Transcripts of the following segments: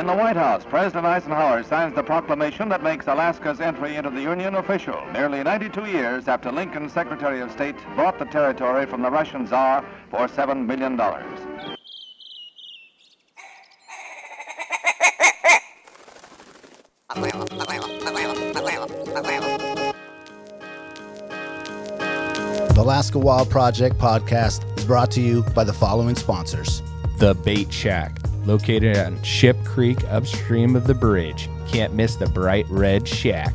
In the White House, President Eisenhower signs the proclamation that makes Alaska's entry into the Union official, nearly 92 years after Lincoln's Secretary of State bought the territory from the Russian Tsar for $7 million. The Alaska Wild Project podcast is brought to you by the following sponsors. The Bait Shack, located on Ship Creek upstream of the bridge. Can't miss the bright red shack.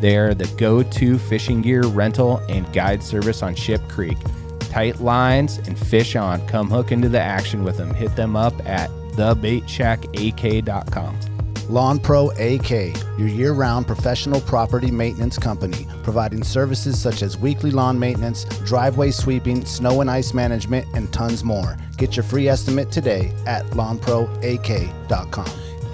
They are the go-to fishing gear rental and guide service on Ship Creek. Tight lines and fish on. Come hook into the action with them. Hit them up at thebaitshackak.com. Lawn Pro AK, your year-round professional property maintenance company, providing services such as weekly lawn maintenance, driveway sweeping, snow and ice management, and tons more. Get your free estimate today at lawnproak.com.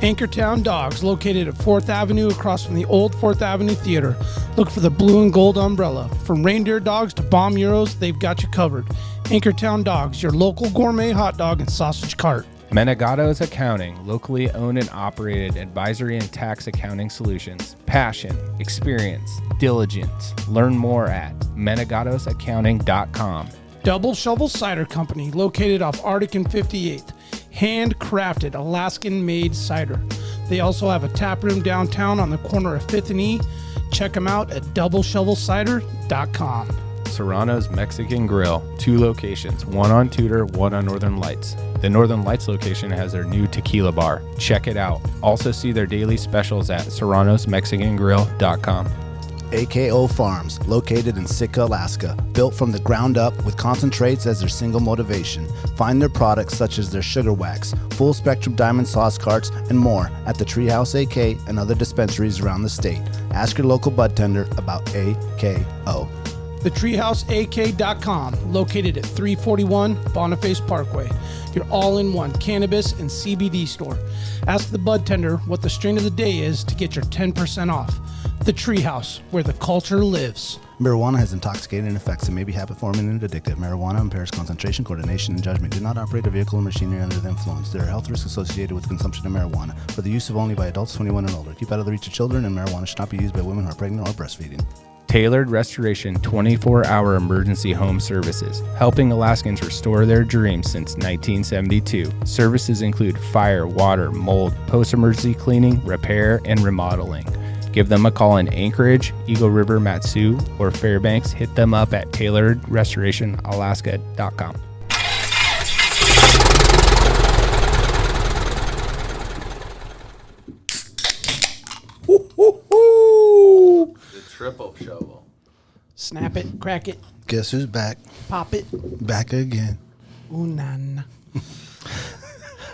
Anchortown Dogs, located at 4th Avenue across from the old 4th Avenue Theater. Look for the blue and gold umbrella. From reindeer dogs to bomb euros, they've got you covered. Anchortown Dogs, your local gourmet hot dog and sausage cart. Menegato's Accounting, locally owned and operated advisory and tax accounting solutions. Passion, experience, diligence. Learn more at menegatosaccounting.com. Double Shovel Cider Company, located off Arctic and 58th. Handcrafted Alaskan-made cider. They also have a tap room downtown on the corner of 5th and E. Check them out at doubleshovelcider.com. Serrano's Mexican Grill, 2 locations, one on Tudor, one on Northern Lights. The Northern Lights location has their new tequila bar. Check it out. Also see their daily specials at serranosmexicangrill.com. AKO Farms, located in Sitka, Alaska, built from the ground up with concentrates as their single motivation. Find their products such as their sugar wax, full spectrum diamond sauce carts, and more at the Treehouse AK and other dispensaries around the state. Ask your local bud tender about AKO. TheTreehouseAK.com, located at 341 Boniface Parkway. Your all-in-one cannabis and CBD store. Ask the bud tender what the strain of the day is to get your 10% off. The Treehouse, where the culture lives. Marijuana has intoxicating effects and may be habit-forming and addictive. Marijuana impairs concentration, coordination, and judgment. Do not operate a vehicle or machinery under the influence. There are health risks associated with consumption of marijuana. For the use of only by adults 21 and older. Keep out of the reach of children, and marijuana should not be used by women who are pregnant or breastfeeding. Tailored Restoration 24-hour emergency home services, helping Alaskans restore their dreams since 1972. Services include fire, water, mold, post-emergency cleaning, repair, and remodeling. Give them a call in Anchorage, Eagle River, Matsu, or Fairbanks. Hit them up at tailoredrestorationalaska.com. Triple shovel. Snap it, crack it, Guess who's back? pop it. Back again. Ooh, nan.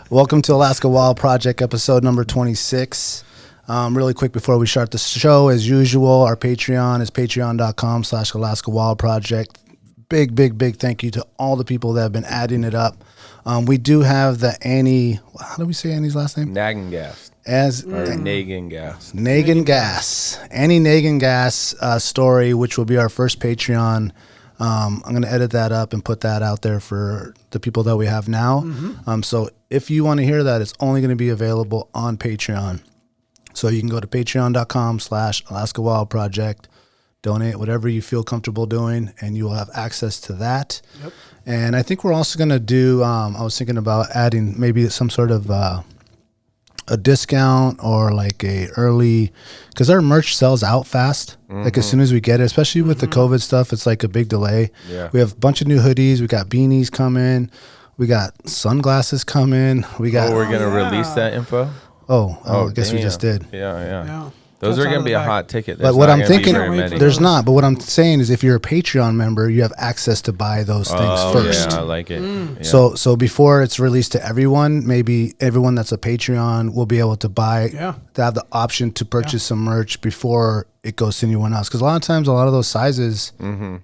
Welcome to Alaska Wild Project, episode number 26. Really quick before we start the show, as usual, our Patreon is patreon.com/Alaska Wild Project. Big thank you to all the people that have been adding it up. We do have the Annie, how do we say Annie's last name? Nagging gas. Nagan gas. Annie Nagan Gas story, which will be our first Patreon. I'm going to edit that up and put that out there for the people that we have now. So if you want to hear that, it's only going to be available on Patreon. So you can go to patreon.com/Alaska Wild Project, donate whatever you feel comfortable doing, and you will have access to that. Yep. And I think we're also going to do, I was thinking about adding maybe some sort of a discount or like a early, because our merch sells out fast. Like as soon as we get it, especially with the COVID stuff, it's like a big delay. Yeah. We have a bunch of new hoodies. We got beanies coming. We got sunglasses coming. We got. Oh, we're going to release that info? I guess we just did. Yeah. Those are going to be a hot ticket. But what I'm thinking, there's not. But what I'm saying is, if you're a Patreon member, you have access to buy those things first. Yeah, I like it. Yeah. So before it's released to everyone, maybe everyone that's a Patreon will be able to buy. Yeah. To have the option to purchase some merch before it goes to anyone else. Because a lot of times, a lot of those sizes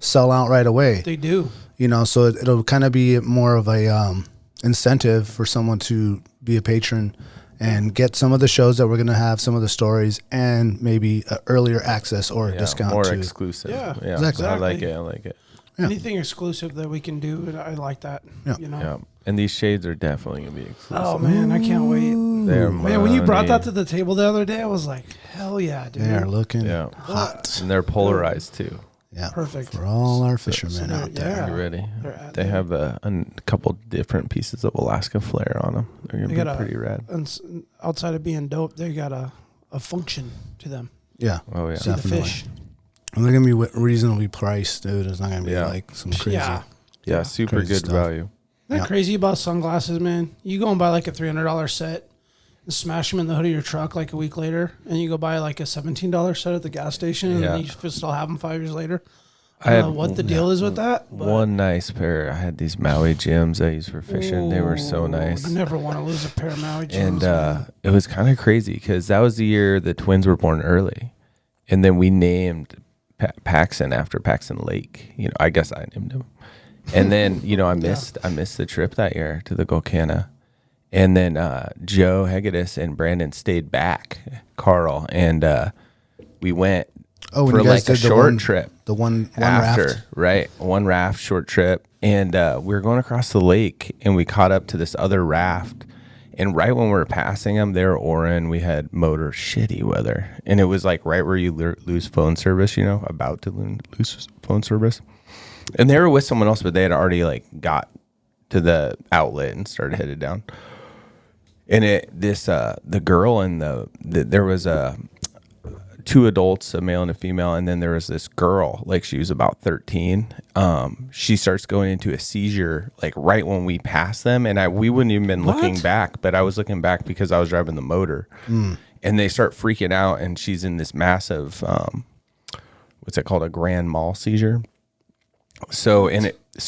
sell out right away. They do. You know, so it'll kind of be more of a incentive for someone to be a patron and get some of the shows that we're going to have, some of the stories, and maybe earlier access or a discount. More exclusive. Yeah, exactly. I like it. Yeah. Anything exclusive that we can do, I like that. Yeah. You know? Yeah. And these shades are definitely going to be exclusive. Oh, man, I can't wait. They're Man, when you brought money. that to the table the other day, I was like, hell yeah, dude. They are looking Yeah. hot. And they're polarized too. Yeah, Perfect. for all our fishermen they're- out there. yeah. You ready? They're- They have a couple different pieces of Alaska flare on them. They're They gonna got be pretty rad. And outside of being dope, they got a function to them. Yeah, Oh yeah. See the Definitely. fish. and they're gonna be reasonably priced, dude. It's not gonna be Yeah. like some crazy. Yeah. Yeah, super Crazy good stuff. value. Isn't that Yeah. crazy about sunglasses, man? You go and buy like a $300 set and smash them in the hood of your truck like a week later, and you go buy like a $17 set at the gas station, Yeah. and you still have them 5 years later. I I had don't know what the deal is with that. But one nice pair. I had these Maui Jims I used for fishing. They were so Ooh, nice. You never want to lose a pair of Maui And jeans. man. it was kind of crazy because that was the year the twins were born early, and then we named Paxson after Paxson Lake. You know, I guess I named him. And then I missed the trip that year to the Golcana, and then Joe Hegedus and Brandon stayed back, Carl, and we went Oh, when for you guys like a did the short one trip. the one After, raft. right? One raft, short trip. And we were going across the lake, and we caught up to this other raft. And right when we were passing them, they were oaring. We had motor shitty weather. And it was like right where you lose phone service, about to lose phone service. And they were with someone else, but they had already like got to the outlet and started headed down. And the girl and there was two adults, a male and a female, and then there was this girl, like she was about 13. She starts going into a seizure like right when we passed them, and we wouldn't even been looking back, but I was looking back because I was driving the motor. And they start freaking out, and she's in this massive what's it called, a grand mal seizure. So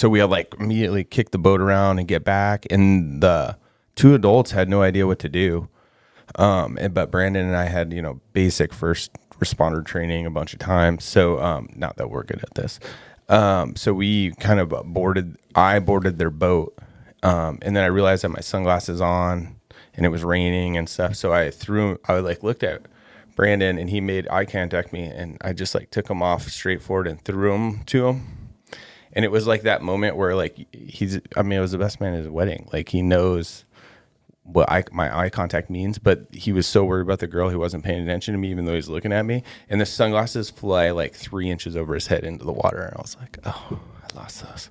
we had like immediately kick the boat around and get back, and the two adults had no idea what to do. But Brandon and I had, basic first responder training a bunch of times. So, not that we're good at this. So we kind of I boarded their boat. And then I realized I had my sunglasses on and it was raining and stuff. So I looked at Brandon and he made eye contact me, and I just like took him off straight forward and threw him to him. And it was like that moment where like it was the best man at his wedding. Like he knows what my eye contact means, but he was so worried about the girl, he wasn't paying attention to me, even though he's looking at me. And the sunglasses fly like 3 inches over his head into the water, and I was like, "Oh, I lost those."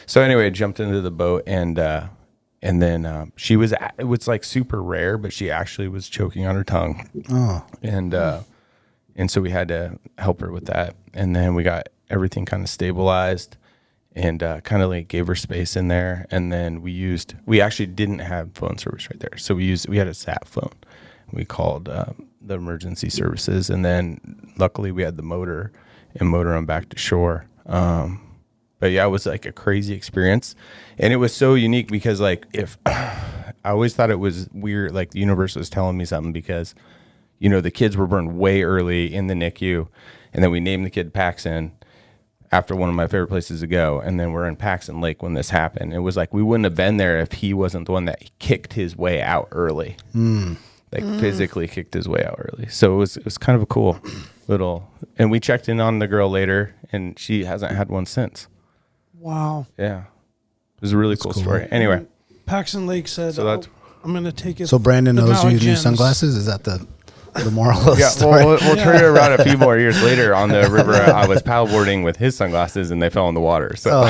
So anyway, I jumped into the boat, and then she was. It was like super rare, but she actually was choking on her tongue. Oh, And so we had to help her with that, and then we got everything kind of stabilized. And kind of like gave her space in there, and then we actually didn't have phone service right there, so we had a sat phone. We called the emergency services, and then luckily we had the motor them back to shore. But yeah, it was like a crazy experience, and it was so unique because like if I always thought it was weird, like the universe was telling me something, because the kids were burned way early in the NICU, and then we named the kid Paxson after one of my favorite places to go. And then we're in Paxson Lake when this happened. It was like we wouldn't have been there if he wasn't the one that kicked his way out early. Physically kicked his way out early. So it was kind of a cool little, and we checked in on the girl later, and she hasn't had one since. Wow. Yeah. It was a really cool story. Anyway. Paxson Lake said, So that's- I'm going to take it. so Brandon the knows Maui you need Gems. sunglasses? Is that the moral of the Yeah, story? well, we'll turn it around a few more years later on the river. I was paddleboarding with his sunglasses, and they fell in the water. So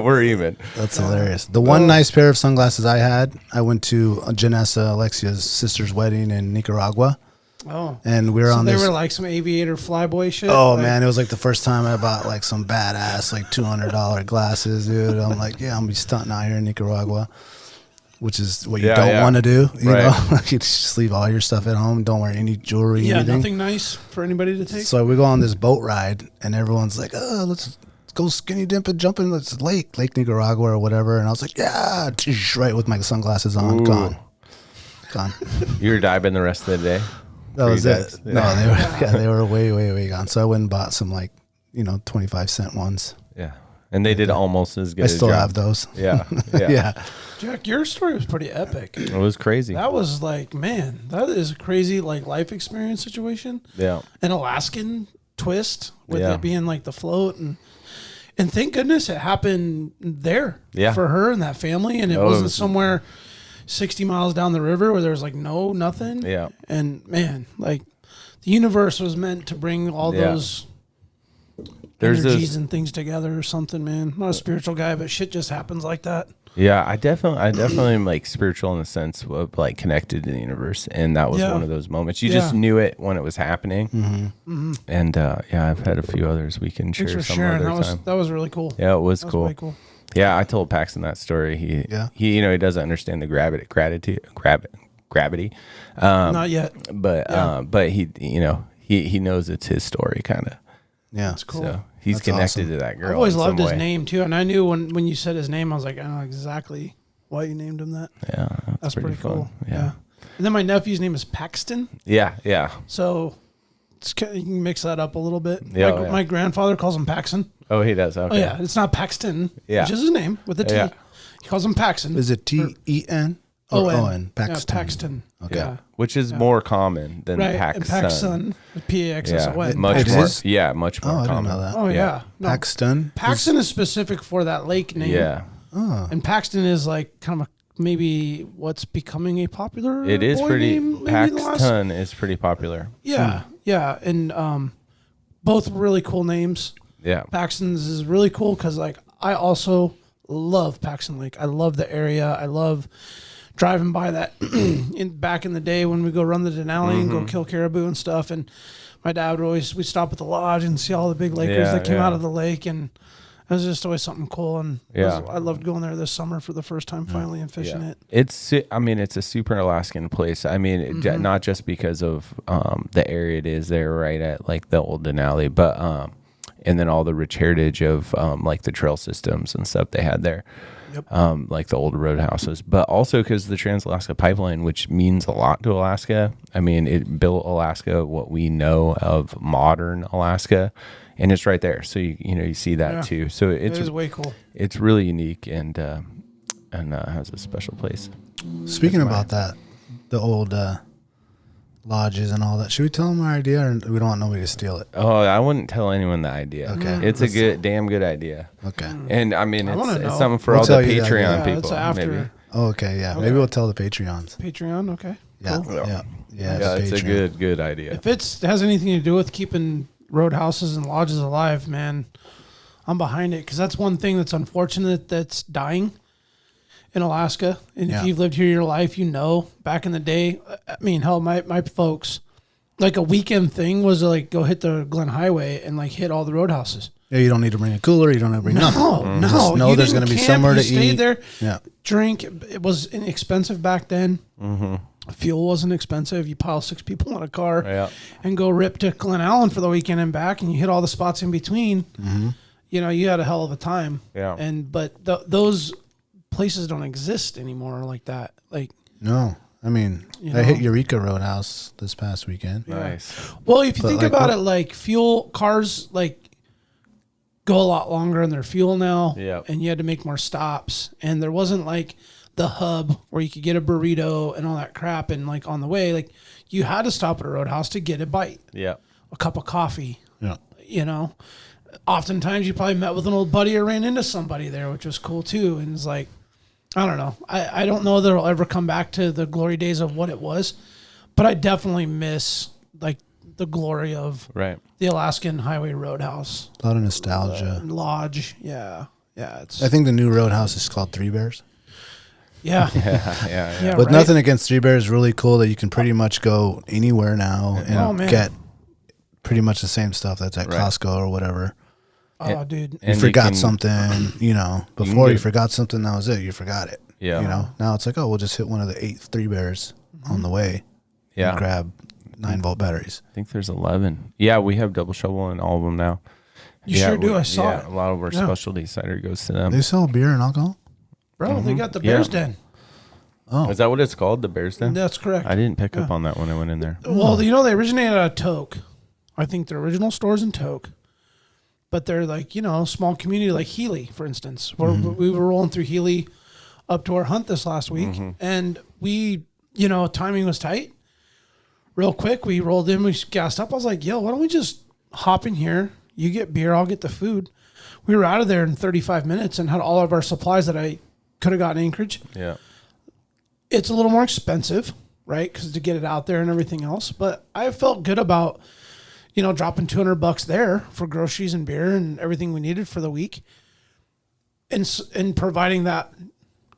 we're even. That's hilarious. The one nice pair of sunglasses I had, I went to Janessa Alexia's sister's wedding in Nicaragua, Oh. and we were on They this. were like some aviator flyboy shit. Oh like, man, it was like the first time I bought like some badass like $200 glasses, dude. I'm like, yeah, I'm gonna be stunting out here in Nicaragua, which is what you don't want to do. You know, you just leave all your stuff at home. Don't wear any jewelry. Yeah, anything. nothing nice for anybody to take. So we go on this boat ride, and everyone's like, "Oh, let's go skinny dipping, jumping. Let's Lake Nicaragua or whatever." And I was like, "Yeah," right with my sunglasses on, gone. You were diving the rest of the day. That was it. Dives. No, they were way gone. So I went and bought some 25-cent ones. Yeah. And they did almost as good. I as still John. have those. Yeah. Yeah. Jack, your story was pretty epic. It was crazy. That was like, man, that is a crazy like life experience situation. Yeah. An Alaskan twist with Yeah. it being like the float, and thank goodness it happened there Yeah. for her and that family, and it Oh, it wasn't was- somewhere 60 miles down the river where there's like nothing. Yeah. And man, like the universe was meant to bring all those energies and things together or something, man. I'm not a spiritual guy, but shit just happens like that. Yeah, I definitely am like spiritual in the sense of like connected to the universe, and that was one of those moments. You just knew it when it was happening, and I've had a few others we can share. Thanks for some sharing. other time. That was really cool. Yeah, it was That cool. Was way cool. Yeah, I told Paxson that story. He he doesn't understand the gravity. Not yet, but he knows it's his story, kind of. Yeah, that's cool. So he's That's connected awesome. to that girl. I've always in loved some his way. name too, and I knew when you said his name, I was like, I know exactly why you named him that. Yeah, That's pretty fun. cool. Yeah. And then my nephew's name is Paxton. Yeah. So you can mix that up a little bit. Yeah, my grandfather calls him Paxson. Oh, he does. Okay. Oh yeah, it's not Paxton. Yeah. Which is his name with a T. Yeah. He calls him Paxson. Is it T-E-N or O-N? Paxton. Yeah, Paxton. Okay. Yeah. Which is more common than Right. Paxson. And Paxson with P-A-X-S-O-N. Much It more. is? Yeah, much more Oh, I common. didn't know that. Oh yeah. No, Paxton. Paxton is specific for that lake name. Yeah. Oh. And Paxton is like kind of maybe what's becoming a popular. It is boy pretty. name, maybe the last- Paxton is pretty popular. Yeah, yeah, and both really cool names. Yeah. Paxton's is really cool because like I also love Paxton Lake. I love the area. I love driving by that back in the day when we go run the Denali and go kill caribou and stuff. And my dad would we'd stop at the lodge and see all the big Lakers that came out of the lake, and it was just always something cool. And I loved going there this summer for the first time finally and fishing it. It's a super Alaskan place. I mean, not just because of the area it is there right at like the old Denali, but and then all the rich heritage of like the trail systems and stuff they had there. Yep. Like the old roadhouses, but also because the Trans-Alaska Pipeline, which means a lot to Alaska. I mean, it built Alaska, what we know of modern Alaska, and it's right there. So you see that too. So It is way cool. It's really unique and has a special place. Speaking about that, the old lodges and all that. Should we tell them our idea, or we don't want nobody to steal it? Oh, I wouldn't tell anyone the idea. Okay. It's damn good idea. Okay. And I mean, wanna it's know. something for We'll all the tell you that, Patreon yeah. people. It's after Maybe. Oh, okay, yeah. Maybe we'll tell the Patreons. Patreon. Okay. Yeah, Cool. yeah. Yeah, it's a Patreon. good idea. If it has anything to do with keeping roadhouses and lodges alive, man, I'm behind it because that's one thing that's unfortunate that's dying in Alaska. And if you've lived here your life, back in the day, I mean, hell, my folks, like a weekend thing was to like go hit the Glen Highway and like hit all the roadhouses. Yeah, you don't need to bring a cooler. You don't need to bring nothing. No, Just know you there's didn't going to be camp, somewhere you to stayed eat. there, Yeah. drink. It was inexpensive back then. Fuel wasn't expensive. You pile 6 people in a car and go rip to Glen Allen for the weekend and back, and you hit all the spots in between. You had a hell of a time. Yeah. But those places don't exist anymore like that. Like, No. I mean, I hit Eureka Roadhouse this past weekend. Nice. well, if you But think like about what- it, like fuel cars, like go a lot longer in their fuel now. Yeah. And you had to make more stops, and there wasn't like the hub where you could get a burrito and all that crap. And like on the way, like you had to stop at a roadhouse to get a bite, Yeah. a cup of coffee. Yeah. Oftentimes you probably met with an old buddy or ran into somebody there, which was cool too. And it's like, I don't know. I don't know that it'll ever come back to the glory days of what it was, but I definitely miss like the glory of the Alaskan Highway Roadhouse. A lot of nostalgia. Lodge. Yeah. Yeah. It's, I think the new Roadhouse is called Three Bears. yeah. Yeah. But right? nothing against Three Bears. Really cool that you can pretty much go anywhere now and man. get pretty much the same stuff that's at Costco or whatever. Oh, dude. You And forgot can- something, before you get- forgot something, that was it. You forgot it. Yeah. Now it's like, oh, we'll just hit one of the 8 Three Bears on the way. Yeah. And grab 9-volt batteries. I think there's 11. Yeah, we have double shovel in all of them now. You sure do. I saw it. A lot of our specialty cider goes to them. They sell beer and alcohol? Bro, they got the Bears Den. Oh. Is that what it's called? The Bears Den? That's correct. I didn't pick up on that when I went in there. Well, they originated out of Toke. I think the original store's in Toke. But they're like, small community like Healy, for instance. Where we were rolling through Healy up to our hunt this last week. And we, timing was tight. Real quick, we rolled in, we gassed up. I was like, yo, why don't we just hop in here? You get beer, I'll get the food. We were out of there in 35 minutes and had all of our supplies that I could have gotten in Anchorage. Yeah. It's a little more expensive, right? Because to get it out there and everything else. But I felt good about, dropping $200 there for groceries and beer and everything we needed for the week, and providing that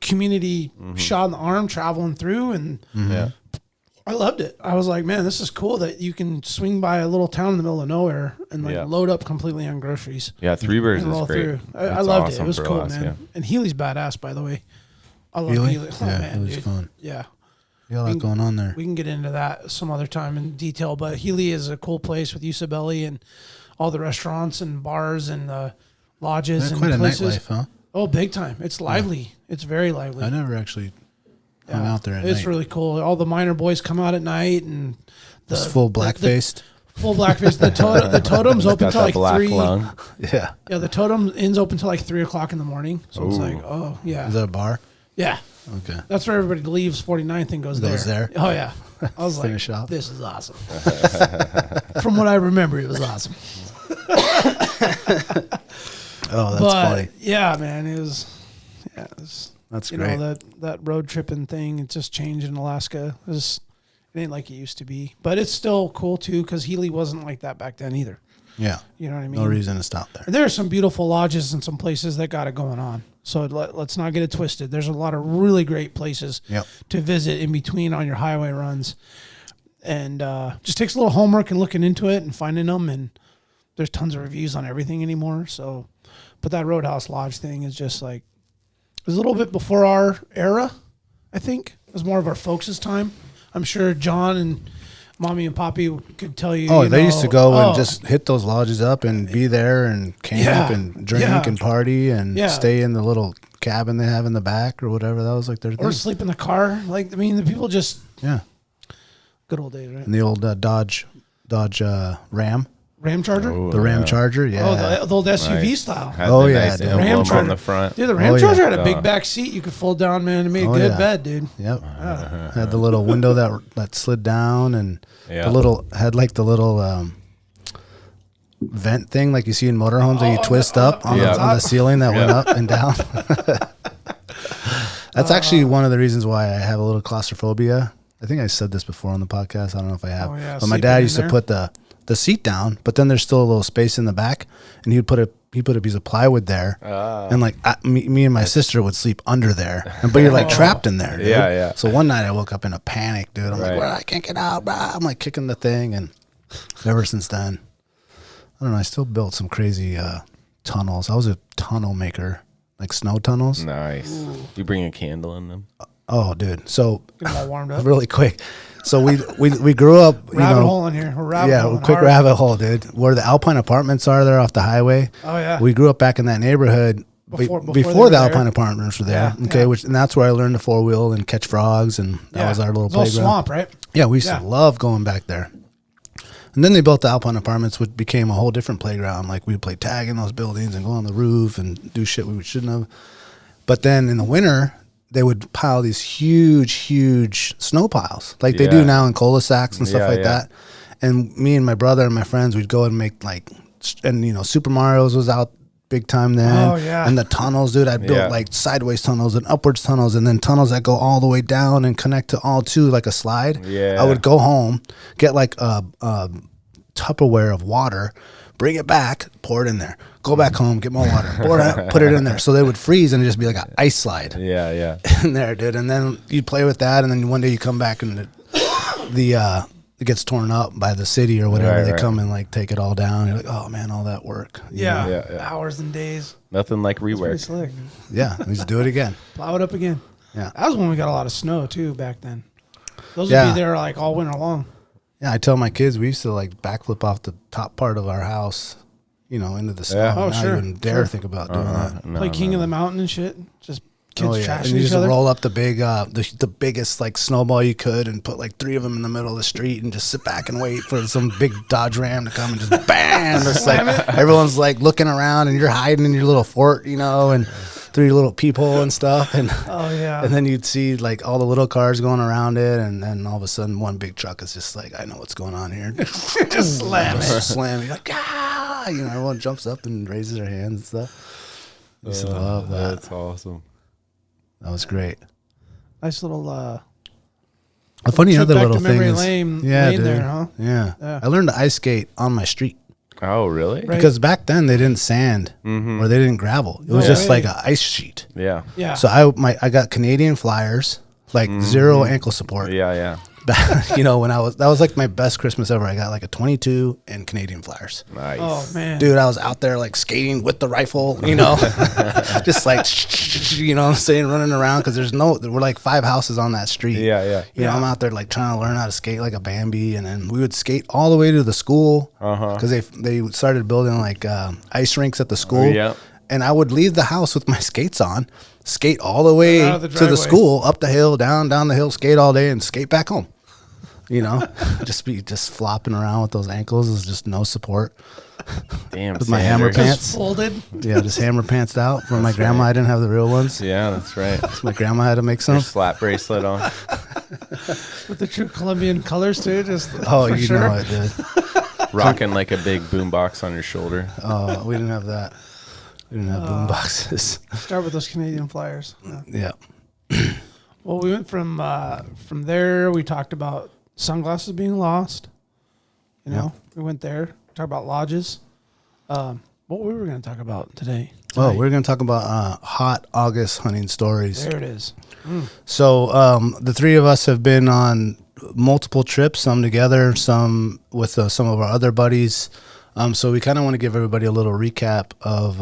community shot in the arm traveling through. And I loved it. I was like, man, this is cool that you can swing by a little town in the middle of nowhere and load up completely on groceries. Yeah, Three Birds is great. I loved it. It was cool, man. Yeah. And Healy's badass, by the way. I love Healy. Oh, yeah, man, it was dude. fun. Yeah. You got a lot going on there. We can get into that some other time in detail, but Healy is a cool place with Usabelli and all the restaurants and bars and lodges and quite places. A nightlife, huh? Oh, big time. It's lively. Yeah. It's very lively. I never actually hung out there at It's night. really cool. All the minor boys come out at night and it's full black-faced. Full blackface. The totem's open till like 3. Lung. Yeah. Yeah, the totem ends open till like 3 o'clock in the morning. So it's like, oh yeah. Is that a bar? Yeah. Okay. That's where everybody leaves 49th and goes there. Oh yeah. I was like, this is awesome. From what I remember, it was awesome. Oh, that's funny. Yeah, man, it was that's great. That road tripping thing, it just changed in Alaska. It ain't like it used to be. But it's still cool too, because Healy wasn't like that back then either. Yeah. You know what I mean? No reason to stop there. And there are some beautiful lodges and some places that got it going on. So let's not get it twisted. There's a lot of really great places to visit in between on your highway runs. And just takes a little homework and looking into it and finding them. And there's tons of reviews on everything anymore. So, but that Roadhouse Lodge thing is just like, it was a little bit before our era, I think. It was more of our folks' time. I'm sure John and Mommy and Poppy could tell you. Oh, they used to go and just hit those lodges up and be there and camp and drink and party and stay in the little cabin they have in the back or whatever. That was like their thing. Or sleep in the car. Like, I mean, the people just... Yeah. Good old days, right? And the old Dodge Ram. Ram Charger? The Ram Charger, yeah. Oh, the old SUV style. Had yeah. Dude. Ram Charger on the front. Dude, the Ram Charger had a big back seat you could fold down, man. It made a good bed, dude. Yep. Had the little window that slid down and the little vent thing like you see in motorhomes that you twist up on the ceiling that went up and down. That's actually one of the reasons why I have a little claustrophobia. I think I said this before on the podcast. I don't know if I have. But my dad used to put the seat down, but then there's still a little space in the back, and he put a piece of plywood there, and like me and my sister would sleep under there, but you're like trapped in there, dude. Yeah. So one night I woke up in a panic, dude. I'm like, well, I can't get out. Blah. I'm like kicking the thing, and ever since then, I don't know. I still built some crazy tunnels. I was a tunnel maker, like snow tunnels. Nice. Ooh. You bring a candle in them? Oh, dude. So get them all warmed up really quick. So we grew up, rabbit hole in here. Rabbit hole, dude. Where the Alpine apartments are there off the highway. Oh yeah. We grew up back in that neighborhood before the Alpine apartments were there. Yeah, okay, yeah. and that's where I learned to 4-wheel and catch frogs, and that was our little playground. It's all swamp, right? Yeah, we used to love going back there. And then they built the Alpine apartments, which became a whole different playground. Like we'd play tag in those buildings and go on the roof and do shit we shouldn't have. But then in the winter, they would pile these huge snow piles like they do now in cul-de-sacs and stuff like that. And me and my brother and my friends, we'd go and make Super Mario's was out big time then. Oh, yeah. And the tunnels, dude, I built like sideways tunnels and upwards tunnels and then tunnels that go all the way down and connect to all two like a slide. Yeah. I would go home, get like a Tupperware of water, bring it back, pour it in there. Go back home, get more water, put it in there. So they would freeze and it'd just be like an ice slide. Yeah. In there, dude. And then you'd play with that, and then one day you come back and it gets torn up by the city or whatever. They come and like take it all down. You're like, oh man, all that work. Yeah. Hours and days. Nothing like rework. Pretty slick. Yeah, we just do it again. Plow it up again. Yeah. That was when we got a lot of snow too back then. Those would be there like all winter long. Yeah, I tell my kids we used to like backflip off the top part of our house, into the snow. Yeah. Oh, sure. I wouldn't dare think about doing that. Play King of the Mountain and shit. Just kids trashing and you each just other. roll up the big, the biggest like snowball you could, and put like 3 of them in the middle of the street, and just sit back and wait for some big Dodge Ram to come and just bam! It's like everyone's like looking around, and you're hiding in your little fort, and through your little peephole and stuff, and and then you'd see like all the little cars going around it, and then all of a sudden one big truck is just like, I know what's going on here, just slam it, you're like everyone jumps up and raises their hands and stuff. I used to love that. That's awesome. That was great. Nice little A funny Trip other back little to thing memory is, lane yeah, dude. there, huh? Yeah. Yeah. I learned to ice skate on my street Oh, really? Right. because back then they didn't sand or they didn't gravel. It was just way. like an ice sheet. Yeah. Yeah. So I got Canadian flyers, like zero ankle support. Yeah, yeah. You know, that was like my best Christmas ever. I got like a 22 and Canadian flyers. Nice. Oh man, Dude, I was out there like skating with the rifle, you know, just like, you know what I'm saying, running around because we're like 5 houses on that street. Yeah, yeah. You know, I'm out there like trying to learn how to skate like a Bambi, and then we would skate all the way to the school because they started building like ice rinks at the school. Yeah. And I would leave the house with my skates on, skate all the way Out of the to the driveway. school, up the hill, down the hill, skate all day, and skate back home. You know, just flopping around with those ankles is just no support. Damn. With my hammer Sanders. pants. just folded. Yeah, just hammer pants out. From my grandma, I didn't have the real ones. Yeah, that's right. My grandma had to make some. Slap bracelet on. With the true Colombian colors too, just Oh, for you sure. know I did. Rocking like a big boombox on your shoulder. Oh, we didn't have that. We didn't have boom boxes. Start with those Canadian flyers. Yeah. Yeah. Well, we went from there. We talked about sunglasses being lost. You know, we went there. Talked about lodges. What we were going to talk about today? Oh, we're going to talk about hot August hunting stories. There it is. So the three of us have been on multiple trips, some together, some with some of our other buddies. So we kind of want to give everybody a little recap of,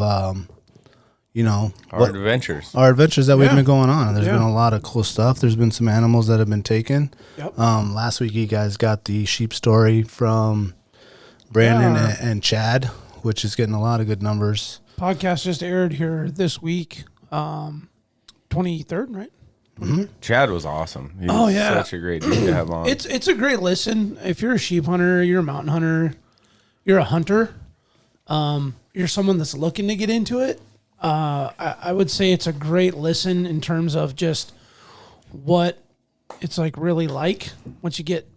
you know, Our adventures. our adventures that we've Yeah. been going on. And there's Yeah. been a lot of cool stuff. There's been some animals that have been taken. Yep. Last week you guys got the sheep story from Brandon Yeah. and Chad, which is getting a lot of good numbers. Podcast just aired here this week, 23rd, right? Chad was awesome. He Oh, was yeah. such a great dude to have on. It's a great listen. If you're a sheep hunter, you're a mountain hunter, you're a hunter, you're someone that's looking to get into it. I would say it's a great listen in terms of just what it's like really like once you get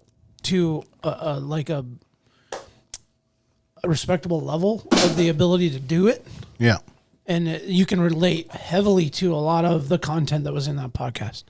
to a respectable level of the ability to do it. Yeah. And you can relate heavily to a lot of the content that was in that podcast.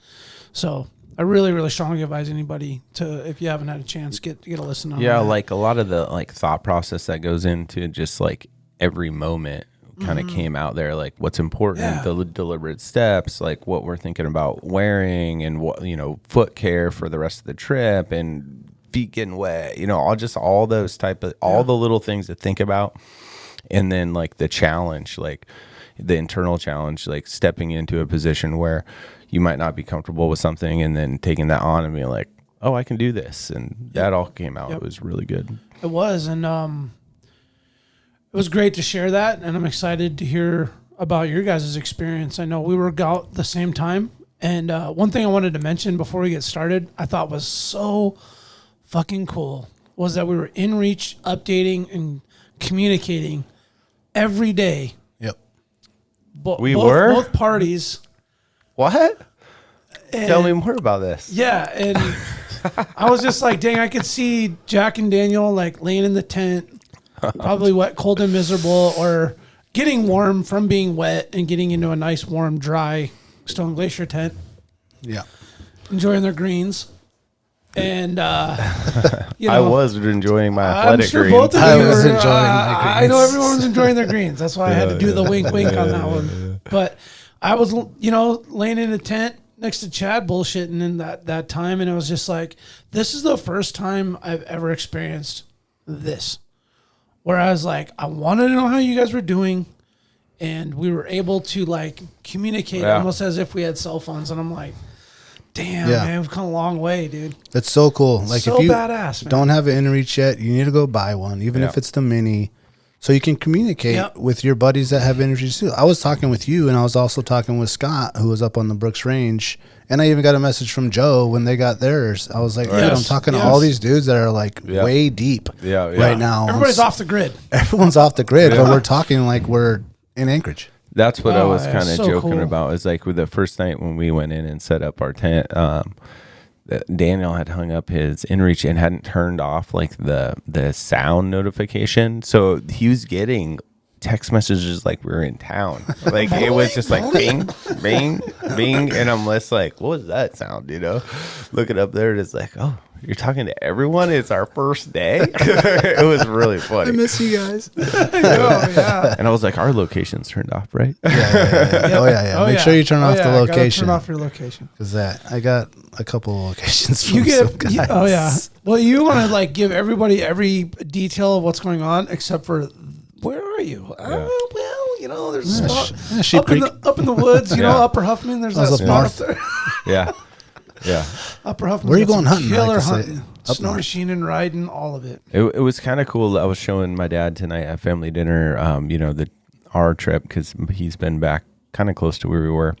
So I really, really strongly advise anybody to, if you haven't had a chance, get a listen on yeah, that. like a lot of the like thought process that goes into just like every moment kind of came out there, like what's important, Yeah. the deliberate steps, like what we're thinking about wearing and what, you know, foot care for the rest of the trip and feet getting wet, you know, all those type of, all the little things to think about. And then like the challenge, like the internal challenge, like stepping into a position where you might not be comfortable with something and then taking that on and being like, oh, I can do this. And that all came out. Yep. It was really good. It was, and it was great to share that, and I'm excited to hear about your guys' experience. I know we were out the same time, and one thing I wanted to mention before we get started, I thought was so fucking cool, was that we were in reach, updating and communicating every day. Yep. Both parties. What? And Tell me more about this. Yeah, and I was just like, dang, I could see Jack and Daniel like laying in the tent, probably wet, cold, and miserable, or getting warm from being wet and getting into a nice, warm, dry Stone Glacier tent, Yeah. enjoying their greens. And you know, I was enjoying my I'm athletic sure greens. both of I you was were, enjoying my I greens. know everyone was enjoying their greens. That's why I had to do the wink on that one. But I was, you know, laying in a tent next to Chad bullshitting in that time, and it was just like, this is the first time I've ever experienced this, where I was like, I wanted to know how you guys were doing, and we were able to like communicate almost as if we had cell phones, and I'm like, damn, Yeah. man, we've come a long way, dude. That's so cool. Like So if you badass, man. don't have an Inreach yet, you need to go buy one, even if it's the mini, so you can communicate Yep. with your buddies that have Inreach too. I was talking with you, and I was also talking with Scott, who was up on the Brooks Range, and I even got a message from Joe when they got theirs. I was like, dude, I'm Yes. talking to Yes. all these dudes that are like way deep right now. Everybody's off the grid. Everyone's off the grid, but we're talking like we're in Anchorage. That's what I Oh, was yeah, kind of so joking cool. about. Is like with the first night when we went in and set up our tent, Daniel had hung up his Inreach and hadn't turned off like the sound notification, so he was getting text messages like we were in town. Like it was just like bing, bing, Bing, and I'm less like, what was that sound? You know, looking up there, and it's like, oh, you're talking to everyone. It's our first day. It was really funny. I miss you guys. Oh, yeah. And I was like, our location's turned off, right? Yeah. Oh yeah. Make sure you turn off the location. Turn off your location. Because I got a couple of locations from You some get, guys. oh yeah. Well, you want to like give everybody every detail of what's going on, except for where are you? Well, you know, there's a spot Sheep up in Creek. the woods. You know, Yeah. Upper Huffman. There's that Up spot north. up there. Yeah. Yeah. Upper Huffman. Where are you going hunting? Killer Like I say, hunting, up snow north. machining, riding, all of it. It was kind of cool. I was showing my dad tonight at family dinner, our trip, because he's been back kind of close to where we were.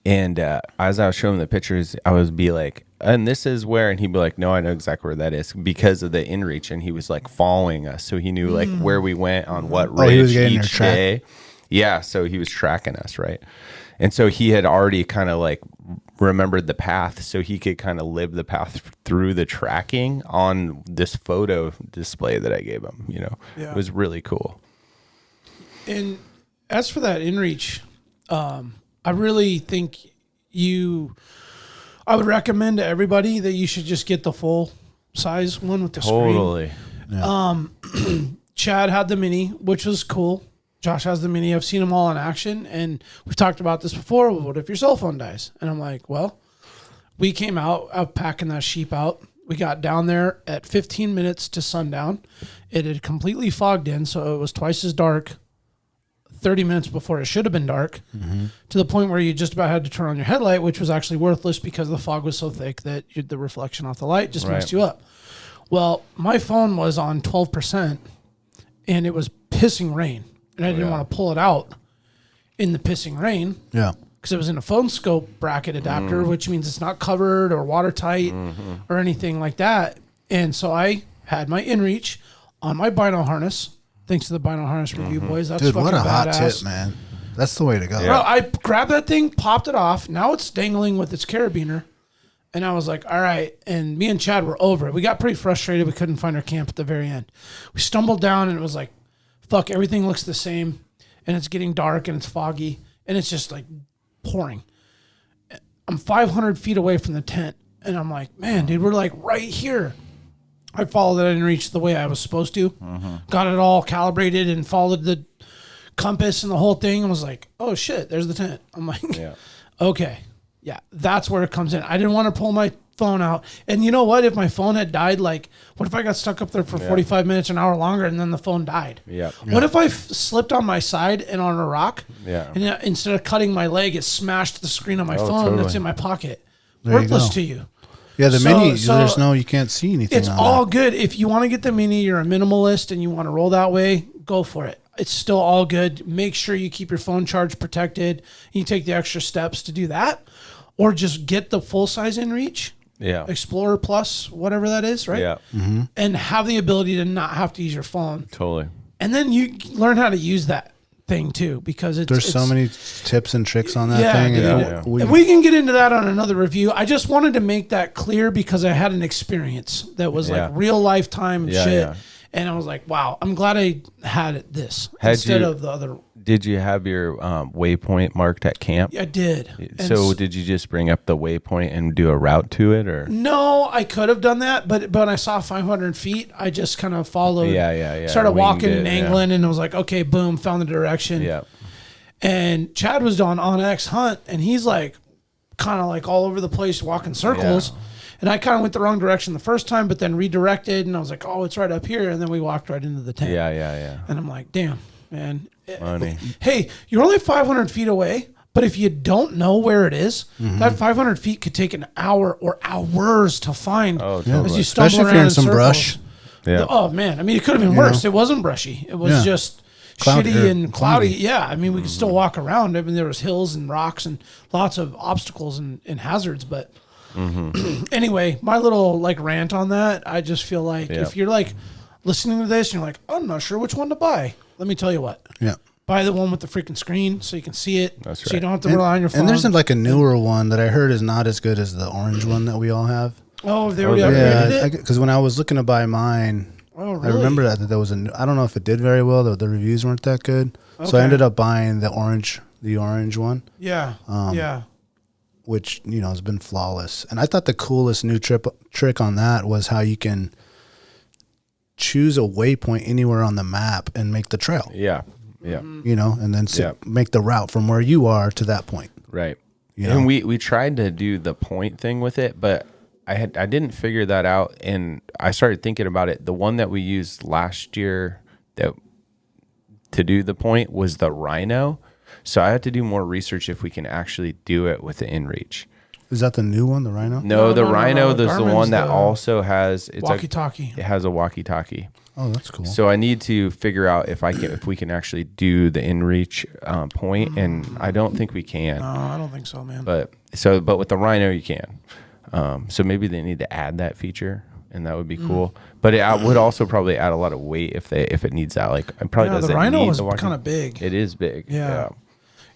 And as I was showing him the pictures, I was be like, and this is where, and he'd be like, no, I know exactly where that is because of the Inreach. And he was like following us. So he knew like where we went on what ridge he was getting your each track. day. Yeah. So he was tracking us, right? And so he had already kind of like remembered the path, so he could kind of live the path through the tracking on this photo display that I gave him. You know, Yeah. It was really cool. And as for that Inreach, I really think I would recommend to everybody that you should just get the full size one with the screen. Totally. Chad had the mini, which was cool. Josh has the mini. I've seen them all in action, and we've talked about this before. What if your cell phone dies? And I'm like, well, we came out packing that sheep out. We got down there at 15 minutes to sundown. It had completely fogged in, so it was twice as dark 30 minutes before it should have been dark, to the point where you just about had to turn on your headlight, which was actually worthless because the fog was so thick that the reflection off the light just messed you up. Well, my phone was on 12%, and it was pissing rain. And I didn't want to pull it out in the pissing rain. Yeah. Because it was in a phone scope bracket adapter, which means it's not covered or watertight or anything like that. And so I had my Inreach on my bino harness. Thanks to the bino harness review, boys. That's Dude, fucking what a hot badass. tip, man. That's the way to go. Bro, I grabbed that thing, popped it off. Now it's dangling with its carabiner. And I was like, all right. And me and Chad were over it. We got pretty frustrated. We couldn't find our camp at the very end. We stumbled down, and it was like, fuck, everything looks the same. And it's getting dark, and it's foggy. And it's just like pouring. I'm 500 feet away from the tent. And I'm like, man, dude, we're like right here. I followed it and reached the way I was supposed to. Got it all calibrated and followed the compass and the whole thing, and was like, oh shit, there's the tent. I'm like, okay. Yeah, that's where it comes in. I didn't want to pull my phone out. And you know what? If my phone had died, like, what if I got stuck up there for 45 minutes, an hour longer, and then the phone died? What if I slipped on my side and on a rock? And instead of cutting my leg, it smashed the screen on my phone that's in my pocket. Worthless to you. Yeah, the mini, you can't see anything. It's all good. If you want to get the mini, you're a minimalist and you want to roll that way, go for it. It's still all good. Make sure you keep your phone charge protected. You take the extra steps to do that, or just get the full size Inreach. Explorer Plus, whatever that is, right? And have the ability to not have to use your phone. Totally. And then you learn how to use that thing too, because there's so many tips and tricks on that thing. And we can get into that on another review. I just wanted to make that clear because I had an experience that was like real lifetime shit. And I was like, wow, I'm glad I had this instead of the other. Did you have your waypoint marked at camp? I did. So did you just bring up the waypoint and do a route to it, or? No, I could have done that, but when I saw 500 feet, I just kind of followed. Started walking and angling, and I was like, okay, boom, found the direction. And Chad was on X hunt, and he's like, kind of like all over the place, walking circles. And I kind of went the wrong direction the first time, but then redirected, and I was like, oh, it's right up here. And then we walked right into the tent. And I'm like, damn, man. Funny. Hey, you're only 500 feet away, but if you don't know where it is, that 500 feet could take an hour or hours to find as you stumble especially around if you're in some circles. brush. Oh, man. I mean, it could have been worse. It wasn't brushy. It was just shitty and cloudy. Yeah. I mean, we could still walk around. I mean, there was hills and rocks and lots of obstacles and hazards, but anyway, my little like rant on that, I just feel like if you're like listening to this and you're like, I'm not sure which one to buy, let me tell you what. Buy the one with the freaking screen so you can see it. That's right. So you don't have to rely on your phone. And there's like a newer one that I heard is not as good as the orange one that we all have. Oh, they already upgraded it? Because when I was looking to buy mine, I remember that there was I don't know if it did very well. The reviews weren't that good. So I ended up buying the orange one. which, you know, has been flawless. And I thought the coolest new trick on that was how you can choose a waypoint anywhere on the map and make the trail. Yeah. Yeah. You know, and then make the route from where you are to that point. Right. You know? And we tried to do the point thing with it, but I didn't figure that out, and I started thinking about it. The one that we used last year to do the point was the Rhino. So I had to do more research if we can actually do it with the Inreach. Is that the new one, the Rhino? No, the Rhino, there's the Garmin's one that the also has walkie-talkie. It has a walkie-talkie. Oh, that's cool. So I need to figure out if we can actually do the Inreach point, and I don't think we can. No, I don't think so, man. But with the Rhino you can. So maybe they need to add that feature, and that would be cool. But it would also probably add a lot of weight if it needs that. Like it probably doesn't. The Rhino need was the kind of big. It is big. Yeah.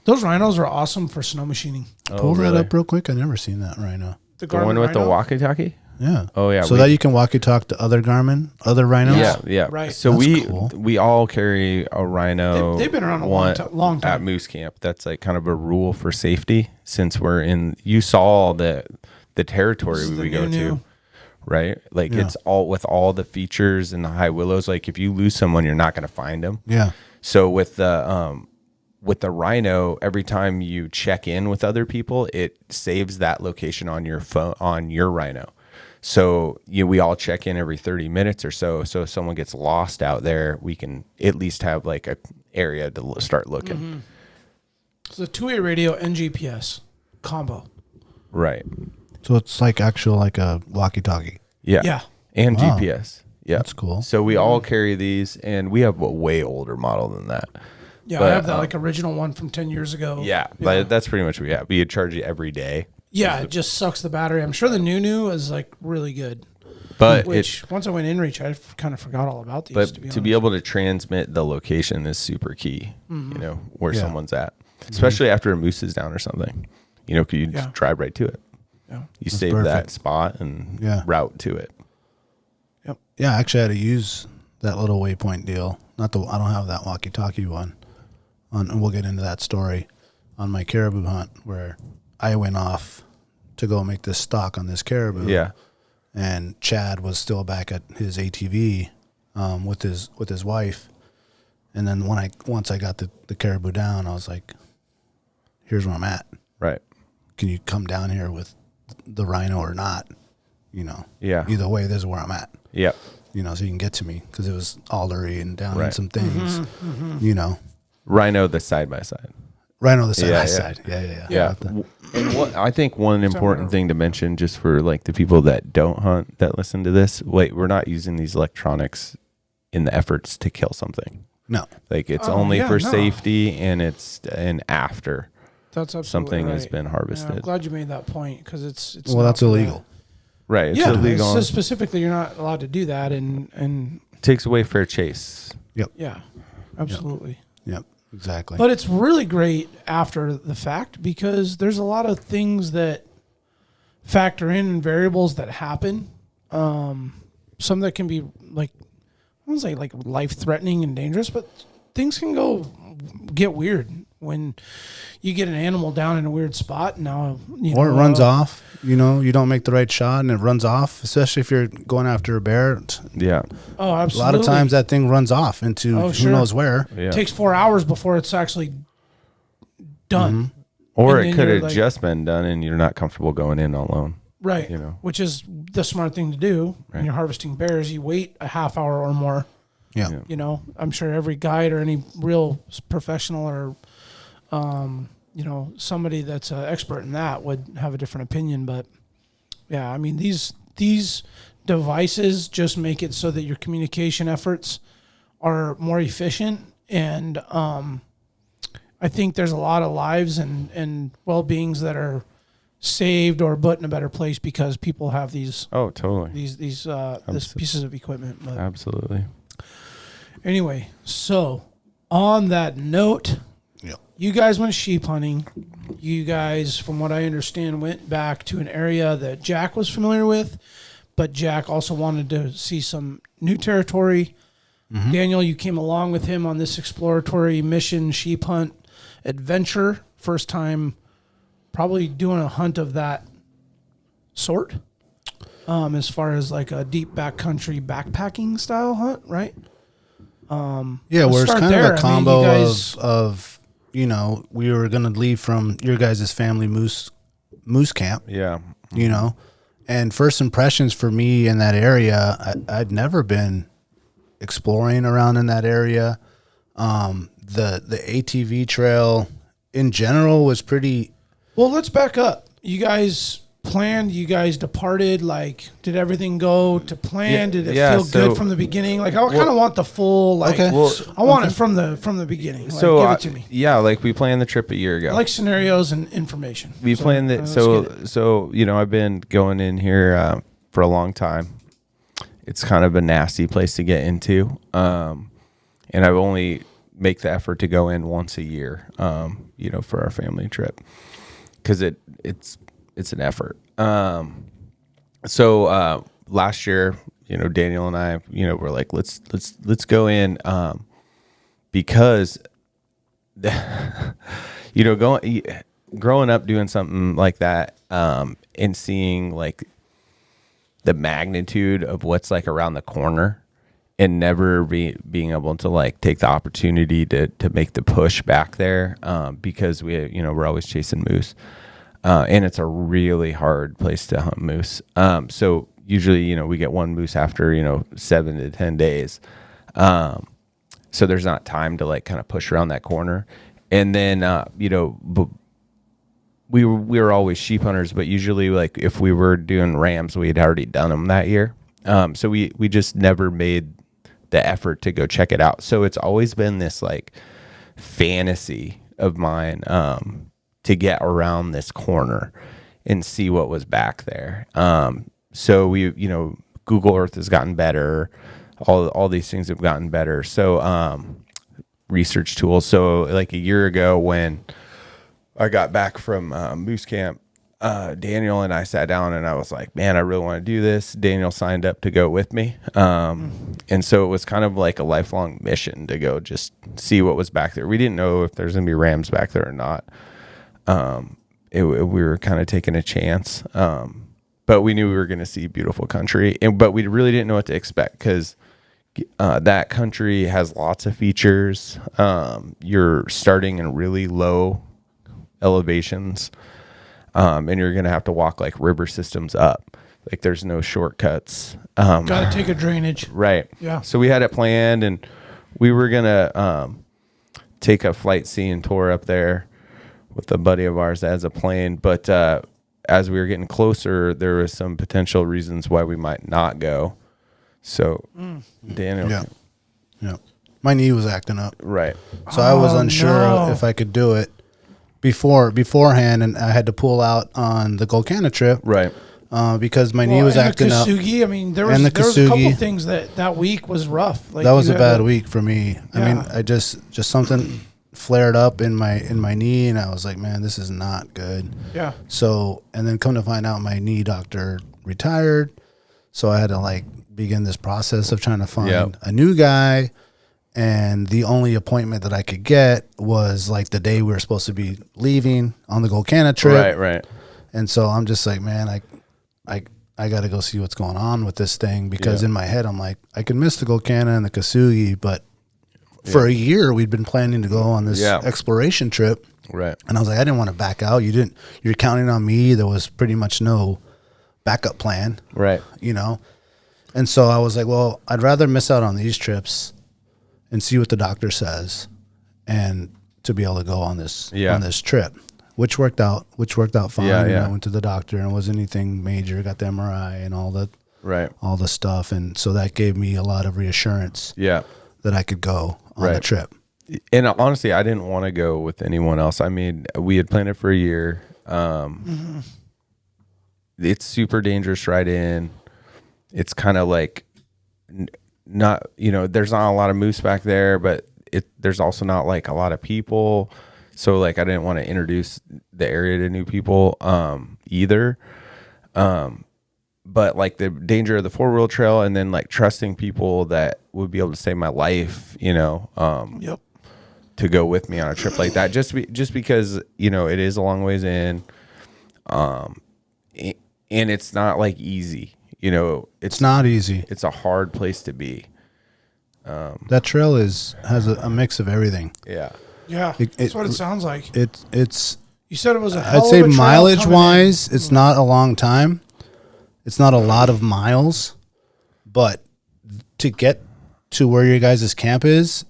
Those Rhinos are awesome for snow machining. Pull that up real quick. I've never seen that Rhino. The one with the walkie-talkie. Yeah. Oh yeah. So that you can walkie-talk to other other Rhinos. Yeah, yeah. Right. So That's cool. we all carry a Rhino. They've been around a long time at Moose Camp. That's like kind of a rule for safety, since we're in. You saw the territory we go to, right? Like it's all with all the features and the high willows. Like if you lose someone, you're not going to find them. Yeah. So with the Rhino, every time you check in with other people, it saves that location on your phone, on your Rhino. So we all check in every 30 minutes or so. So if someone gets lost out there, we can at least have like a area to start looking. Mm-hmm. It's a two-way radio and GPS combo. Right. So it's like a walkie-talkie. Yeah. Yeah. And Wow. GPS. Yeah. That's cool. So we all carry these, and we have a way older model than that. Yeah, But, I have that like original one from 10 years ago. Yeah. But that's pretty much what we have. We charge you every day. Yeah, it just sucks the battery. I'm sure the new is like really good. But Once I went Inreach, I kind of forgot all about these. But to be able to transmit the location is super key, you know, where someone's at, especially after a moose is down or something, you know, because you just drive right to it. Yeah. You save that perfect. spot and route to it. Yep. Yeah, I actually had to use that little waypoint deal. I don't have that walkie-talkie one. And we'll get into that story on my caribou hunt where I went off to go make this stalk on this caribou. Yeah. And Chad was still back at his ATV with his wife. And then once I got the caribou down, I was like, here's where I'm at. Right. Can you come down here with the Rhino or not? You know. Yeah. Either way, this is where I'm at. Yeah. You know, so you can get to me because it was aldery and down in Right. some things. You know. Rhino, the side by side. Rhino, the side by side. Yeah. Yeah. And I think one important thing to mention, just for like the people that don't hunt that listen to this, we're not using these electronics in the efforts to kill something. No. Like it's only for safety, and it's after That's absolutely something right. has been harvested. Yeah, I'm glad you made that point because it's Well, not that's for illegal. Right. It's Yeah, illegal. so specifically, you're not allowed to do that, and Takes away fair chase. yeah, absolutely. Yep. Exactly. But it's really great after the fact because there's a lot of things that factor in and variables that happen. Some that can be like, I won't say like life threatening and dangerous, but things can get weird when you get an animal down in a weird spot. Now, or it runs off. You know, you don't make the right shot and it runs off, especially if you're going after a bear. Yeah. Oh, A absolutely. lot of times that thing runs off into who knows where. Yeah. It takes 4 hours before it's actually done. Or And it then could you're have like- just been done, and you're not comfortable going in alone. Right. You know. Which is the smart thing to do when you're harvesting bears. You wait a half hour or more. Yeah. You know, I'm sure every guide or any real professional or, you know, somebody that's an expert in that would have a different opinion. But yeah, I mean, these devices just make it so that your communication efforts are more efficient. And I think there's a lot of lives and well-beings that are saved or put in a better place because people have these Oh, totally. these pieces of equipment. But Absolutely. anyway, so on that note, Yep. you guys went sheep hunting. You guys, from what I understand, went back to an area that Jack was familiar with, but Jack also wanted to see some new territory. Daniel, you came along with him on this exploratory mission sheep hunt adventure. First time probably doing a hunt of that sort. As far as like a deep backcountry backpacking style hunt, right? Yeah, where it's kind of a combo of you know, we were gonna leave from your guys' family moose camp. Yeah. You know, and first impressions for me in that area, I'd never been exploring around in that area. The ATV trail in general was pretty. Well, let's back up. You guys planned, you guys departed, like did everything go to plan? Did it feel good from the beginning? Like I kind of want the full like I want it from the beginning. Like, so give it to me. Yeah, like we planned the trip a year ago. I like scenarios and information. We planned it. So you know, I've been going in here for a long time. It's kind of a nasty place to get into. And I only make the effort to go in once a year, you know, for our family trip. Cause it's an effort. So last year, you know, Daniel and I, you know, were like, let's go in, because, you know, growing up doing something like that, and seeing like the magnitude of what's like around the corner, and never being able to like take the opportunity to make the push back there, because we're always chasing moose. And it's a really hard place to hunt moose. So usually, you know, we get one moose after, you know, 7 to 10 days. So there's not time to like kind of push around that corner. And then, you know, we were always sheep hunters, but usually like if we were doing rams, we had already done them that year. So we just never made the effort to go check it out. So it's always been this like fantasy of mine, to get around this corner and see what was back there. So we, you know, Google Earth has gotten better. All these things have gotten better. So, research tools. So like a year ago when I got back from Moose Camp, Daniel and I sat down and I was like, man, I really want to do this. Daniel signed up to go with me. And so it was kind of like a lifelong mission to go just see what was back there. We didn't know if there's going to be rams back there or not. We were kind of taking a chance, but we knew we were going to see beautiful country, but we really didn't know what to expect because that country has lots of features. You're starting in really low elevations, and you're going to have to walk like river systems up. Like there's no shortcuts. Got to take a drainage. Right. Yeah. So we had it planned, and we were going to take a flight scene tour up there with a buddy of ours that has a plane. But as we were getting closer, there was some potential reasons why we might not go. So Daniel. Yeah. My knee was acting up. Right. So I was unsure if I could do it beforehand, and I had to pull out on the Golcana trip. Right. Because my knee was acting up. I mean, there was a couple things that week was rough. Like that was a bad week for me. Yeah. I mean, I just something flared up in my knee, and I was like, man, this is not good. Yeah. So, and then come to find out my knee doctor retired. So I had to like begin this process of trying to find a new guy. And the only appointment that I could get was like the day we were supposed to be leaving on the Golcana trip. Right. And so I'm just like, man, I got to go see what's going on with this thing, because in my head, I'm like, I can miss the Golcana and the KUIU, but for a year, we'd been planning to go on this exploration trip. Right. And I was like, I didn't want to back out. You're counting on me. There was pretty much no backup plan. Right. You know? And so I was like, well, I'd rather miss out on these trips and see what the doctor says, and to be able to go on this trip, which worked out fine. I went to the doctor, and it wasn't anything major. Got the MRI and all the stuff. And so that gave me a lot of reassurance that I could go on the trip. And honestly, I didn't want to go with anyone else. I mean, we had planned it for a year. It's super dangerous right in. It's kind of like not, there's not a lot of moose back there, but there's also not like a lot of people. So like, I didn't want to introduce the area to new people either. But like the danger of the 4-wheel trail, and then like trusting people that would be able to save my life, to go with me on a trip like that. Just because, it is a long ways in. And it's not like easy, you know. It's not easy. It's a hard place to be. That trail has a mix of everything. Yeah. Yeah, that's what it sounds like. It's. You said it was a I'd hell say of a trail mileage coming wise, in. it's not a long time. It's not a lot of miles, but to get to where your guys' camp is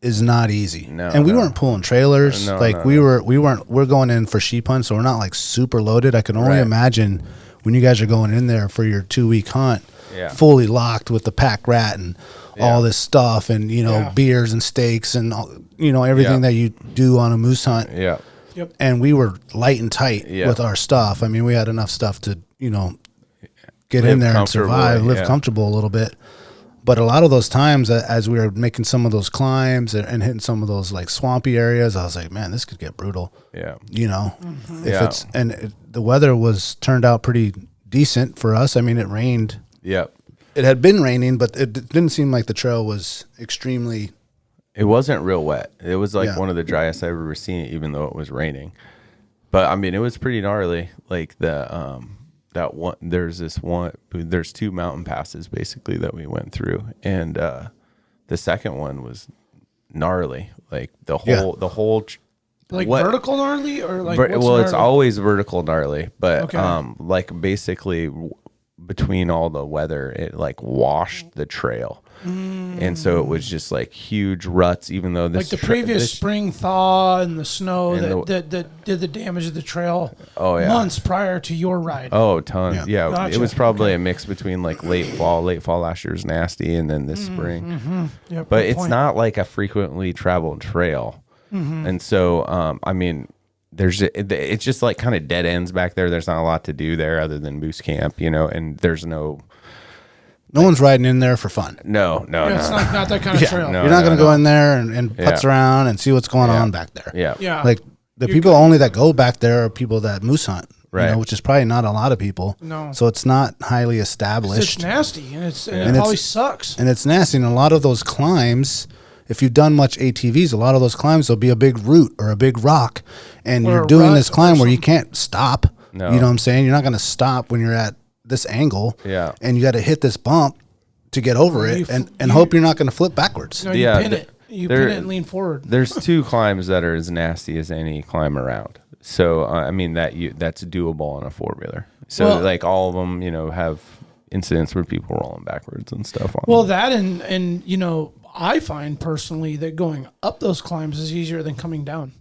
not easy. No, and we no. weren't pulling trailers. No, like no, we're going in for sheep hunt, so we're not like super loaded. I can only Right. imagine when you guys are going in there for your 2-week hunt, Yeah. fully locked with the pack rat and all this stuff, and Yeah. beers and steaks and all, everything Yeah. that you do on a moose hunt. Yeah. Yep. And we were light and tight Yeah. with our stuff. I mean, we had enough stuff to, get Live in there and comfortably, survive, live yeah. comfortable a little bit. But a lot of those times, as we were making some of those climbs and hitting some of those like swampy areas, I was like, man, this could get brutal. Yeah. If Yeah. the weather turned out pretty decent for us. I mean, it rained. Yep. It had been raining, but it didn't seem like the trail was extremely. It wasn't real wet. It was like Yeah. one of the driest I've ever seen, even though it was raining. But I mean, it was pretty gnarly. Like there's 2 mountain passes basically that we went through, and the second one was gnarly. Like the whole Like what- vertical gnarly or like Ver- what's well, it's gnarly? always vertical gnarly, but Okay. like basically between all the weather, it like washed the trail, and so it was just like huge ruts. Even though this like the previous spring thaw and the snow And that did the damage of the trail Oh, yeah. months prior to your ride. tons, yeah. Gotcha. It was probably a mix between like late fall last year was nasty, and then this spring. Yep, But good it's point. not like a frequently traveled trail, and so I mean. It's just like kind of dead ends back there. There's not a lot to do there other than moose camp, and there's no No one's riding in there for fun. no. Yeah, it's not that kind of trail. no. You're not going to go in there and putz Yeah. around and see what's going on back there. Yeah. Yeah. Like the people only that go back there are people that moose hunt, Right. which is probably not a lot of people. No. So it's not highly 'Cause established. it's nasty and it And probably it's- sucks. And it's nasty. And a lot of those climbs, if you've done much ATVs, a lot of those climbs, there'll be a big root or a big rock. And Or you're a doing rut this or climb where you something. can't stop. No. You know what I'm saying? You're not going to stop when you're at this angle. Yeah. And you got to hit this bump to get over You it f- and you- hope you're not going to flip backwards. No, you Yeah, pin it. You there- pin it and lean forward. There's 2 climbs that are as nasty as any climb around. So I mean that's doable on a 4-wheeler. So Well- like all of them, have incidents where people rolling backwards and stuff on Well, them. that and I find personally that going up those climbs is easier than coming down,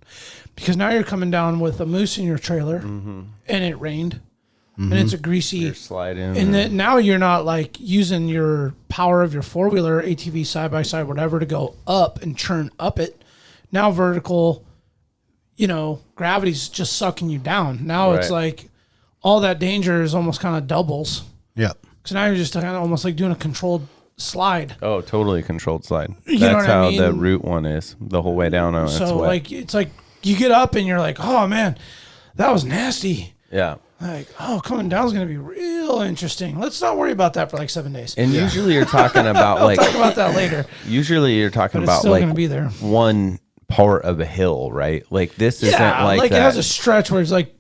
because now you're coming down with a moose in your trailer, and it rained, and it's a greasy. You're sliding. And then now you're not like using your power of your 4-wheeler, ATV, side by side, whatever, to go up and churn up it. Now vertical, gravity's just sucking you down. Now it's Right. like all that danger is almost kind of doubles. Yeah. So now you're just kind of almost like doing a controlled slide. Oh, totally controlled slide. You know That's what I how mean? the route one is the whole way down. It's So wet. it's like you get up and you're like, oh man, that was nasty. Yeah. Like, oh, coming down is going to be real interesting. Let's not worry about that for like 7 days. And usually you're talking about like Talk about that later. usually you're talking But it's about still like going to be there. one part of a hill, right? Like this isn't like it that. has a stretch where it's like.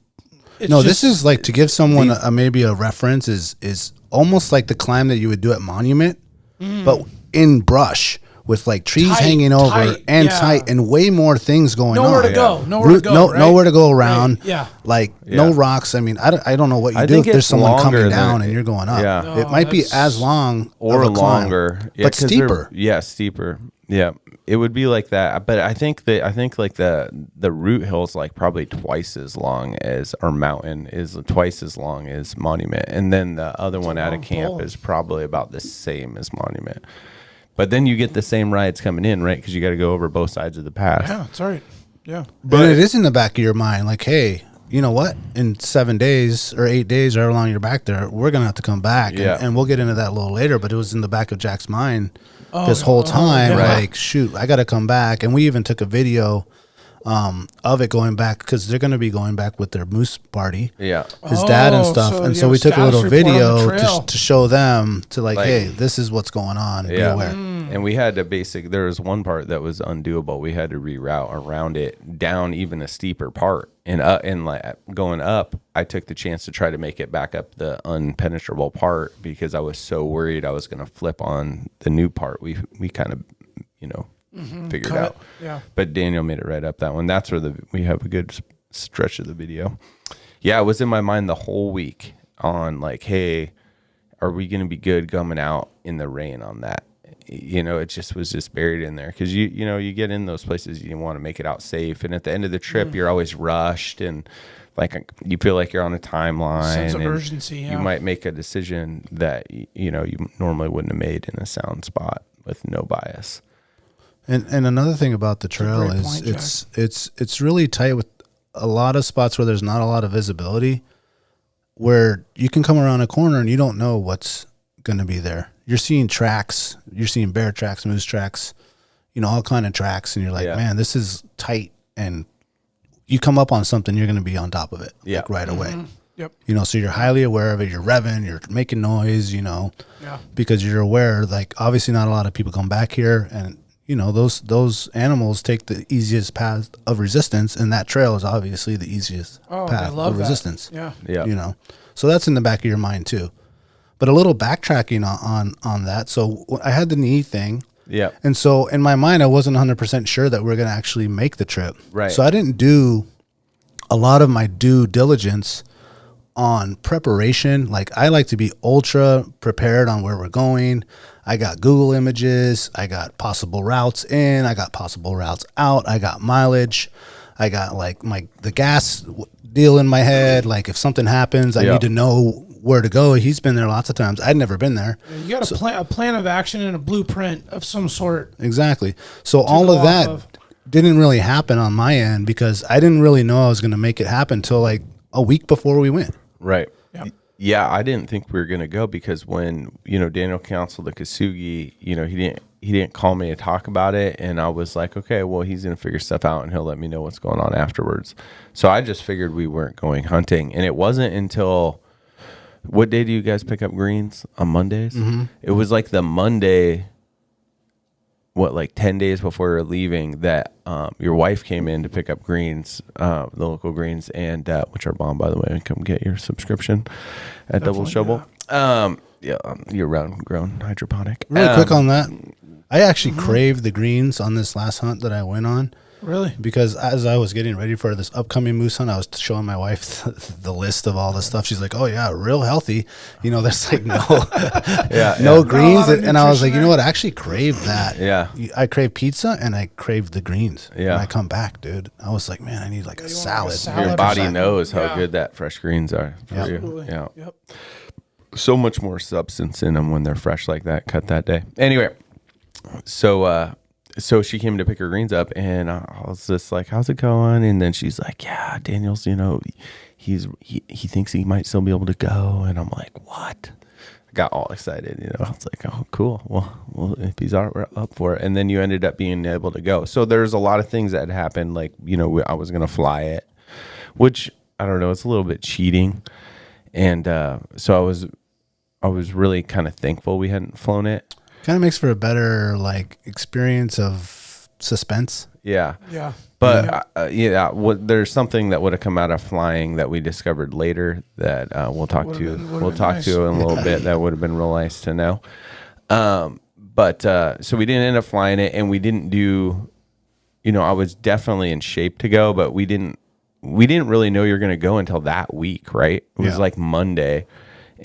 It's No, just- this is like to give someone maybe a reference is almost like the climb that you would do at Monument, but in brush with like trees Tight, hanging over tight, and yeah. tight and way more things going nowhere on. to go. Nowhere to go. Right? Nowhere to go around. Right, yeah. Like no Yeah. rocks. I mean, I don't know what you I do if think there's it's someone longer coming than down it- and you're going up. Yeah. It might be that's- as long or of a climb, longer, but 'cause they're- steeper. Yeah, steeper. Yeah, it would be like that. But I think like the root hill's like probably twice as long as, or mountain is twice as long as Monument, and then the other one out of long camp pull. is probably about the same as Monument. But then you get the same rides coming in, right? Because you got to go over both sides of the pass. Yeah, it's all right. Yeah. But it is in the back of your mind, like, hey, you know what? In 7 days or 8 days, or however long you're back there, we're gonna have to come back, Yeah. and we'll get into that a little later. But it was in the back of Jack's mind this whole time, yeah. like, shoot, I got to come back. And we even took a video of it going back because they're gonna be going back with their moose party, Yeah. his dad and Oh, stuff. so And you so have we a took a status little report on the video trail. to show them to like, Like- hey, this is what's going on. Be Yeah. aware. And we had to there was one part that was undoable. We had to reroute around it down even a steeper part. And like going up, I took the chance to try to make it back up the unpenetrable part because I was so worried I was going to flip on the new part. We kind of, figured out. Yeah. But Daniel made it right up that one. That's where we have a good stretch of the video. Yeah, it was in my mind the whole week on like, hey, are we going to be good coming out in the rain on that? It just was just buried in there because you get in those places, you want to make it out safe, and at the end of the trip you're always rushed and like you feel like you're on a timeline. Sense of urgency. Yeah. You might make a decision that you normally wouldn't have made in a sound spot with no bias. And another thing about the trail is it's really tight with a lot of spots where there's not a lot of visibility, where you can come around a corner and you don't know what's going to be there. You're seeing tracks, you're seeing bear tracks, moose tracks, all kind of tracks. And you're like, man, this is tight. And you come up on something, you're going to be on top of it like right away. Yep. So you're highly aware of it. You're revving, you're making noise, because you're aware, like obviously not a lot of people come back here, and those animals take the easiest path of resistance, and that trail is obviously the easiest path of resistance. Yeah. So that's in the back of your mind too. But a little backtracking on that. So I had the knee thing. Yeah. And so in my mind, I wasn't 100% sure that we're going to actually make the trip. Right. So I didn't do a lot of my due diligence on preparation. Like I like to be ultra prepared on where we're going. I got Google images. I got possible routes in. I got possible routes out. I got mileage. I got like the gas deal in my head. Like if something happens, I need to know where to go. He's been there lots of times. I'd never been there. You got a plan of action and a blueprint of some sort. Exactly. So all of that didn't really happen on my end because I didn't really know I was going to make it happen until like a week before we went. Right. Yep. Yeah, I didn't think we were going to go because when, Daniel canceled the Kasugi, he didn't call me to talk about it, and I was like, okay, well, he's going to figure stuff out and he'll let me know what's going on afterwards. So I just figured we weren't going hunting, and it wasn't until what day do you guys pick up greens? On Mondays? Mm-hmm. It was like the Monday, like 10 days before we were leaving, that your wife came in to pick up greens, the local greens, and which are bomb, by the way. Come get your subscription at Double Shovel. Year-round grown hydroponic. Really quick on that. I actually craved the greens on this last hunt that I went on. Really? Because as I was getting ready for this upcoming moose hunt, I was showing my wife the list of all the stuff. She's like, oh, yeah, real healthy. There's like no greens. And I was like, you know what? I actually craved that. Yeah. I crave pizza and I craved the greens. Yeah. When I come back, dude, I was like, man, I need like a salad. Your body knows how good that fresh greens are for you. Absolutely. Yeah. Yep. So much more substance in them when they're fresh like that, cut that day. Anyway, so she came to pick her greens up, and I was just like, how's it going? And then she's like, yeah, Daniel's, he thinks he might still be able to go. And I'm like, what? I got all excited, I was like, oh, cool. Well, if he's up for it. And then you ended up being able to go. So there's a lot of things that happened. Like, I was going to fly it, which I don't know, it's a little bit cheating. And so I was really kind of thankful we hadn't flown it. Kind of makes for a better experience of suspense. Yeah. Yeah. But there's something that would have come out of flying that we discovered later that we'll talk to in a little bit. That would have been real nice to know. But so we didn't end up flying it, and we didn't do. I was definitely in shape to go, but we didn't really know you're going to go until that week, right? It was like Monday.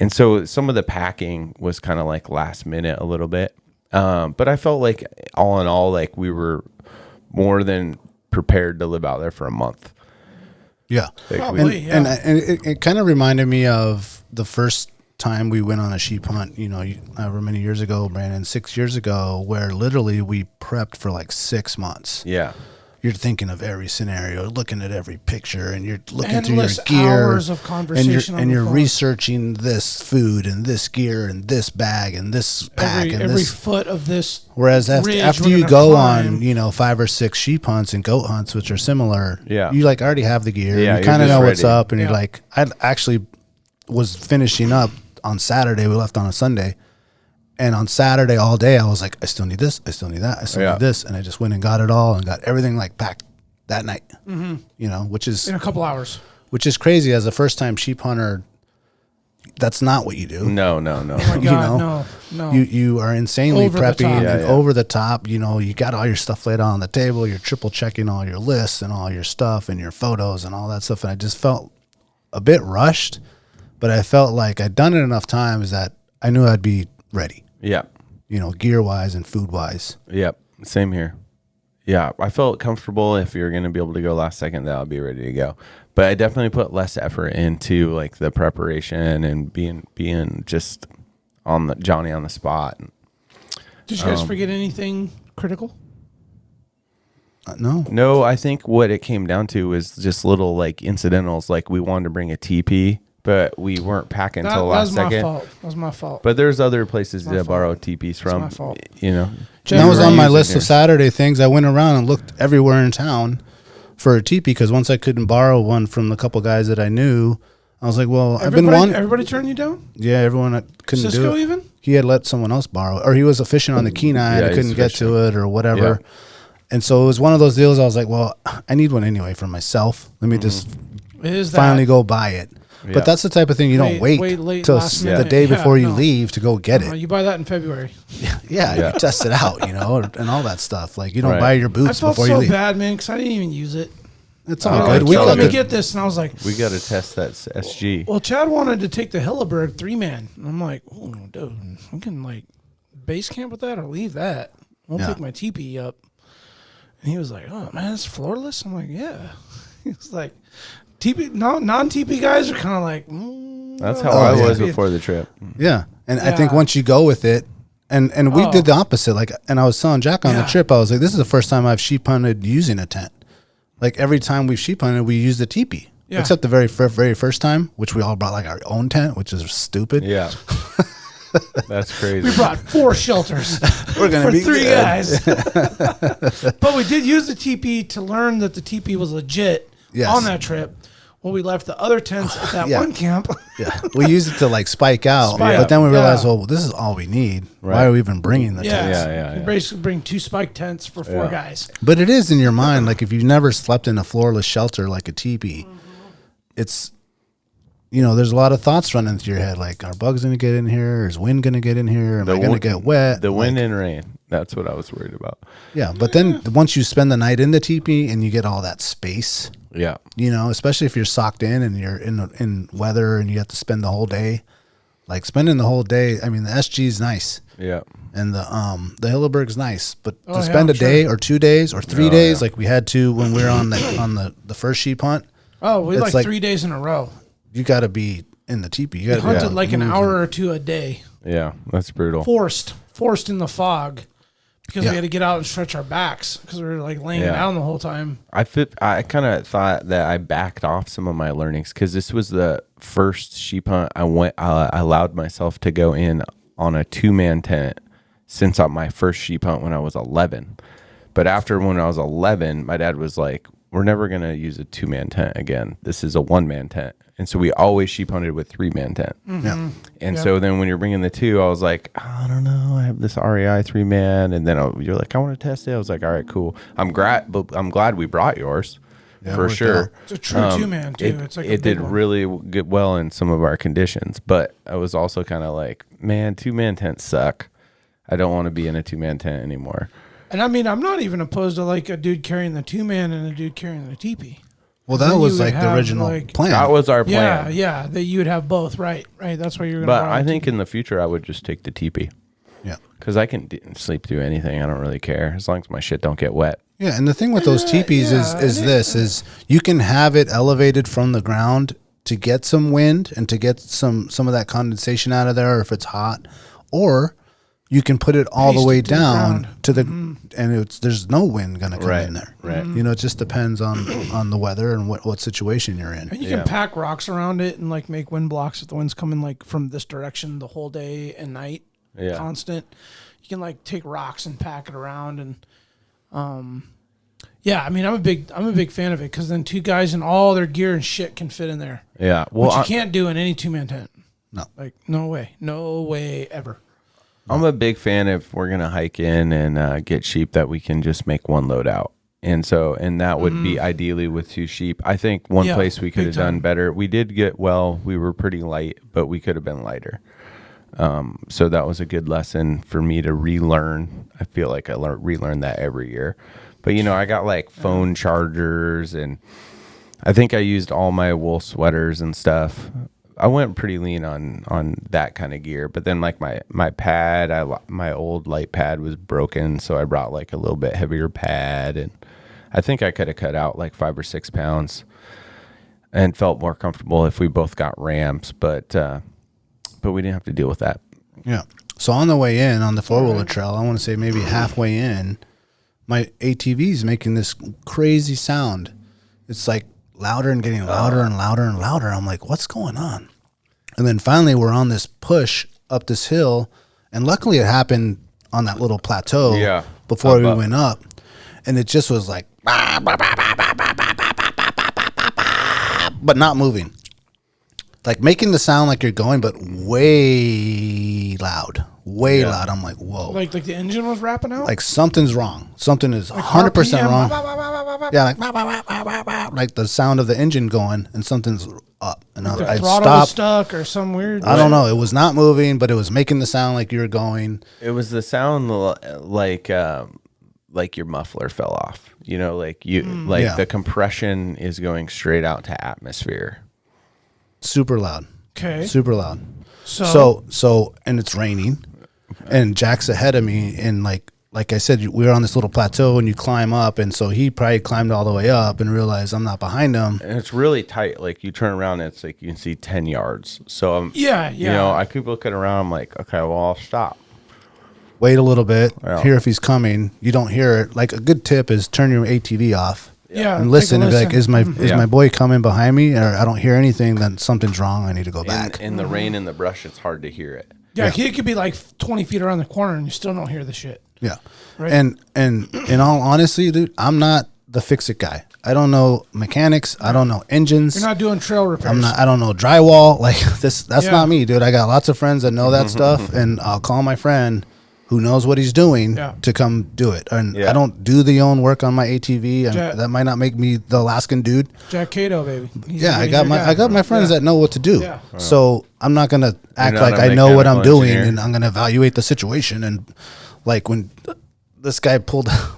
And so some of the packing was kind of like last minute a little bit. But I felt like all in all, like we were more than prepared to live out there for a month. Yeah. Probably, and it kind of reminded me of the first time we went on a sheep hunt, however many years ago, Brandon, 6 years ago, where literally we prepped for like 6 months. Yeah. You're thinking of every scenario, looking at every picture, and you're looking Endless through your gear. Hours of conversation and you're researching this food and this gear and this bag and this pack and every this foot of this. Whereas after you go on, 5 or 6 sheep hunts and goat hunts, which are similar, you like already have the gear. Yeah, you kind of know what's ready. up, and you're like, I actually was finishing up on Saturday. We left on a Sunday. And on Saturday all day, I was like, I still need this, I still need that, I still Yeah. need this, and I just went and got it all and got everything like packed that night. You know, which is In a couple hours. which is crazy as a first time sheep hunter. That's not what you do. No. Oh my You God, know, no. You are insanely Over the preppy top. and Yeah. over the top. You know, you got all your stuff laid out on the table. You're triple checking all your lists and all your stuff and your photos and all that stuff. And I just felt a bit rushed, but I felt like I'd done it enough times that I knew I'd be ready. Yeah. You know, gear wise and food wise. Yep. Same here. Yeah. I felt comfortable if you're going to be able to go last second, that I'll be ready to go. But I definitely put less effort into like the preparation and being just on the Johnny on the spot. Did you guys forget anything critical? No. No, I think what it came down to was just little like incidentals. Like we wanted to bring a teepee, but we weren't packing until That last was my second. fault. That was my fault. But there's other places My to fault. borrow teepees from. my fault. You know, And that was You on were my using list of yours. Saturday things. I went around and looked everywhere in town for a teepee because once I couldn't borrow one from the couple guys that I knew, I was like, well, I've been wanting. Everybody turned you down? Yeah, everyone that couldn't Cisco do it. even? He had let someone else borrow it, or he was fishing on the Kenai and Yeah, I couldn't he's get fishing. to it or whatever. Yeah. And so it was one of those deals. I was like, well, I need one anyway for myself. Let me just It is finally that. go buy it. Yeah. But that's the type of thing you don't Wait wait late till last the minute. day Yeah, before you no. leave to go get it. You buy that in February. Yeah, Yeah. you test it out, you know, and all that stuff. Like you don't Right. buy your I boots felt before you so leave. bad, man, because I didn't even use it. It's They're all Oh, good. like, We "Yo, got let me the, get this. And I was like, we got to test that SG. well, Chad wanted to take the Hilleberg 3-man. And I'm like, oh, dude, we can like base camp with that or leave that. We'll Yeah. take my teepee up. And he was like, oh, man, it's floorless? I'm like, yeah. He was like, teepee, non-teepee guys are kind of like, That's how Oh, I yeah. was before the trip. yeah, and I think Yeah. once you go with it, and we Oh. did the opposite. Like, and I was telling Jack on the Yeah. trip, I was like, this is the first time I've sheep hunted using a tent. Like every time we've sheep hunted, we used a teepee. Yeah. Except the very first time, which we all brought like our own tent, which is stupid. Yeah. That's crazy. We brought 4 shelters We're gonna for be 3 good. guys. But we did use the teepee to learn that the teepee was legit Yes. on that trip. Well, we left the other tents at that Yeah. one camp. Yeah, we used it to like spike out, Spike. but then we realized, Yeah. well, this is all we need. Why Right. are we even bringing the Yeah, tents? Yeah. You basically bring 2 spike tents for 4 Yeah. guys. But it is in your mind, like if you've never slept in a floorless shelter like a teepee, it's, you know, there's a lot of thoughts running through your head. Like, are bugs going to get in here? Is wind going to get in here? Am I going to get wet? The wind Like, and rain. That's what I was worried about. yeah, but then once you spend the night in the teepee and you get all that space, Yeah. you know, especially if you're socked in and you're in weather and you have to spend the whole day, like spending the whole day. I mean, the SG is nice. Yeah. And the Hilleberg's nice, but Oh, to yeah, spend I'm a day or 2 days or 3 Oh, days, yeah. like we had to when we were on the first sheep hunt, Oh, we It's like like- 3 days in a row. you got to be in the teepee. You We got to hunted like an hour or 2 a day. Yeah. That's brutal. Forced in the fog because Yeah. we had to get out and stretch our backs because we were like laying Yeah. down the whole time. I kind of thought that I backed off some of my learnings because this was the first sheep hunt I allowed myself to go in on a 2-man tent since my first sheep hunt when I was 11. But after when I was 11, my dad was like, we're never going to use a 2-man tent again. This is a 1-man tent. And so we always sheep hunted with 3-man tent. Yeah. And so then when you're bringing the 2, I was like, I don't know. I have this REI 3-man. And then you're like, I want to test it. I was like, all right, cool. I'm glad we brought yours Yeah, for worked sure. out. It's a true 2-man too. It's like a it big did one. really get well in some of our conditions. But I was also kind of like, man, 2-man tents suck. I don't want to be in a 2-man tent anymore. And I mean, I'm not even opposed to like a dude carrying the 2-man and a dude carrying the teepee. Well, Then that you was would like the have, original like- plan. That was our Yeah, plan. yeah, that you would have both. Right. That's why you're going to. But I think in the future, I would just take the teepee. Yeah. Because I can sleep through anything. I don't really care as long as my shit don't get wet. Yeah, and the thing with those teepees yeah, is you can have it elevated from the ground to get some wind and to get some of that condensation out of there if it's hot, or you can put it all the Paste way it to the down ground. to the and there's no wind gonna come Right, in there. right. You know, it just depends on the weather and what situation you're in. And you Yeah. can pack rocks around it and like make wind blocks if the wind's coming like from this direction the whole day and night. Yeah. Constant. You can like take rocks and pack it around and yeah, I mean I'm a big fan of it because then 2 guys and all their gear and shit can fit in there. Yeah. Well, Which you can't do in any 2-man tent. No. Like no way ever. I'm a big fan if we're gonna hike in and get sheep that we can just make one load out. And that would be ideally with 2 sheep. I think one place we could have done better. We did get we were pretty light, but we could have been lighter. So that was a good lesson for me to relearn. I feel like I relearn that every year. But I got like phone chargers, and I think I used all my wool sweaters and stuff. I went pretty lean on that kind of gear. But then like my pad, my old light pad was broken, so I brought like a little bit heavier pad, and I think I could have cut out like 5 or 6 pounds and felt more comfortable if we both got ramps, but we didn't have to deal with that. Yeah. So on the way in on the 4-wheeler trail, I want to say maybe halfway in, my ATV is making this crazy sound. It's like louder and getting louder and louder and louder. I'm like, what's going on? And then finally we're on this push up this hill, and luckily it happened on that little plateau before we went up. And it just was like, but not moving. Like making the sound like you're going, but way loud. I'm like, whoa. Like the engine was rapping out? Like something's wrong. Something is 100% wrong. Yeah, like the sound of the engine going, and something's up. And I throttle was stuck or some weird. I don't know. It was not moving, but it was making the sound like you were going. It was the sound like your muffler fell off. The compression is going straight out to atmosphere. Super loud. Okay. Super loud. So and it's raining, and Jack's ahead of me, and like I said, we were on this little plateau, and you climb up, and so he probably climbed all the way up and realized I'm not behind him. And it's really tight. Like you turn around, and it's like you can see 10 yards. So I keep looking around. I'm like, okay, well, I'll stop. Wait a little bit. Yeah. Hear if he's coming. You don't hear it. Like a good tip is turn your ATV off. Yeah, and listen and be like, is my boy coming behind me? Or I don't hear anything, then something's wrong. I need to go back. In the rain and the brush, it's hard to hear it. Yeah, it could be like 20 feet around the corner and you still don't hear the shit. Yeah. Right. And in all honesty, dude, I'm not the fix-it guy. I don't know mechanics. I don't know engines. You're not doing trail repairs. I don't know drywall. Like this. That's not me, dude. I got lots of friends that know that stuff, and I'll call my friend who knows what he's doing to come do it. And I don't do the own work on my ATV, and that might not make me the Alaskan dude. Jack Cato, baby. I got my friends that know what to do. Yeah. So I'm not gonna act like I know what I'm doing, and I'm gonna evaluate the situation. And like when this guy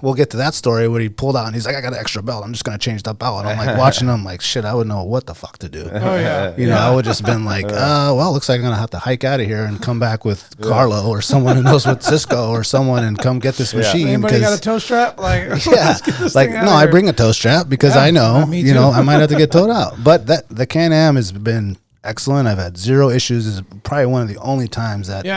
we'll get to that story where he pulled out and he's like, I got an extra belt, I'm just gonna change the belt. And I'm like watching him like, shit, I would know what the fuck to do. Oh yeah. You know, I would just been like, well, looks like I'm gonna have to hike out of here and come back with Carlo or someone who knows what Cisco or someone and come get this machine. Anybody got a toe strap? Like like no, I bring a toe strap because I know, I might have to get towed out. But the Can-Am has been excellent. I've had zero issues. This is probably one of the only times that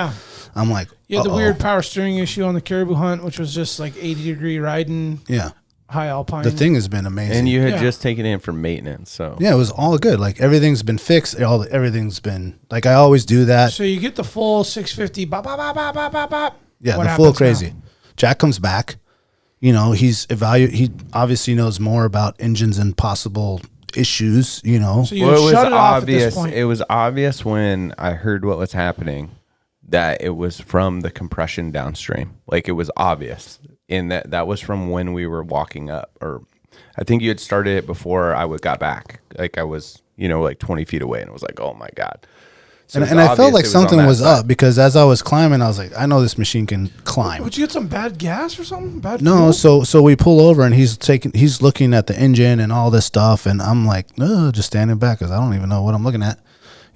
I'm like, you had the weird power steering issue on the caribou hunt, which was just like 80-degree riding. Yeah. High alpine. The thing has been amazing. And you had just taken it in for maintenance, so. Yeah, it was all good. Like everything's been fixed. Everything's been like I always do that. So you get the full 650 bop, bop, bop, bop, bop, bop, bop. Yeah, the full crazy. Now? Jack comes back. He obviously knows more about engines and possible issues, So it was obvious. It was obvious when I heard what was happening that it was from the compression downstream. Like it was obvious. In that was from when we were walking up, or I think you had started it before I got back. Like I was, like 20 feet away, and it was like, oh my God. So and I felt like something was up because as I was climbing, I was like, I know this machine can climb. Would you get some bad gas or something? Bad no, fuel? so we pull over and he's looking at the engine and all this stuff, and I'm like, just standing back because I don't even know what I'm looking at,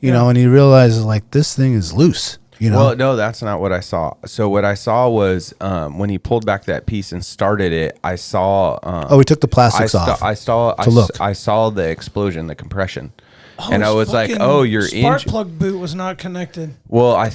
and he realizes like this thing is loose. Well, no, that's not what I saw. So what I saw was when he pulled back that piece and started it, I saw. We took the plastics off. I saw the explosion, the compression, and I was like, "Oh, your spark plug boot was not connected." Well, I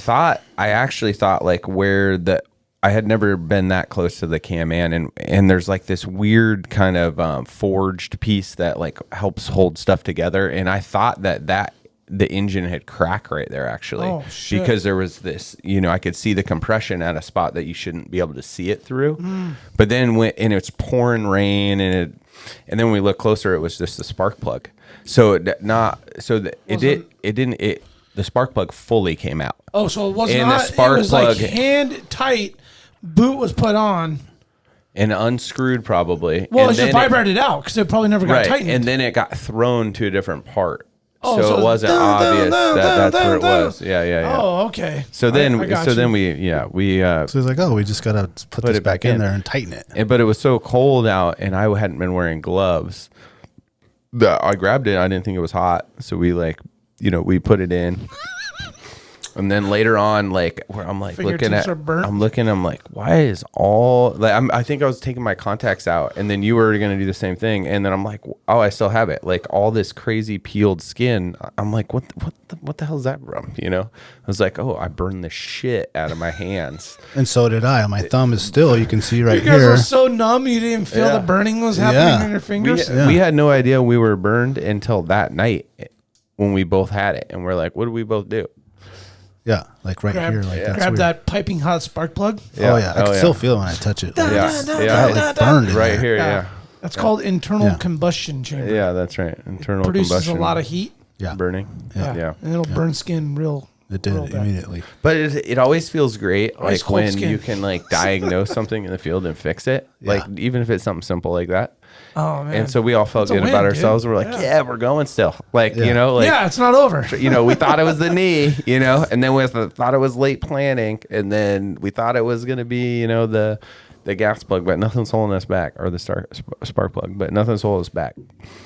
actually thought like I had never been that close to the Can-Am, and there's like this weird kind of forged piece that like helps hold stuff together, and I thought that the engine had cracked right there actually, because there was this, I could see the compression at a spot that you shouldn't be able to see it through. But then and it's pouring rain, and then when we look closer, it was just the spark plug. The the spark plug fully came out. Oh, so it was And not. the spark it was plug- like hand tight. Boot was put on. And unscrewed probably. Well, and it just vibrated out because it probably never got tightened. And then it got thrown to a different part. Oh, so it wasn't obvious that that's where it was. Yeah. Oh, okay. So then, I got so you. then we So he's like, oh, we just gotta put this it back back in in. there and tighten it. but it was so cold out, and I hadn't been wearing gloves. That I grabbed it. I didn't think it was hot, so we we put it in. And then later on, like where I'm like Fingertips are burnt. I'm like, why is all like I think I was taking my contacts out, and then you were gonna do the same thing, and then I'm like, oh, I still have it, like all this crazy peeled skin. I'm like, what the hell is that from? I was like, oh, I burned the shit out of my hands. And so did I. My thumb is still, you can see right You guys here. were so numb you didn't feel the burning was happening in your fingers. We had no idea we were burned until that night when we both had it, and we're like, what did we both do? Yeah, like right here, like that's grab weird. that piping hot spark plug. Oh yeah, I can still feel it when I touch it. Like, Yeah, like burned in right there. here, yeah. That's called internal combustion chamber. Yeah, that's right. Internal Produces combustion. a lot of heat. Yeah, burning. Yeah. And it'll burn skin real. it did real bad. immediately. But it always feels great, Ice like cold when skin. you can like diagnose something in the field and fix it. Like even if it's something simple like that. Oh man. And so we all felt It's a good win, about dude. ourselves. We're like, yeah, we're going still. Like it's not over. we thought it was the knee, and then we thought it was late planning, and then we thought it was gonna be, the gas plug, but nothing's holding us back, or the spark plug, but nothing's holding us back.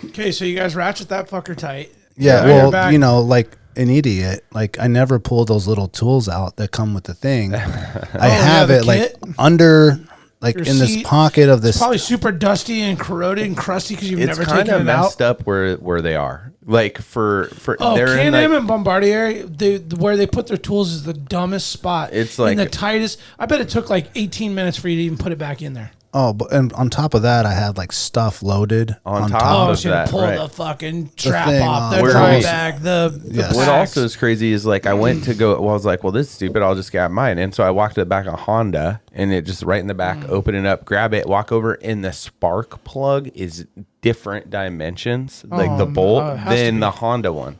Okay, so you guys ratchet that fucker tight. Yeah, Now you're back. well, like an idiot, like I never pull those little tools out that come with the thing. I have the it like kit? under, like Your in this seat? pocket of this. Probably super dusty and corroded and crusty because you've It's never kind taken of it messed out. up where they are. Like for Oh, they're in Can-Am like, and Bombardier, where they put their tools is the dumbest spot. It's in like- the tightest. I bet it took like 18 minutes for you to even put it back in there. Oh, but and on top of that, I had like stuff loaded On on top top. Oh, of so you had that, to pull right. the fucking trap thing off, on the Where dry else? bag, the Yes. What packs. also is crazy is like I went to go. Well, I was like, well, this is stupid. I'll just grab mine. And so I walked to the back of Honda, and it just right in the back, open it up, grab it, walk over, and the spark plug is different dimensions, like the bolt, it has to than be. the Honda one.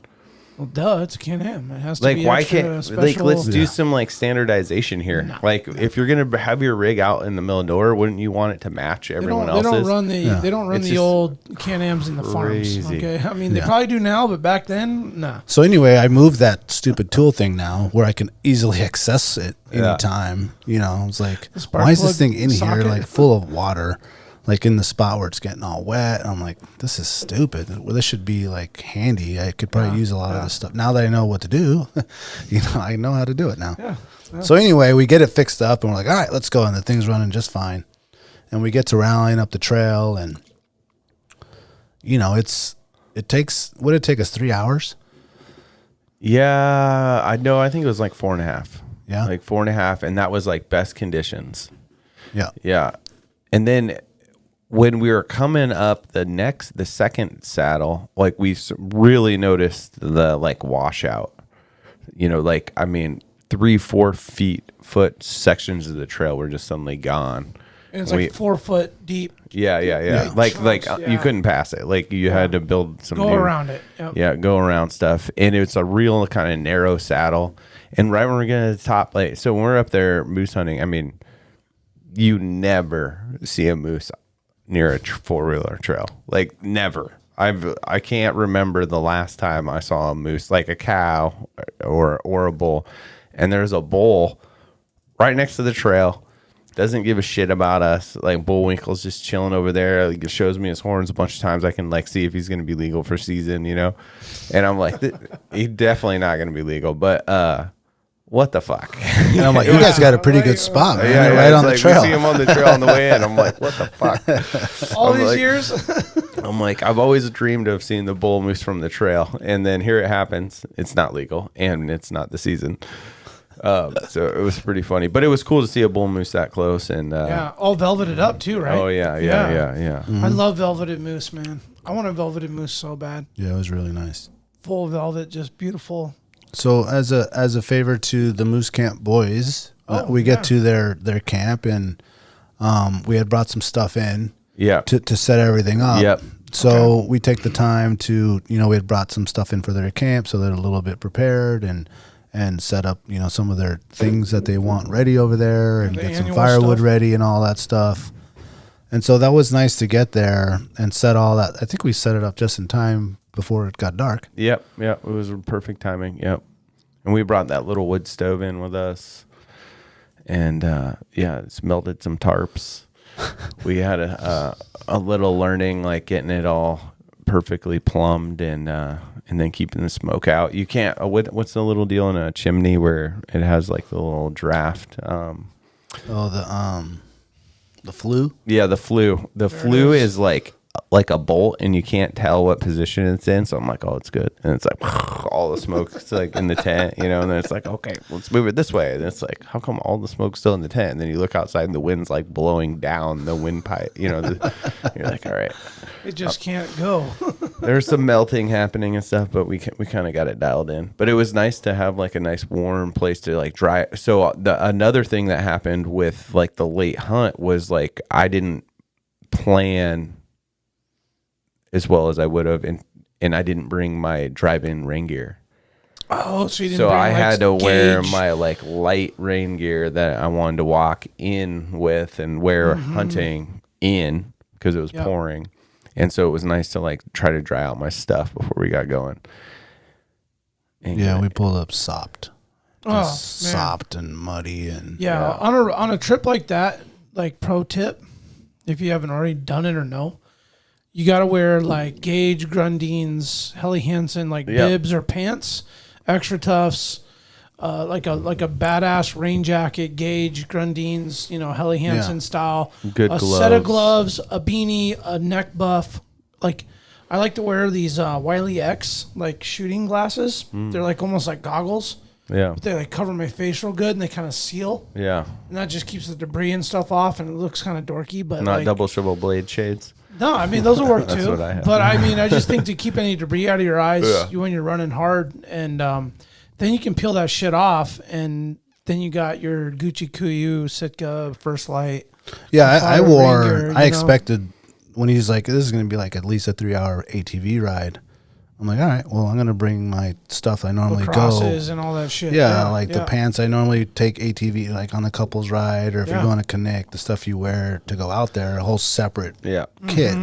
Well, duh, it's a Can-Am. It has to Like, be why extra can't special. like let's do some like standardization here? No. Like, if you're gonna have your rig out in the middle of nowhere, wouldn't you want it to match everyone They else's? don't run the they don't run It's the just old Can-Ams in the farms. crazy. Okay, I mean they probably do now, but back then, nah. So anyway, I moved that stupid tool thing now where I can easily access it Yeah. anytime. I was like, spark why is this plug thing in here socket? like full of water, like in the spot where it's getting all wet? And I'm like, this is stupid. Well, this should be like handy. I could probably use a lot of this stuff. Now that I know what to do, I know how to do it now. Yeah. So anyway, we get it fixed up and we're like, all right, let's go. And the thing's running just fine. And we get to rallying up the trail and, would it take us 3 hours? Yeah, I know. I think it was like 4.5. Yeah. Like 4.5, and that was like best conditions. Yeah. Yeah. And then when we were coming up the second saddle, like we really noticed the like washout. 3-4 foot sections of the trail were just suddenly gone. And it's like 4 foot deep. Yeah. Like chunks, you couldn't pass it. Like you had to build some Go new, around it. Yep. Yeah, go around stuff. And it's a real kind of narrow saddle. And right when we're getting to the top, like, so when we're up there moose hunting, I mean, you never see a moose near a four-wheeler trail. Like, never. I can't remember the last time I saw a moose, like a cow or a bull. And there's a bull right next to the trail. Doesn't give a shit about us. Like, Bullwinkle's just chilling over there. Like, it shows me his horns a bunch of times. I can like see if he's going to be legal for season, And I'm like, he's definitely not going to be legal. But what the fuck? And I'm like, you guys got a pretty good spot, man. You're right it's on the like, trail. We see him on the trail on the way in. I'm like, what the fuck? All I'm these like- years. I'm like, I've always dreamed of seeing the bull moose from the trail, and then here it happens. It's not legal, and it's not the season. So it was pretty funny, but it was cool to see a bull moose that close. And Yeah, all velveted up too, right? oh yeah. I love velveted moose, man. I want a velveted moose so bad. Yeah, it was really nice. Full velvet, just beautiful. So as a favor to the Moose Camp boys, we get to their camp and we had brought some stuff in Yeah. to set everything up. Yep. So we take the time to, we had brought some stuff in for their camp, so they're a little bit prepared and set up, some of their things that they want ready over there and the get some annual firewood stuff. ready and all that stuff. And so that was nice to get there and set all that. I think we set it up just in time before it got dark. Yep. It was perfect timing. Yep. And we brought that little wood stove in with us. And, it's melted some tarps. We had a little learning, like getting it all perfectly plumbed and then keeping the smoke out. You can't, what's the little deal in a chimney where it has like the little draft? The flue? Yeah, the flue. The flue is like a bolt, and you can't tell what position it's in. So I'm like, oh, it's good. And it's like all the smoke is like in the tent, and then it's like, okay, let's move it this way. And it's like, how come all the smoke's still in the tent? And then you look outside, and the wind's like blowing down the windpipe. You're like, all right, It just can't go. there's some melting happening and stuff, but we kind of got it dialed in. But it was nice to have like a nice warm place to like dry. So another thing that happened with like the late hunt was like I didn't plan as well as I would have, and I didn't bring my drive-in rain gear. Oh, so you didn't So bring, I had to wear gauge. my like light rain gear that I wanted to walk in with and wear hunting in because it was pouring. And so it was nice to like try to dry out my stuff before we got going. And Yeah, we pulled up sopped. Oh, Just man. sopped and muddy and Yeah, on a trip like that, like pro tip, if you haven't already done it or know, you got to wear like Gage, Grundines, Helly Hansen, like bibs or pants, extra toughs, like a badass rain jacket, Gage, Grundines, Helly Hansen style, Good a gloves. set of gloves, a beanie, a neck buff. Like I like to wear these Wiley X like shooting glasses. They're like almost like goggles. Yeah. But they like cover my face real good and they kind of seal. Yeah. And that just keeps the debris and stuff off, and it looks kind of dorky. But Not like, double shovel blade shades. No, I mean those will work That's too. what I have. But I mean, I just think to keep any debris out of your eyes when you're running hard, and then you can peel that shit off, and then you got your Gucci KUIU Sitka First Light. Yeah, I Fire wore. Ranger, I expected when he's like, "This is going to be like at least a 3-hour ATV ride." I'm like, "All right, well, I'm going to bring my stuff I normally go." Crosses and all that shit. Yeah, like the pants I normally take ATV like on the couples ride, or if Yeah. you're going to Connect, the stuff you wear to go out there, a whole separate Yeah. kit.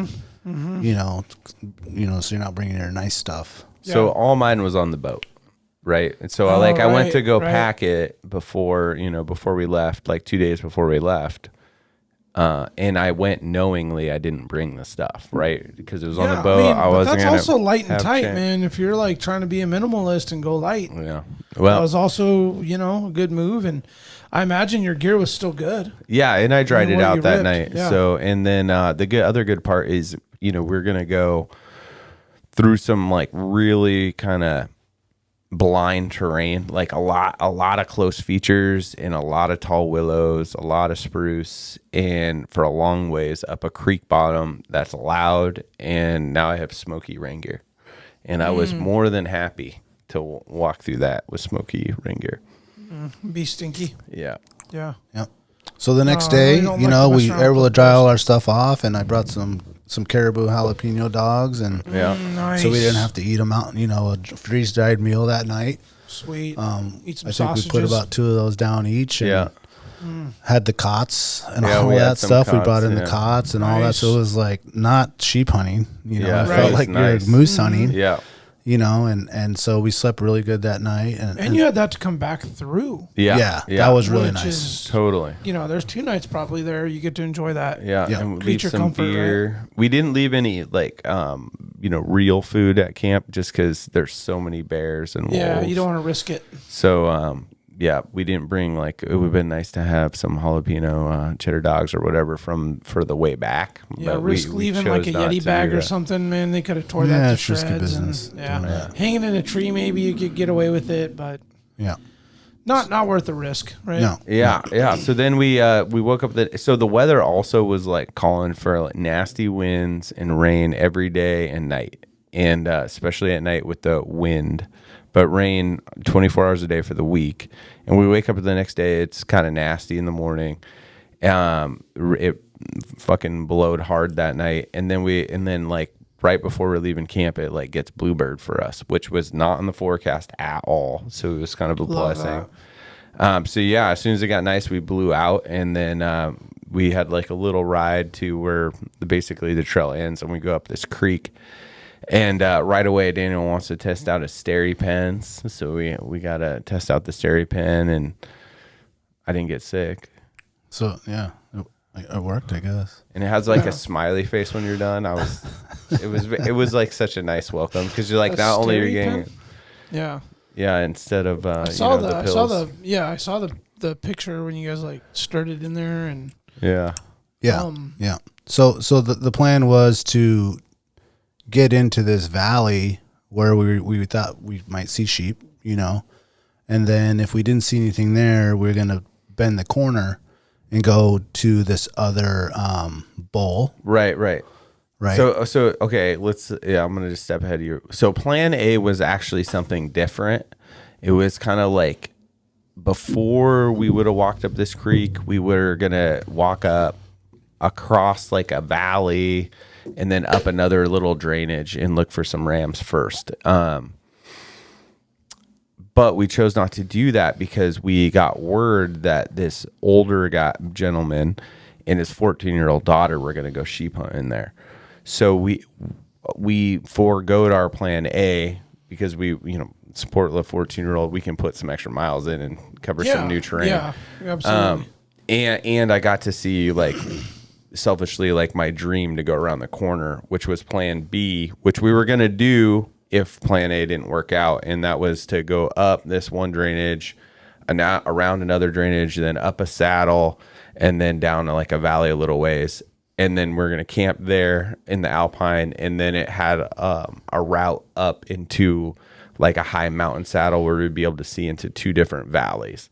So you're not bringing your nice stuff. So Yeah. all mine was on the boat, right? And so Oh, I went to right, go right. pack it before we left, like 2 days before we left. And I went knowingly I didn't bring the stuff, right? Because it was on the boat. I but wasn't that's gonna also light and have tight, check. man. If you're like trying to be a minimalist and go light, Yeah. that Well, was also a good move. And I imagine your gear was still good. yeah, and I dried And it what out you that ripped, night. yeah. So, and then the other good part is, we're gonna go through some like really kind of blind terrain, like a lot of close features and a lot of tall willows, a lot of spruce, and for a long ways up a creek bottom that's loud. And now I have smoky rain gear, and I was more than happy to walk through that with smoky rain gear. Be stinky. Yeah. Yeah. Yep. So the next I really day, don't like to mess we around were able with to dry those. all our stuff off, and I brought some caribou jalapeno dogs, and Yeah. Nice. so we didn't have to eat them out. A freeze dried meal that night. Sweet. Eat some I think sausages. we put about 2 of those down each. And Yeah. had the cots and Yeah, all we had that some stuff. We cots, brought in yeah. the cots and all that. Nice. So it was like not sheep hunting. Yeah, it Right. felt it was like nice. you're moose hunting. Yeah. And so we slept really good that night. And you had that to come back through. Yeah. yeah, that was really which nice. is, Totally. there's 2 nights probably there. You get to enjoy that. Yeah, Yeah. and we leave Creature some comfort, beer. We didn't leave any like real food at camp just because there's so many bears and wolves. Yeah, you don't want to risk it. So we didn't bring like it would have been nice to have some jalapeno cheddar dogs or whatever for the way back. Yeah, but risk we leaving chose like a not Yeti to bag do or that. something, man. They could have tore Yeah, that to it's risky shreds. business And, doing that. Hanging in a tree, maybe you could get away with it, but Yeah. not worth the risk, right? No. Yeah. So then we woke up so the weather also was like calling for like nasty winds and rain every day and night, and especially at night with the wind, but rain 24 hours a day for the week. And we wake up the next day, it's kind of nasty in the morning. It fucking blowed hard that night, and then like right before we're leaving camp, it like gets bluebird for us, which was not in the forecast at all. So it was kind of a blessing. So yeah, as soon as it got nice, we blew out, and then we had like a little ride to where basically the trail ends, and we go up this creek. And right away, Daniel wants to test out his Steri pens, so we got to test out the Steri pen, and I didn't get sick. So yeah, it worked, I guess. And it has like a smiley face when you're done. It was like such a nice welcome, because you're like, not only are you getting, instead of the pills. I saw the picture when you guys like started in there, and yeah. So the plan was to get into this valley where we thought we might see sheep, and then if we didn't see anything there, we're gonna bend the corner and go to this other bowl. Right. So okay, I'm gonna just step ahead of you. So plan A was actually something different. It was kind of like before we would have walked up this creek, we were gonna walk up across like a valley and then up another little drainage and look for some rams first. But we chose not to do that because we got word that this older gentleman and his 14-year-old daughter were going to go sheep hunting there. So we foregoed our plan A because we, support the 14-year-old. We can put some extra miles in and cover some new terrain. Yeah, absolutely. And I got to see, like, selfishly, like, my dream to go around the corner, which was plan B, which we were going to do if plan A didn't work out. And that was to go up this one drainage, and around another drainage, then up a saddle, and then down to like a valley a little ways. And then we're going to camp there in the Alpine. And then it had a route up into like a high mountain saddle where we'd be able to see into two different valleys,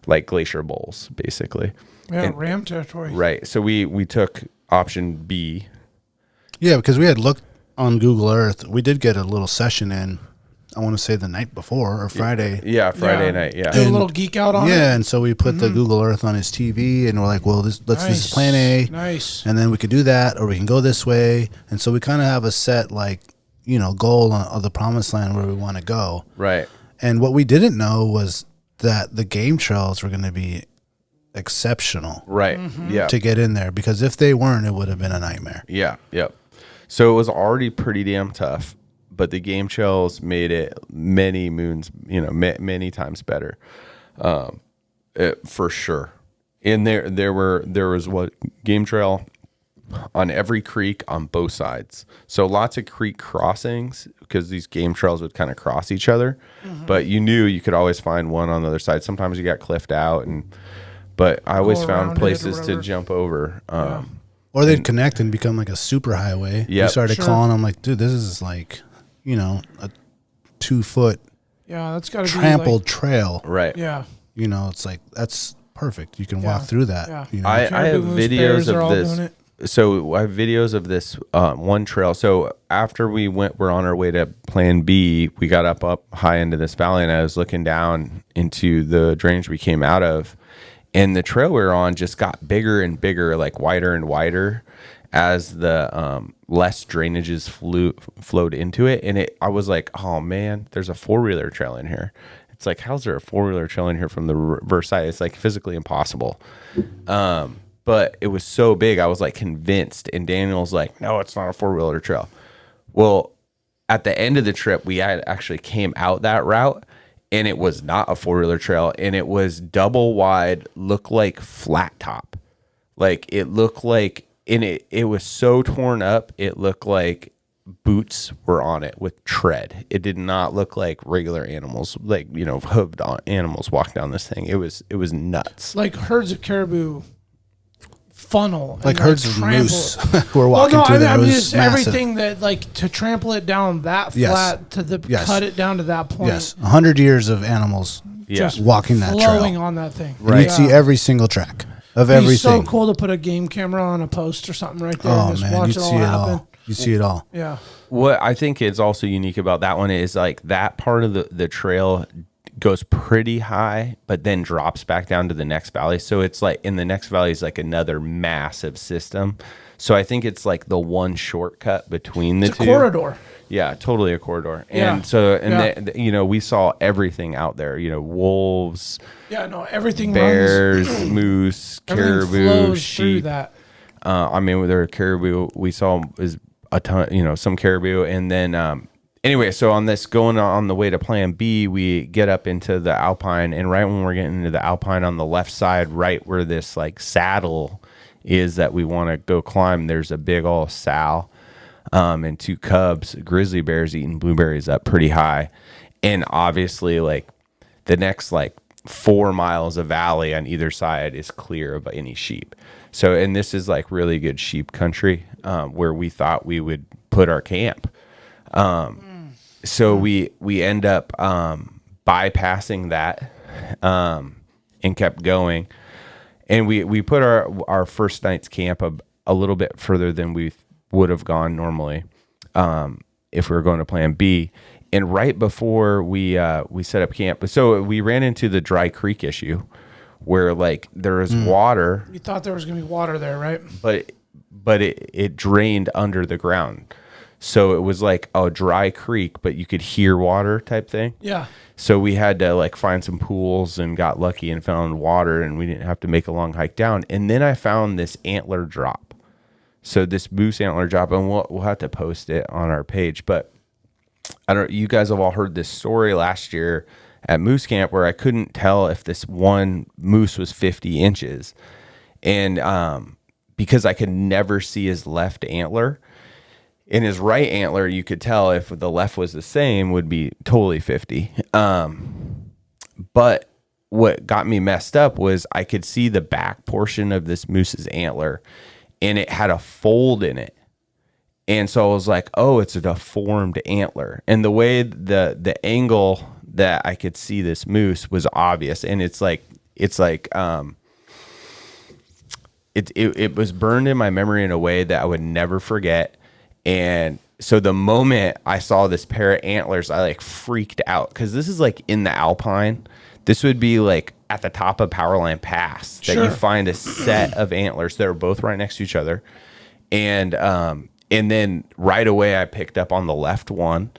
like glacier bowls, basically. Yeah, ram territory. Right. So we took option B. Yeah, because we had looked on Google Earth. We did get a little session in, I want to say the night before or Friday. Yeah, Friday night. Yeah. Do a little geek out on it. Yeah, and so we put the Google Earth on his TV, and we're like, well, this is plan A. Nice. And then we could do that, or we can go this way. And so we kind of have a set, like, goal of the promised land where we want to go. Right. And what we didn't know was that the game trails were going to be exceptional. Right. Yeah. To get in there, because if they weren't, it would have been a nightmare. Yeah. Yep. So it was already pretty damn tough, but the game trails made it many moons, many times better, for sure. And there was what game trail on every creek on both sides. So lots of creek crossings because these game trails would kind of cross each other, but you knew you could always find one on the other side. Sometimes you got cliffed out, but I always found places to jump over. Or they'd connect and become like a super highway. Yeah, we started calling them like, dude, this is like, a 2-foot that's got to be trampled trail. Right. Yeah. It's like, that's perfect. You can walk through that. Yeah. I have videos of this. So I have videos of this one trail. So after we're on our way to plan B, we got up high into this valley, and I was looking down into the drainage we came out of. And the trail we were on just got bigger and bigger, like wider and wider, as the less drainages flowed into it. And I was like, oh man, there's a 4-wheeler trail in here. It's like, how's there a 4-wheeler trail in here from the reverse side? It's like physically impossible. But it was so big, I was like convinced. And Daniel's like, no, it's not a 4-wheeler trail. Well, at the end of the trip, we actually came out that route. And it was not a 4-wheeler trail, and it was double wide, looked like flat top. Like it looked like, and it was so torn up, it looked like boots were on it with tread. It did not look like regular animals, like, hooved on animals walk down this thing. It was nuts. Like herds of caribou funnel. Like herds of moose who are walking through there. Just everything that, like, to trample it down that flat, to cut it down to that point. Yes, 100 years of animals just walking that trail. Flowing on that thing. Right. You'd see every single track of everything. It's so cool to put a game camera on a post or something right there and just watch you'd see it all. You see it all. Yeah. What I think is also unique about that one is, like, that part of the trail goes pretty high, but then drops back down to the next valley. So it's like in the next valley is like another massive system. So I think it's like the one shortcut between the two. Corridor. Yeah, totally a corridor. Yeah. And so, you know, we saw everything out there, you know, wolves, Yeah, no, everything bears, runs, moose, everything caribou, flows through sheep. that. I mean, there were caribou. We saw is a ton, you know, some caribou. And then, anyway, so on this going on the way to plan B, we get up into the Alpine. And right when we're getting into the Alpine on the left side, right where this like saddle is that we want to go climb, there's a big old sow and 2 cubs, grizzly bears eating blueberries up pretty high. And obviously, like the next like 4 miles of valley on either side is clear of any sheep. So, and this is like really good sheep country where we thought we would put our camp. So we end up bypassing that and kept going. And we put our first night's camp a little bit further than we would have gone normally if we were going to plan B. And right before we set up camp, so we ran into the dry creek issue where like there was water. You thought there was going to be water there, right? But it drained under the ground. So it was like a dry creek, but you could hear water type thing. Yeah. So we had to like find some pools and got lucky and found water, and we didn't have to make a long hike down. And then I found this antler drop. So this moose antler drop, and we'll have to post it on our page. But you guys have all heard this story last year at moose camp where I couldn't tell if this one moose was 50 inches. And because I could never see his left antler. In his right antler, you could tell if the left was the same, would be totally 50. But what got me messed up was I could see the back portion of this moose's antler, and it had a fold in it. And so I was like, oh, it's a deformed antler. And the way the angle that I could see this moose was obvious. And it was burned in my memory in a way that I would never forget. And so the moment I saw this pair of antlers, I like freaked out because this is like in the Alpine. This would be like at the top of Powerline Pass that you find a set of antlers that are both right next to each other. And then right away I picked up on the left one,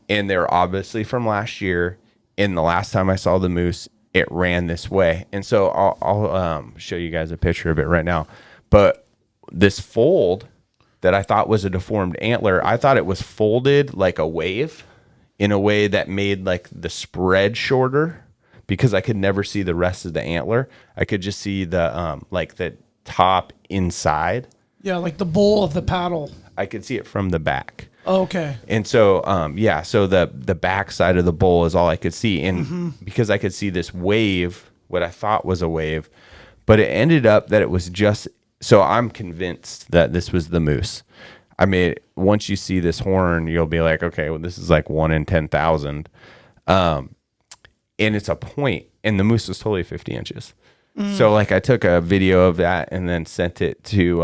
and they're obviously from last year. And the last time I saw the moose, it ran this way. And so I'll show you guys a picture of it right now. But this fold that I thought was a deformed antler, I thought it was folded like a wave in a way that made like the spread shorter because I could never see the rest of the antler. I could just see the like the top inside. Yeah, like the bowl of the paddle. I could see it from the back. Oh, okay. And so, so the back side of the bowl is all I could see. And because I could see this wave, what I thought was a wave, but it ended up that it was just, so I'm convinced that this was the moose. I mean, once you see this horn, you'll be like, okay, well, this is like 1 in 10,000. And it's a point, and the moose was totally 50 inches. So like I took a video of that and then sent it to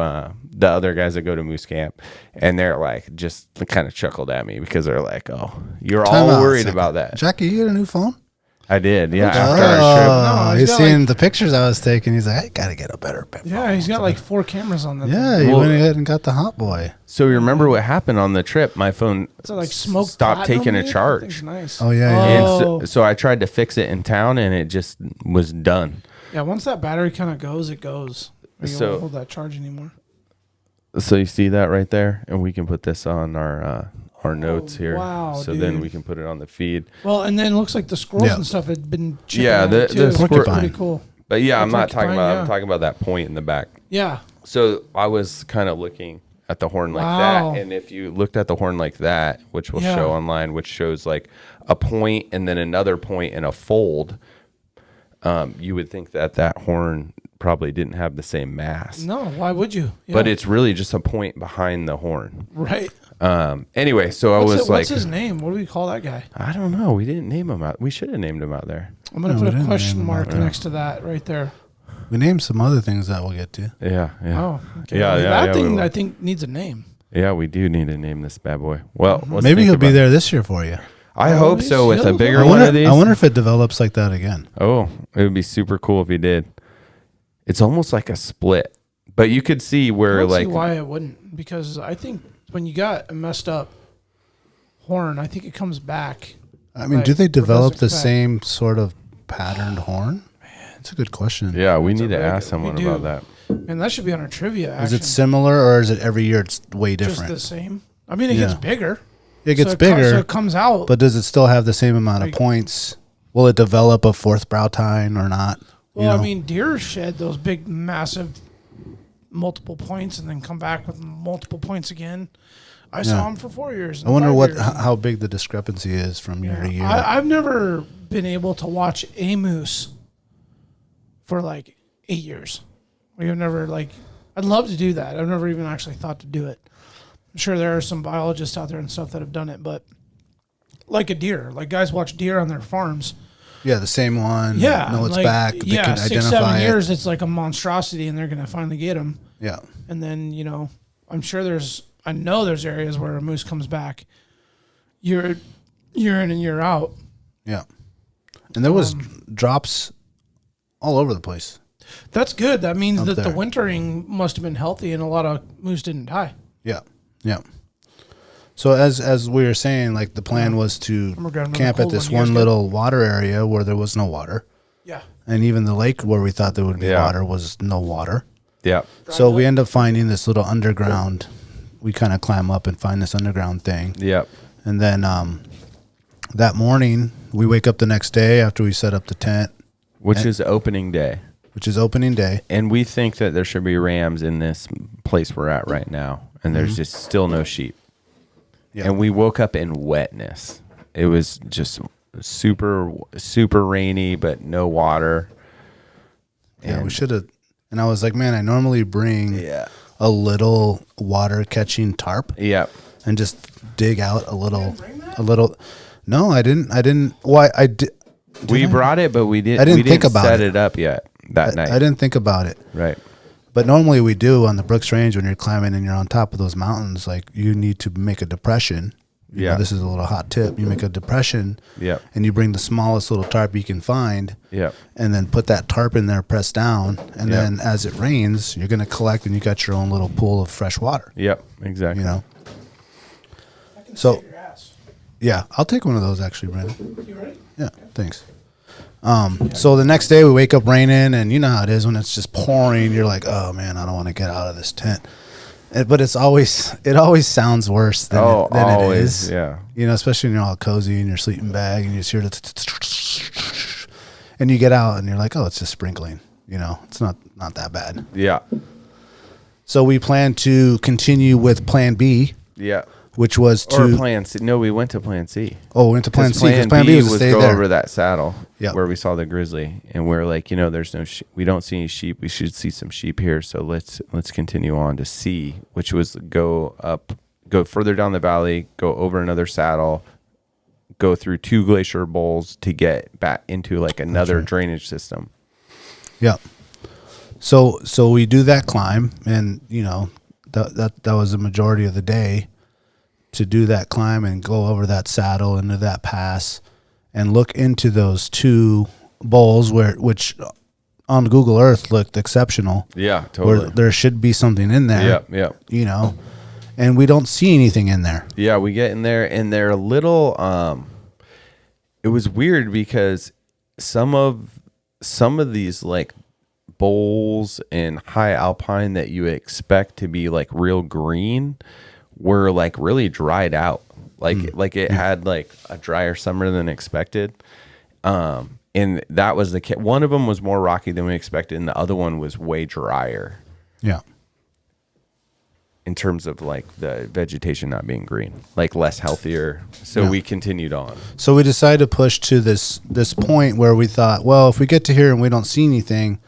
the other guys that go to moose camp, and they're like just kind of chuckled at me because they're like, "Oh, you're all worried about that." Jackie, you get a new phone? I did, yeah. After our trip. No, he's seen the pictures I was taking. He's like, I gotta get a better phone. Yeah, he's got like 4 cameras on that. Yeah, he went ahead and got the Hot Boy. So you remember what happened on the trip? My phone stopped taking a charge. Nice. Oh yeah. And so I tried to fix it in town, and it just was done. Yeah, once that battery kind of goes, it goes. You won't hold that charge anymore. So you see that right there, and we can put this on our notes here. Wow, so dude. Then we can put it on the feed. Well, and then it looks like the squirrels and stuff had been chipping the porcupine. pretty cool. But yeah, I'm not porcupine, talking about. yeah. I'm talking about that point in the back. Yeah. So I was kind of looking at the horn like that, and if you looked at the horn like that, which we'll show online, which shows like a point and then another point and a fold, you would think that horn probably didn't have the same mass. No, why would you? Yeah. But it's really just a point behind the horn. Right. Anyway, so What's his name? What do we call that guy? I don't know. We didn't name him out. We should have named him out there. I'm going to put a question mark next to that right there. We named some other things that we'll get to. Yeah. Oh, okay. Yeah, that thing I think needs a name. Yeah, we do need to name this bad boy. Well, let's maybe he'll be there this year for you. I hope so with a bigger I one wonder, of these. I wonder if it develops like that again. Oh, it would be super cool if he did. It's almost like a split, but you could see I where don't like see why it wouldn't, because I think when you got a messed up horn, I think it comes back. I mean, Like, do they develop does it the come back? same sort of patterned horn? That's a good question. yeah, we need to regular- ask someone we do. about that. And that should be on our trivia. Is it Action. similar, or is it every year it's way Just different? the same? I mean, it gets Yeah. bigger. It gets so bigger, so it comes out. but does it still have the same amount of Like- points? Will it develop a fourth brow tine or not? well, You know? I mean, deer shed those big, massive, multiple points, and then come back with multiple points again. I saw them for 4 years. I wonder and 5 what years. how big the discrepancy is from year to year. I've never been able to watch a moose for like 8 years. We have never I'd love to do that. I've never even actually thought to do it. I'm sure there are some biologists out there and stuff that have done it, but like a deer, like guys watch deer on their farms. Yeah, the same one. Yeah, know it's like, back. They Yeah, can 6, identify 7 it. years, it's like a monstrosity, and they're gonna finally get them. Yeah, And then I'm sure I know there's areas where a moose comes back year in and year out. yeah. And there was drops all over the place. That's good. That means Up that the there. wintering must have been healthy, and a lot of moose didn't die. Yeah, yeah. So as we were saying, like the plan was to We're going to the camp at cold this one. You guys one good? little water area where there was no water, Yeah. and even the lake where we thought there would be Yeah. water was no water. Yeah, So we end up finding this little underground. We kind of climb up and find this underground thing, yeah, and then that morning we wake up the next day after we set up the tent, which is opening day. which is opening day. And we think that there should be rams in this place we're at right now, and there's just still no sheep. Yeah. And we woke up in wetness. It was just super, super rainy, but no water. Yeah, we And- should have. And I was like, man, I normally bring a little water catching tarp Yeah. and just dig out a little. No, I didn't. Why I did? We brought it, but we didn't. I didn't we think didn't about set it. it up yet that night. I didn't think about it. Right. But normally we do on the Brooks Range when you're climbing and you're on top of those mountains. Like you need to make a depression. You know, Yeah. this is a little hot tip. You make a depression. Yep. And you bring the smallest little tarp you can find. Yep. And then put that tarp in there, press down, and Yep. then as it rains, you're gonna collect, and you got your own little pool of fresh water. Yep. Exactly. You know. I can So- save your ass. Yeah, I'll take one of those actually, Brandon. You ready? Yeah, thanks. So the next day we wake up raining, and you know how it is when it's just pouring. You're like, oh man, I don't want to get out of this tent. But it always sounds worse than, than always. it is. Yeah. You know, especially when you're all cozy in your sleeping bag and you just hear the and you get out and you're like, oh, it's just sprinkling. You know, it's not that bad. Yeah. So we plan to continue with Plan B, Yeah. which was Or to Plan C. No, we went to Plan C. we went to Plan C because Plan Plan B was to was stay go there. over that saddle Yep. where we saw the grizzly, and we're like, there's no, we don't see any sheep. We should see some sheep here, so let's continue on to C, which was go further down the valley, go over another saddle, go through 2 glacier bowls to get back into like another drainage system. Yeah. So we do that climb, and that was the majority of the day to do that climb and go over that saddle into that pass and look into those 2 bowls which on Google Earth looked exceptional. Yeah, Where totally. there should be something in there. Yep. And we don't see anything in there. Yeah, we get in there, and they're a little. It was weird because some of these like bowls and high alpine that you expect to be like real green were like really dried out. Like it had like a drier summer than expected. And that was one of them was more rocky than we expected, and the other one was way drier Yeah. in terms of like the vegetation not being green, like less healthier. So we continued on. So we decided to push to this point where we thought, well, if we get to here and we don't see anything,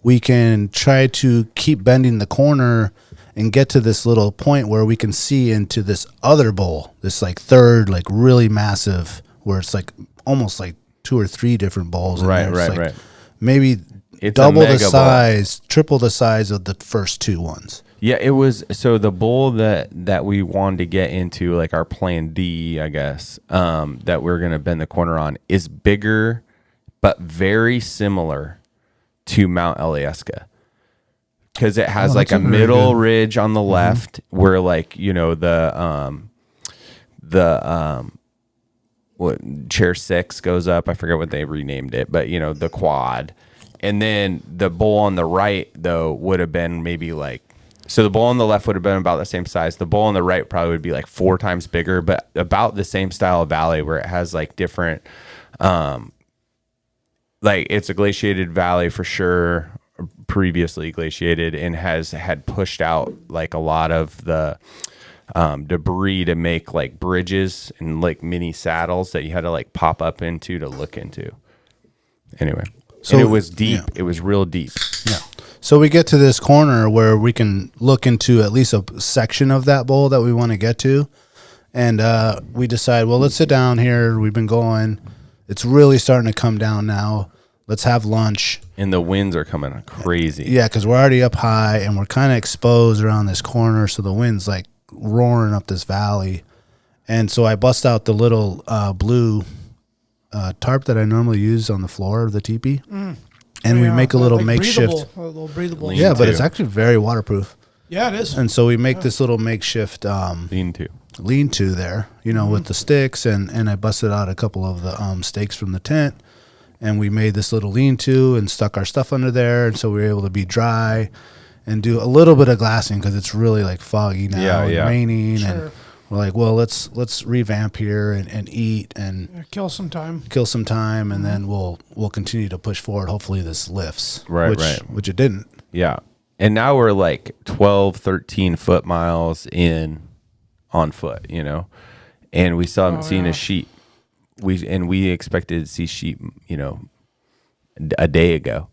we can try to keep bending the corner and get to this little point where we can see into this other bowl, this like third, like really massive, where it's like almost like 2 or 3 different bowls. in Right, there. It's right, like right. maybe It's double a the mega bowl. size, triple the size of the first two ones. Yeah, it was. So the bowl that we wanted to get into, like our plan D, I guess, that we're gonna bend the corner on, is bigger, but very similar to Mount Alyeska, because it has like a middle ridge on the left, where like what chair 6 goes up. I forget what they renamed it, but the quad, and then the bowl on the right though would have been maybe like. So the bowl on the left would have been about the same size. The bowl on the right probably would be like 4 times bigger, but about the same style of valley, where it has like different, like it's a glaciated valley for sure, previously glaciated, and had pushed out like a lot of the debris to make like bridges and like mini saddles that you had to like pop up into to look into. Anyway, so it was deep. Yeah. It was real deep. Yeah. So we get to this corner where we can look into at least a section of that bowl that we want to get to. And we decide, well, let's sit down here. We've been going. It's really starting to come down now. Let's have lunch. And the winds are coming crazy. Yeah, because we're already up high and we're kind of exposed around this corner. So the wind's like roaring up this valley. And so I bust out the little blue tarp that I normally use on the floor of the teepee. And we make a little like makeshift. Breathable. Yeah, but it's actually very waterproof. Yeah, it is. And so we make this little makeshift lean-to there, with the sticks. And I busted out a couple of the stakes from the tent. And we made this little lean-to and stuck our stuff under there. And so we were able to be dry and do a little bit of glassing because it's really like foggy now and raining. Sure. And we're like, well, let's revamp here and eat and kill some time, and then we'll continue to push forward. Hopefully this lifts, which it didn't. Yeah, and now we're like 12, 13 foot miles in on foot, and we still haven't seen a sheep. We expected to see sheep, a day ago,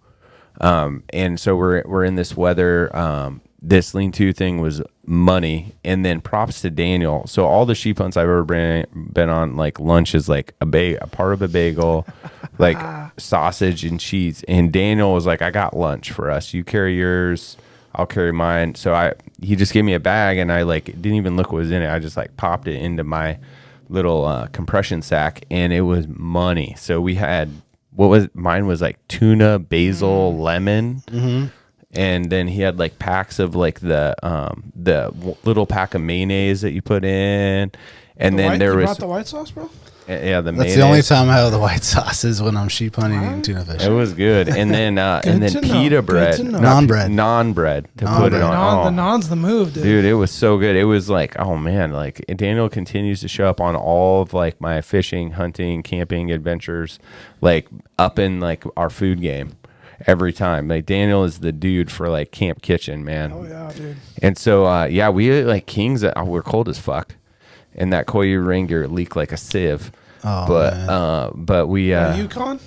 and so we're in this weather. This lean-to thing was money, and then props to Daniel. So all the sheep hunts I've ever been on, like lunch is like a part of a bagel, like sausage and cheese. And Daniel was like, "I got lunch for us. You carry yours, I'll carry mine." So he just gave me a bag, and I like didn't even look what was in it. I just like popped it into my little compression sack, and it was money. So we had mine was like tuna, basil, lemon. Mm-hmm. And then he had like packs of like the little pack of mayonnaise that you put in, and then there was brought the white sauce, bro. Yeah, the that's mayonnaise. the only time I have the white sauce is when I'm sheep hunting and tuna fish. It was good, and then pita bread, non bread to put it on. The naan's the move, dude. It was so good. It was like, oh man, like Daniel continues to show up on all of like my fishing, hunting, camping adventures, like up in like our food game. Every time, like Daniel is the dude for like camp kitchen, man. Oh yeah, dude. And so we ate like kings. We're cold as fuck, and that KUIU rain gear leaked like a sieve. Oh, but we Yukon.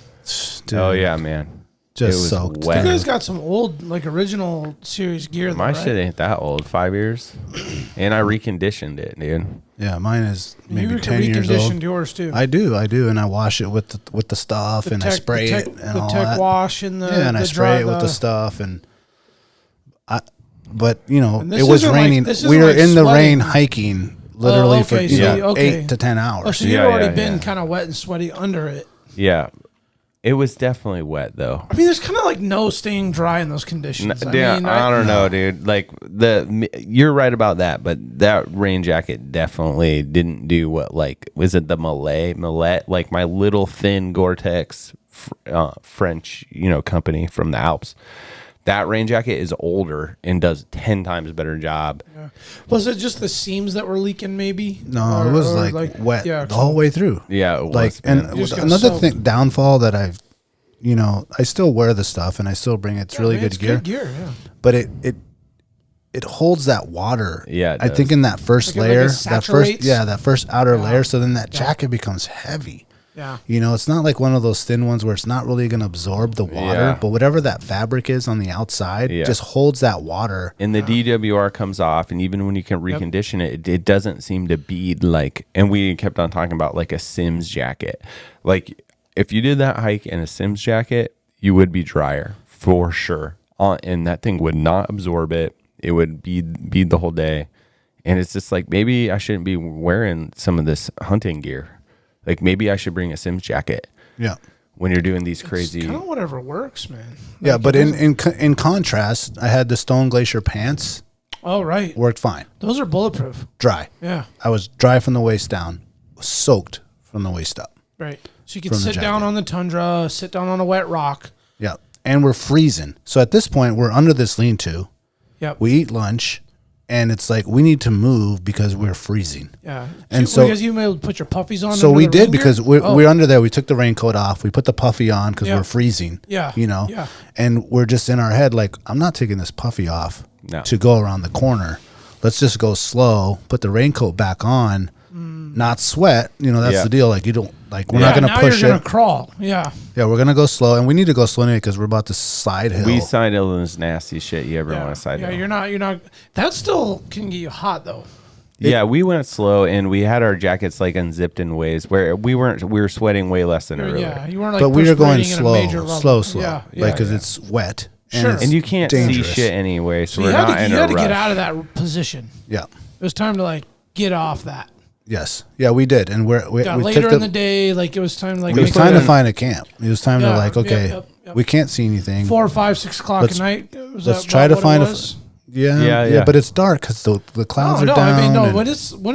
Dude, oh yeah, man. Just soaked. You guys got some old, like original series gear. My shit ain't that old. 5 years, and I reconditioned it, dude. Yeah, mine is maybe 10 years old. Reconditioned yours too. I do, and I wash it with the stuff, and I spray it and all that. The tech wash and the and I spray it with the stuff, but it was raining. Like, we were in the rain hiking literally for 8 to 10 hours. Oh, so you've already been kind of wet and sweaty under it. Yeah. It was definitely wet though. I mean, there's kind of like no staying dry in those conditions. I don't know, dude. Like you're right about that, but that rain jacket definitely didn't do what was it the Millet, like my little thin Gore-Tex French, company from the Alps. That rain jacket is older and does 10 times better job. Yeah. Was it just the seams that were leaking maybe? No, it was like wet the whole way through. Yeah, it was. Like, and another downfall that I still wear the stuff and I still bring it. It's really good gear. Good gear, yeah. But it holds that water. Yeah, I think in that first layer, that first outer layer, so then that jacket becomes heavy. Yeah. It's not like one of those thin ones where it's not really going to absorb the water, but whatever that fabric is on the outside just holds that water. And the DWR comes off, and even when you can recondition it doesn't seem to bead like, and we kept on talking about like a Sims jacket. Like if you did that hike in a Sims jacket, you would be drier for sure. And that thing would not absorb it. It would bead the whole day. And it's just like, maybe I shouldn't be wearing some of this hunting gear. Like maybe I should bring a Sims jacket. Yeah. When you're doing these crazy, kind of whatever works, man. Yeah, but in contrast, I had the Stone Glacier pants. Oh, right. Worked fine. Those are bulletproof. Dry. Yeah. I was dry from the waist down, soaked from the waist up. Right. So you could sit down on the tundra, sit down on a wet rock. Yeah. And we're freezing. So at this point, we're under this lean-to. Yep. We eat lunch, and it's like we need to move because we're freezing. Yeah. And so because you may put your puffies on. So we did because we're under there. We took the raincoat off. We put the puffy on because we're freezing. Yeah. You know. Yeah. And we're just in our head like, I'm not taking this puffy off to go around the corner. Let's just go slow. Put the raincoat back on. Not sweat. You know, that's the deal. Like you don't like. We're not going to push you're it. Gonna crawl. Yeah. Yeah, we're gonna go slow, and we need to go slow anyway because we're about to side hill. we side hill is nasty shit you ever Yeah. want to side Yeah. hill. You're not. That still can get you hot though. Yeah, we went slow, and we had our jackets like unzipped in ways where we were sweating way less than earlier. Yeah. You weren't like. But we were going slow. slow, Yeah. like because it's wet. Sure. And, And you can't dangerous. see shit anyway, so You we're had not to, in you a had to rush. get out of that position. Yeah. It was time to like get off that. Yes. Yeah, we did, and we Later took in the day, like it was time to like. It was time to find a camp. It was time to Yeah, like, okay, yep. we can't see anything. 4 or 5, 6 o'clock at night. Let's try to find a. Yeah, but it's dark because the clouds are down. I mean, no. When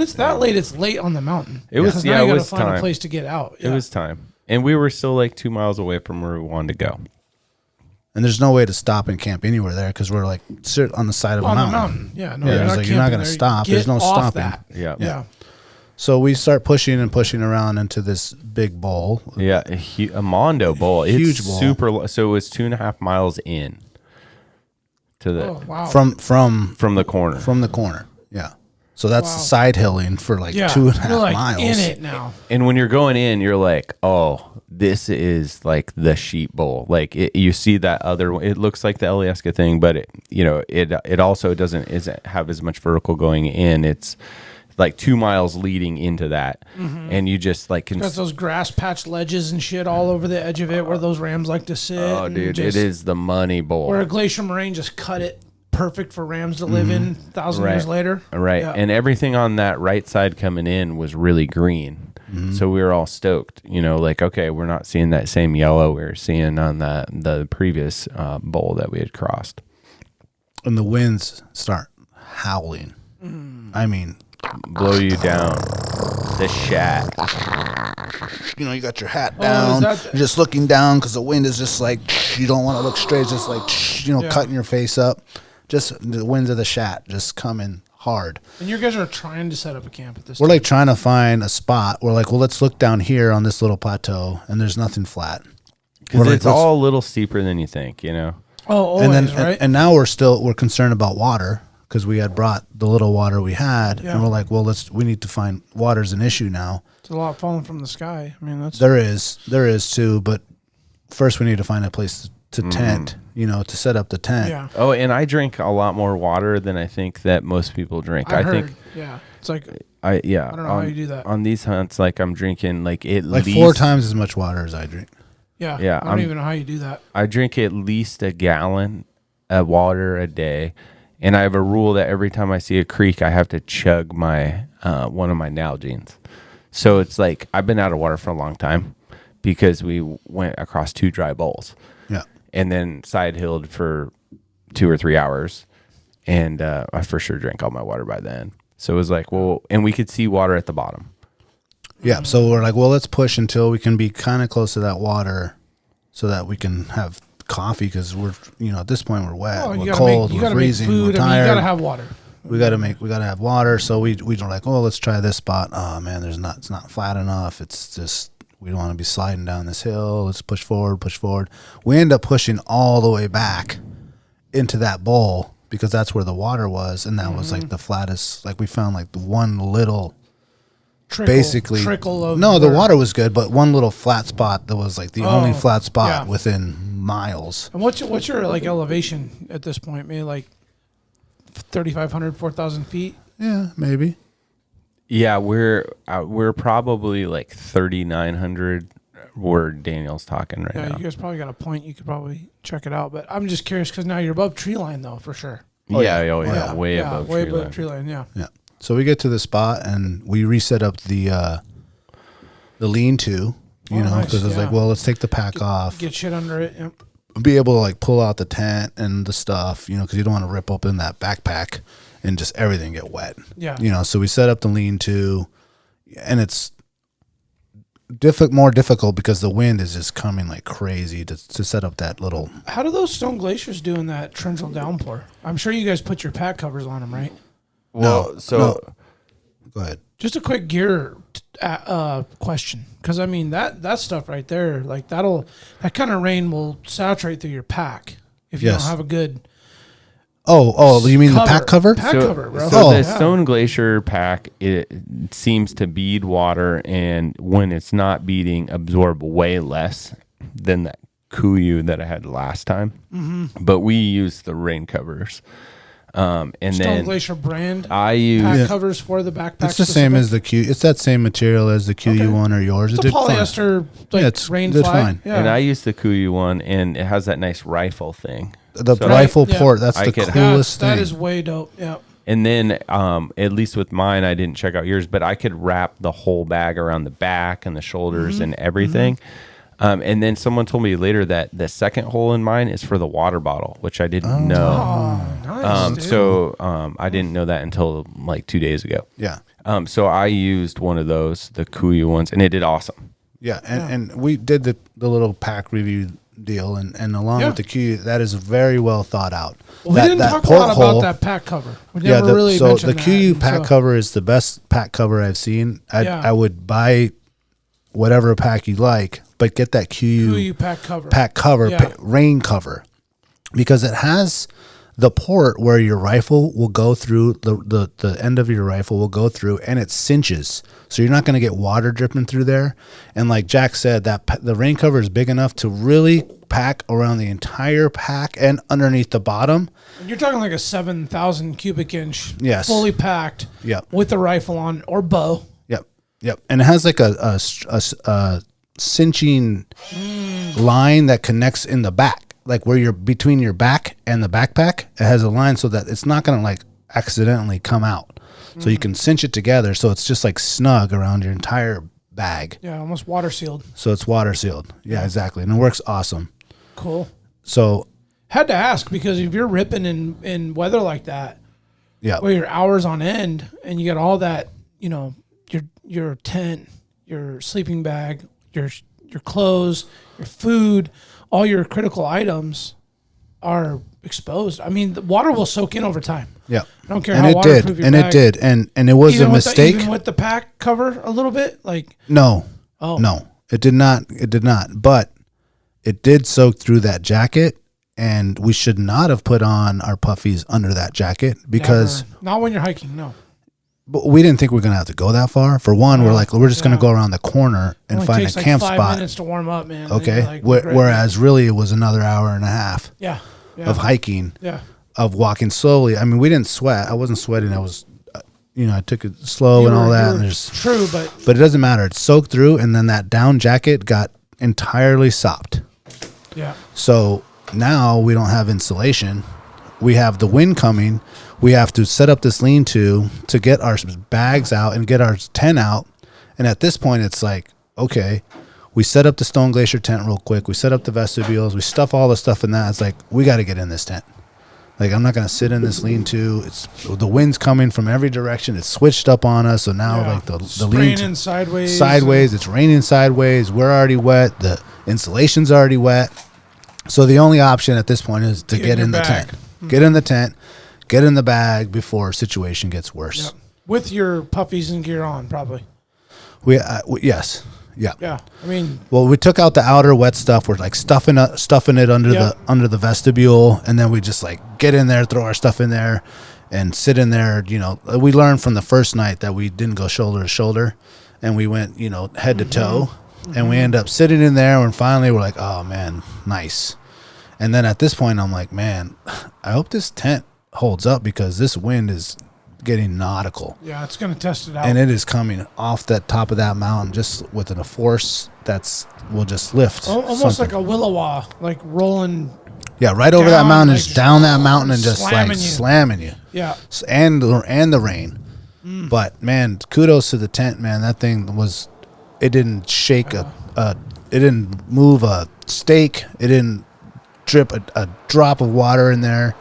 it's that late, it's late on the mountain. It was 'Cause yeah, now it you was gotta find time. a place to get out. It was time, and we were still like 2 miles away from where we wanted to go. And there's no way to stop and camp anywhere there because we're like sit on the side of a on mountain. the mountain. Yeah, no, Yeah, it's like, you're not gonna stop. There's no stopping. That. Yeah, Yeah. So we start pushing and pushing around into this big bowl. yeah, a Mondo bowl. It's Huge bowl. super. So it was 2.5 miles in to the Oh wow. From the corner. From the corner. Yeah. So that's Wow. side hilling for like 2.5 You're like miles. in it now. And when you're going in, you're like, oh, this is like the sheep bowl. Like you see that other one. It looks like the Alyeska thing, but it also isn't have as much vertical going in. It's like 2 miles leading into that, and you just like Got those grass patch ledges and shit all over the edge of it where those rams like to sit. oh, and dude, just, it is the money bowl. where a glacier moraine just cut it perfect for rams to live in 1,000 years later. Right. Yeah. And everything on that right side coming in was really green. So we were all stoked, like, okay, we're not seeing that same yellow we were seeing on the previous bowl that we had crossed. And the winds start howling. I mean, Blow you down. The Shat. you got your hat down. is that You're just looking down because the wind is just like, you don't want to look straight. It's just like, cutting your face up. Just the winds of the Shat just coming hard. And you guys are trying to set up a camp at this We're time. like trying to find a spot. We're like, well, let's look down here on this little plateau, and there's nothing flat. Because We're it's like, all a little steeper than you think, Oh, always, and then right? and now we're concerned about water because we had brought the little water we had, and we're like, well, we need to find water's an issue now. It's a lot falling from the sky. I mean, that's There is too, but first we need to find a place to tent, to set up the tent. yeah. Oh, and I drink a lot more water than I think that most people drink. I think heard, yeah. It's like I don't know how you do that. On these hunts, like I'm drinking like at Like least 4 times as much water as I drink. yeah. Yeah, I don't even know how you do that. I drink at least a gallon of water a day, and I have a rule that every time I see a creek, I have to chug my one of my Nalgene's. So it's like I've been out of water for a long time because we went across 2 dry bowls. Yeah. And then side hilled for 2 or 3 hours, and I for sure drank all my water by then. So it was like, well, and we could see water at the bottom. Yeah. So we're like, well, let's push until we can be kind of close to that water so that we can have coffee because we're, at this point we're wet, Oh, we're cold, we're freezing, food. we're I mean, you tired. gotta have water. We gotta have water. So we don't like, oh, let's try this spot. Oh man, it's not flat enough. It's just, we don't want to be sliding down this hill. Let's push forward. We end up pushing all the way back into that bowl because that's where the water was. And that was like the flattest, like we found like the one little Trickle of no, the water was good, but one little flat spot that was like the only flat spot yeah. within miles. And what's your like elevation at this point? Maybe like 3,500, 4,000 feet. Yeah, maybe. Yeah, we're probably like 3,900 where Daniel's talking right Yeah, now. you guys probably got a point. You could probably check it out. But I'm just curious because now you're above tree line, though, for sure. Way above way tree above line. tree line. Yeah. Yeah. So we get to the spot and we reset up the lean-to, you know, nice, because it's like, well, let's take the pack off, Get shit under it. Yep. be able to like pull out the tent and the stuff, you know, because you don't want to rip open that backpack and just everything get wet. Yeah. You know, so we set up the lean-to, and it's more difficult because the wind is just coming like crazy to set up that little. How do those stone glaciers do in that torrential downpour? I'm sure you guys put your pack covers on them, right? Well, No. Go ahead. Just a quick gear question, because I mean that stuff right there, like that kind of rain will saturate through your pack if you Yes. don't have a good. Oh, you mean the pack cover? Pack cover, bro. So Oh. the Stone Glacier pack, it seems to bead water, and when it's not beading, absorb way less than that KUIU that I had last time. Mm-hmm. But we use the rain covers. And Stone then Glacier brand I use pack covers for the backpack. It's the same as the Q. It's that same material as the QU one or yours. It's It a did fine. polyester like it's rain did fly. fine. Yeah. and I use the KUIU one, and it has that nice rifle thing. The So- rifle Yeah. port. That's I the could- coolest that thing. is way dope. Yeah. And then, at least with mine, I didn't check out yours, but I could wrap the whole bag around the back and the shoulders Mm-hmm. and everything. And then someone told me later that the second hole in mine is for the water bottle, which I didn't know. Oh, nice. Dude. So I didn't know that until like 2 days ago. Yeah. So I used one of those, the KUIU ones, and it did awesome. Yeah. And we did the little pack review deal, and along Yeah. with the QU, that is very well thought out. Well, we didn't talk a lot about that pack cover. We never really so mentioned the that. QU And pack so- cover is the best pack cover I've seen. I would buy whatever pack you like, but get that KUIU pack cover. pack cover, Yeah. rain cover, because it has the port where your rifle will go through, the end of your rifle will go through, and it cinches. So you're not going to get water dripping through there. And like Jack said, the rain cover is big enough to really pack around the entire pack and underneath the bottom. And you're talking like a 7,000 cubic inch, Yes. fully packed, Yep. with the rifle on or bow. Yep. And it has like a cinching line that connects in the back, like where you're between your back and the backpack. It has a line so that it's not going to like accidentally come out. So you can cinch it together. So it's just like snug around your entire bag. Yeah, almost water sealed. So it's water sealed. Yeah, exactly. And it works awesome. Cool. So Had to ask because if you're ripping in weather like that, yeah, where you're hours on end and you got all that, you know, your tent, your sleeping bag, your clothes, your food, all your critical items are exposed. I mean, the water will soak in over time. yeah. I don't care And how it waterproof did. your And bag. it did. And it was Even a with mistake. even with the pack cover a little bit, like No. Oh. No. It did not. It did not. But it did soak through that jacket, and we should not have put on our puffies under that jacket because never. Not when you're hiking. No, but we didn't think we were going to have to go that far. For one, we're just going to go around the corner and Only find a takes like camp 5 spot. minutes to warm up, man. Then Okay. you're like, great. Whereas really it was another hour and a half yeah, of hiking, yeah. of walking slowly. I mean, we didn't sweat. I wasn't sweating. I was, I took it slow You and all were- that. you And were there's, true, but it doesn't matter. It soaked through, and then that down jacket got entirely sopped. yeah. So now we don't have insulation. We have the wind coming. We have to set up this lean-to get our bags out and get our tent out. And at this point, it's like, okay, we set up the Stone Glacier tent real quick. We set up the vestibules. We stuff all the stuff in that. It's like, we got to get in this tent. Like, I'm not going to sit in this lean-to. The wind's coming from every direction. It's switched up on us. So now, Yeah. like, the Spraying lean-to in sideways. sideways. It's raining sideways. We're already wet. The insulation's already wet. So the only option at this point is to Get get in in the your bag. tent. Get in the tent. Get in the bag before situation gets worse. Yep. With your puffies and gear on, probably. Yes. Yeah. Yeah. I mean, Well, we took out the outer wet stuff. We're like stuffing it under Yeah. the vestibule, and then we just like get in there, throw our stuff in there, and sit in there. We learned from the first night that we didn't go shoulder to shoulder, and we went head to toe, and we end up sitting in there, and finally we're like, oh man, nice. And then at this point, I'm like, man, I hope this tent holds up because this wind is getting nautical. yeah, it's going to test it out. And it is coming off that top of that mountain just with a force will just lift. Almost something. like a willow, like rolling. Yeah, right over that down, mountain, like just down that mountain and just slamming like you. slamming you. Yeah. And the rain. But man, kudos to the tent, man. That thing was, it didn't shake it didn't move a stake. It didn't drip a drop of water in there.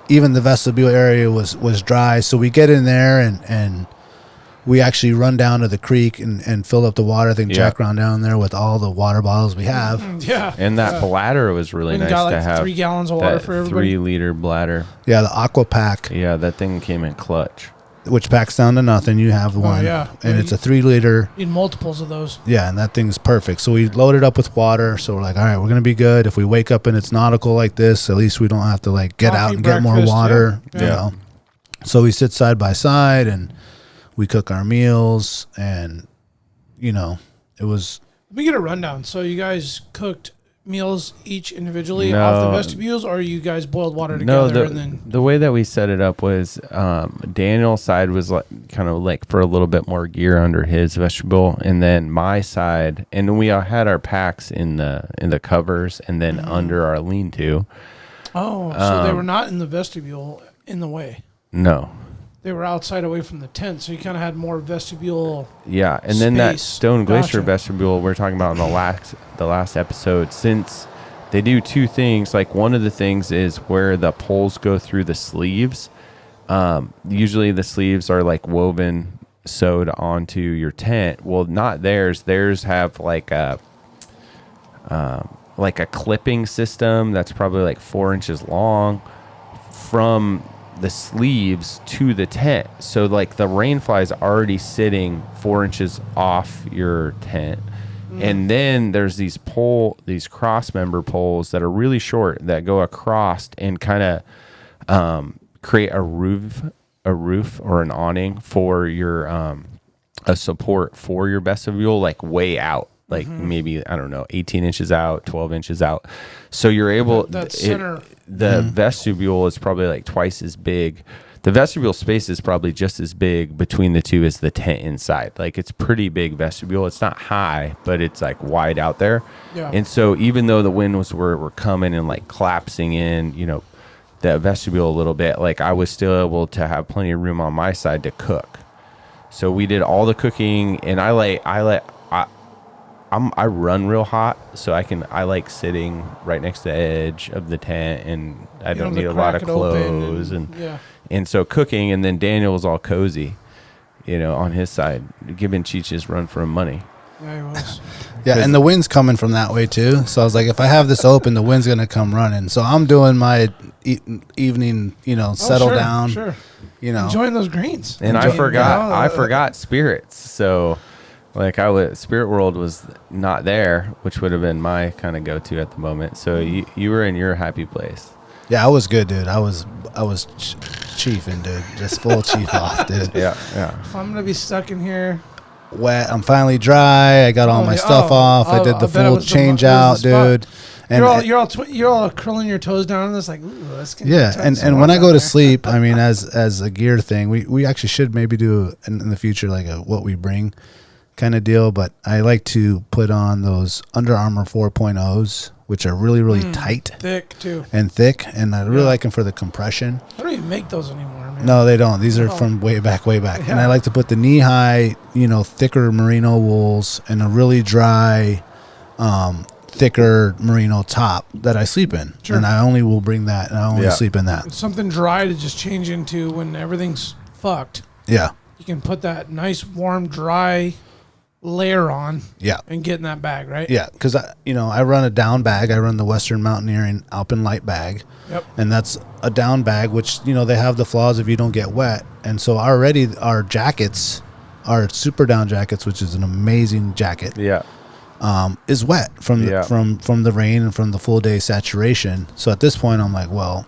Even the vestibule area was dry. So we get in there and we actually run down to the creek and fill up the water. I think Jack ran down there with all the water bottles we have. Yeah. And that bladder was really nice got, to have. 3 gallons of water for everybody. 3-liter bladder. Yeah, the Aqua Pack, Yeah, that thing came in clutch. which packs down to nothing. You have one. yeah. And it's a 3-liter. Need multiples of those. Yeah, and that thing's perfect. So we loaded up with water. So we're like, all right, we're going to be good. If we wake up and it's nautical like this, at least we don't have to like get out and get more breakfast, water. yeah. You know? So we sit side by side and we cook our meals. And, it was. Let me get a rundown. So you guys cooked meals each individually No. off the vestibules, or you guys boiled water together and then... the way that we set it up was Daniel's side was like kind of like for a little bit more gear under his vestibule, and then my side, and we all had our packs in the covers, and then under our lean-to. Oh, so they were not in the vestibule in the way. No. They were outside away from the tent, so you kind of had more vestibule. Yeah, and then that Space. Stone Glacier Gotcha. vestibule we're talking about in the last episode, since they do 2 things. Like one of the things is where the poles go through the sleeves. Usually the sleeves are like woven, sewed onto your tent. Well, not theirs. Theirs have like a clipping system that's probably like 4 inches long from the sleeves to the tent. So like the rain fly is already sitting 4 inches off your tent. And then there's these cross member poles that are really short that go across and kind of create a roof or an awning for your a support for your vestibule, like way out, like maybe, I don't know, 18 inches out, 12 inches out. So you're able, the vestibule is probably like twice as big. The vestibule space is probably just as big between the two as the tent inside. Like it's pretty big vestibule. It's not high, but it's like wide out there. Yeah. And so even though the winds were coming and like collapsing in, the vestibule a little bit, like I was still able to have plenty of room on my side to cook. So we did all the cooking, and I run real hot, so I like sitting right next to the edge of the tent, and I don't need a lot of clothes, and so cooking, and then Daniel was all cozy, on his side, giving Cheech his run for money. Yeah, he was. Yeah, and the wind's coming from that way too. So I was like, if I have this open, the wind's gonna come running. So I'm doing my evening, settle down. Sure. Enjoying those greens. And I forgot spirits. So like Spirit World was not there, which would have been my kind of go-to at the moment. So you were in your happy place. Yeah, I was good, dude. I was chiefing, dude. Just full chief off, dude. Yeah. If I'm gonna be stuck in here, wet. I'm finally dry. I got all my stuff off. I did the full change out, dude. And you're all curling your toes down on this, like, ooh, let's get and when I go to sleep, I mean, as a gear thing, we actually should maybe do in the future like a what we bring kind of deal. But I like to put on those Under Armour 4.0s, which are really, really tight, thick too, and I really like them for the compression. I don't even make those anymore, man. No, they don't. These are from way back. Yeah. And I like to put the knee-high, thicker merino wools and a really dry, thicker merino top that I sleep in. Sure. And I only will bring that, and I only sleep in that. It's something dry to just change into when everything's fucked. Yeah. You can put that nice, warm, dry layer on. Yeah. And get in that bag, right? Yeah, because I run a down bag. I run the Western Mountaineering Alpine Light bag. Yep. And that's a down bag, which, they have the flaws if you don't get wet. And so already our jackets, our Superdown jackets, which is an amazing jacket, is wet from the rain and from the full day saturation. So at this point, I'm like, well,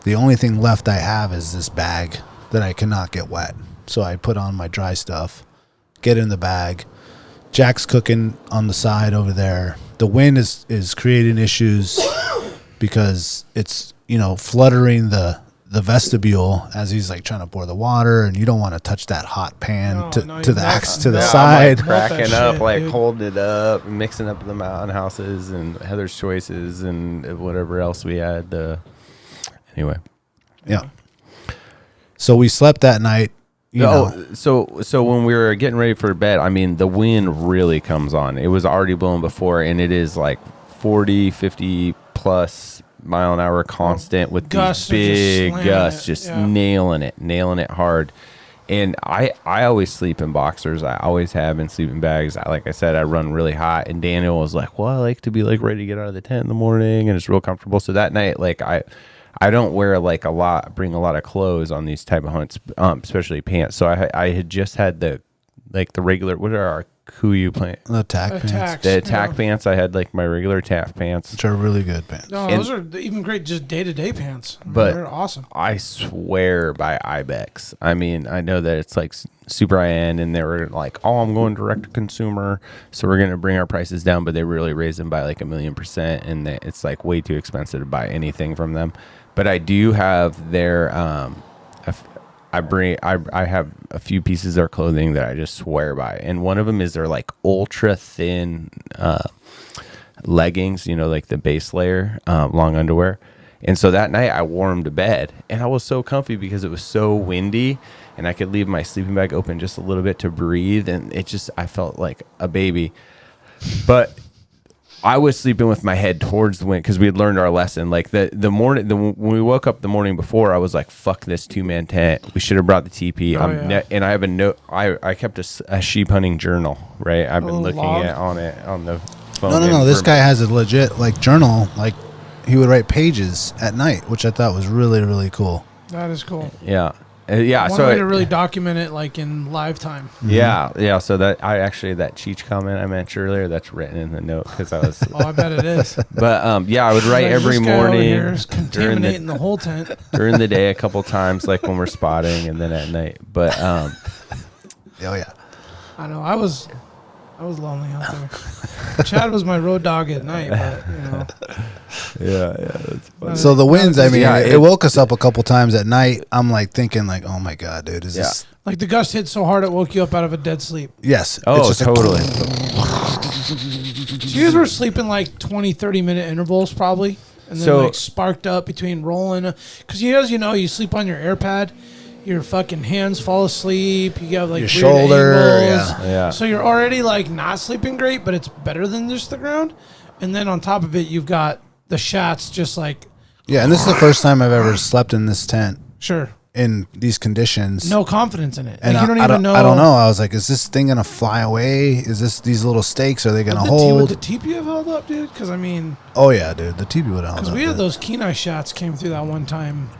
the only thing left I have is this bag that I cannot get wet. So I put on my dry stuff, get in the bag. Jack's cooking on the side over there. The wind is creating issues because it's fluttering the the vestibule as he's like trying to pour the water, and you don't want to touch that hot pan to the side. I'm like cracking up, shit, like dude. holding it up, mixing up the mountain houses and Heather's Choices and whatever else we had. Anyway, Yeah. So we slept that night. You know. So when we were getting ready for bed, I mean, the wind really comes on. It was already blowing before, and it is like 40, 50 plus mile an hour constant with Gusts these are big gusts, just yeah. nailing it hard. And I always sleep in boxers. I always have in sleeping bags. Like I said, I run really hot. And Daniel was like, well, I like to be like ready to get out of the tent in the morning, and it's real comfortable. So that night, like I don't wear like bring a lot of clothes on these type of hunts, especially pants. So I had just had the regular, what are our KUIU pants? The attack pants. Attacks, The attack yeah. pants. I had like my regular attack pants. Which are really good pants. No, those are even great, just day-to-day pants. I mean, But they're awesome. I swear by Ibex. I mean, I know that it's like super high-end, and they were like, oh, I'm going direct to consumer, so we're going to bring our prices down, but they really raised them by like 1,000,000%, and it's like way too expensive to buy anything from them. But I do have their I have a few pieces of their clothing that I just swear by, and one of them is their like ultra thin leggings, you know, like the base layer, long underwear. And so that night I wore them to bed, and I was so comfy because it was so windy, and I could leave my sleeping bag open just a little bit to breathe, and I felt like a baby. But I was sleeping with my head towards the wind because we had learned our lesson. Like when we woke up the morning before, I was like, "Fuck this 2-man tent. We should have brought the TP." And I have a note. I kept a sheep hunting journal. Right, I've been looking at on the phone. No. This guy has a legit like journal. Like he would write pages at night, which I thought was really, really cool. That is cool. Yeah. One So way to really document it, like in live time. yeah. So that that Cheech comment I mentioned earlier, that's written in the note because I was. Oh, I bet it is. But I would write Like, every this guy over morning here is contaminating the whole tent. during the day a couple times, like when we're spotting, and then at night. But Oh yeah. I know. I was lonely out there. Chad was my road dog at night, but you know. that's funny. So the winds, I mean, Yeah, it woke us up a couple times at night. I'm like thinking, like, oh my god, dude, is this? Like the gust hit so hard it woke you up out of a dead sleep. Yes. Oh, it's just totally. So you guys were sleeping like 20, 30-minute intervals probably, and then So- like sparked up between rolling. Because you sleep on your AirPad, your fucking hands fall asleep. You have like Your weird shoulder, angles. Yeah. So you're already like not sleeping great, but it's better than just the ground. And then on top of it, you've got the Shats just like Yeah, and this is the first time I've ever slept in this tent sure. in these conditions. No confidence in it. And Like, you don't I even know. I don't know. I was like, is this thing gonna fly away? Is these little stakes? Are they gonna Would hold? the TP have held up, dude? Because I mean, Oh yeah, dude. The TP would have held because up. we had dude. those Kenai shots came through that one time.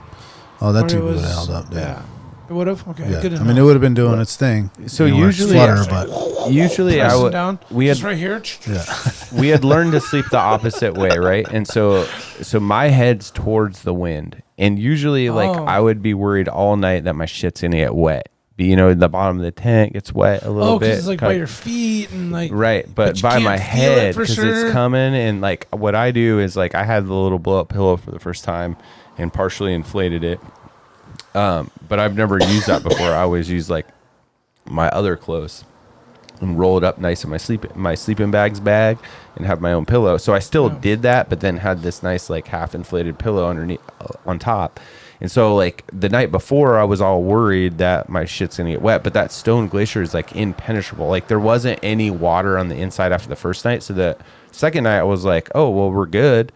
Oh, that where TP it would was- have held up, dude. Yeah, it would have. Okay, Yeah. good I enough. mean, it would have been doing its thing. So You know, usually- flutter, but Usually I Pressing would. down. We had Just right here. we had learned to sleep the opposite way, right? And so my head's towards the wind, and usually like Oh. I would be worried all night that my shit's gonna get wet. You know, the bottom of the tent gets wet a little Oh, bit. because it's like by your feet and like Right, but but you by can't my feel it head for because sure. it's coming, and like what I do is like I had the little blow up pillow for the first time and partially inflated it. But I've never used that before. I always use like my other clothes and roll it up nice in my sleeping bags bag and have my own pillow. So I still did that, but then had this nice like half inflated pillow underneath on top. And so like the night before I was all worried that my shit's gonna get wet, but that stone glacier is like impenetrable. Like there wasn't any water on the inside after the first night. So the second night I was like, oh, well, we're good.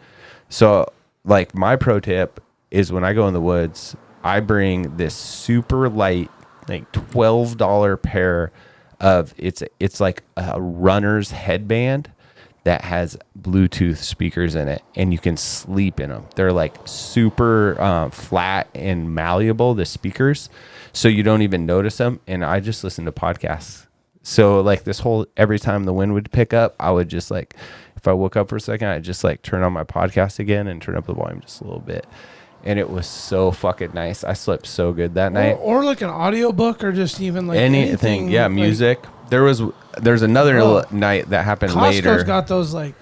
So like my pro tip is when I go in the woods, I bring this super light, like $12 pair of it's like a runner's headband that has Bluetooth speakers in it, and you can sleep in them. They're like super flat and malleable, the speakers, so you don't even notice them. And I just listen to podcasts. So like every time the wind would pick up, I would just like, if I woke up for a second, I'd just like turn on my podcast again and turn up the volume just a little bit. And it was so fucking nice. I slept so good that night. or like an audiobook or just even like Anything, yeah, like, music. There's another Oh. night that happened Costco's later. got those like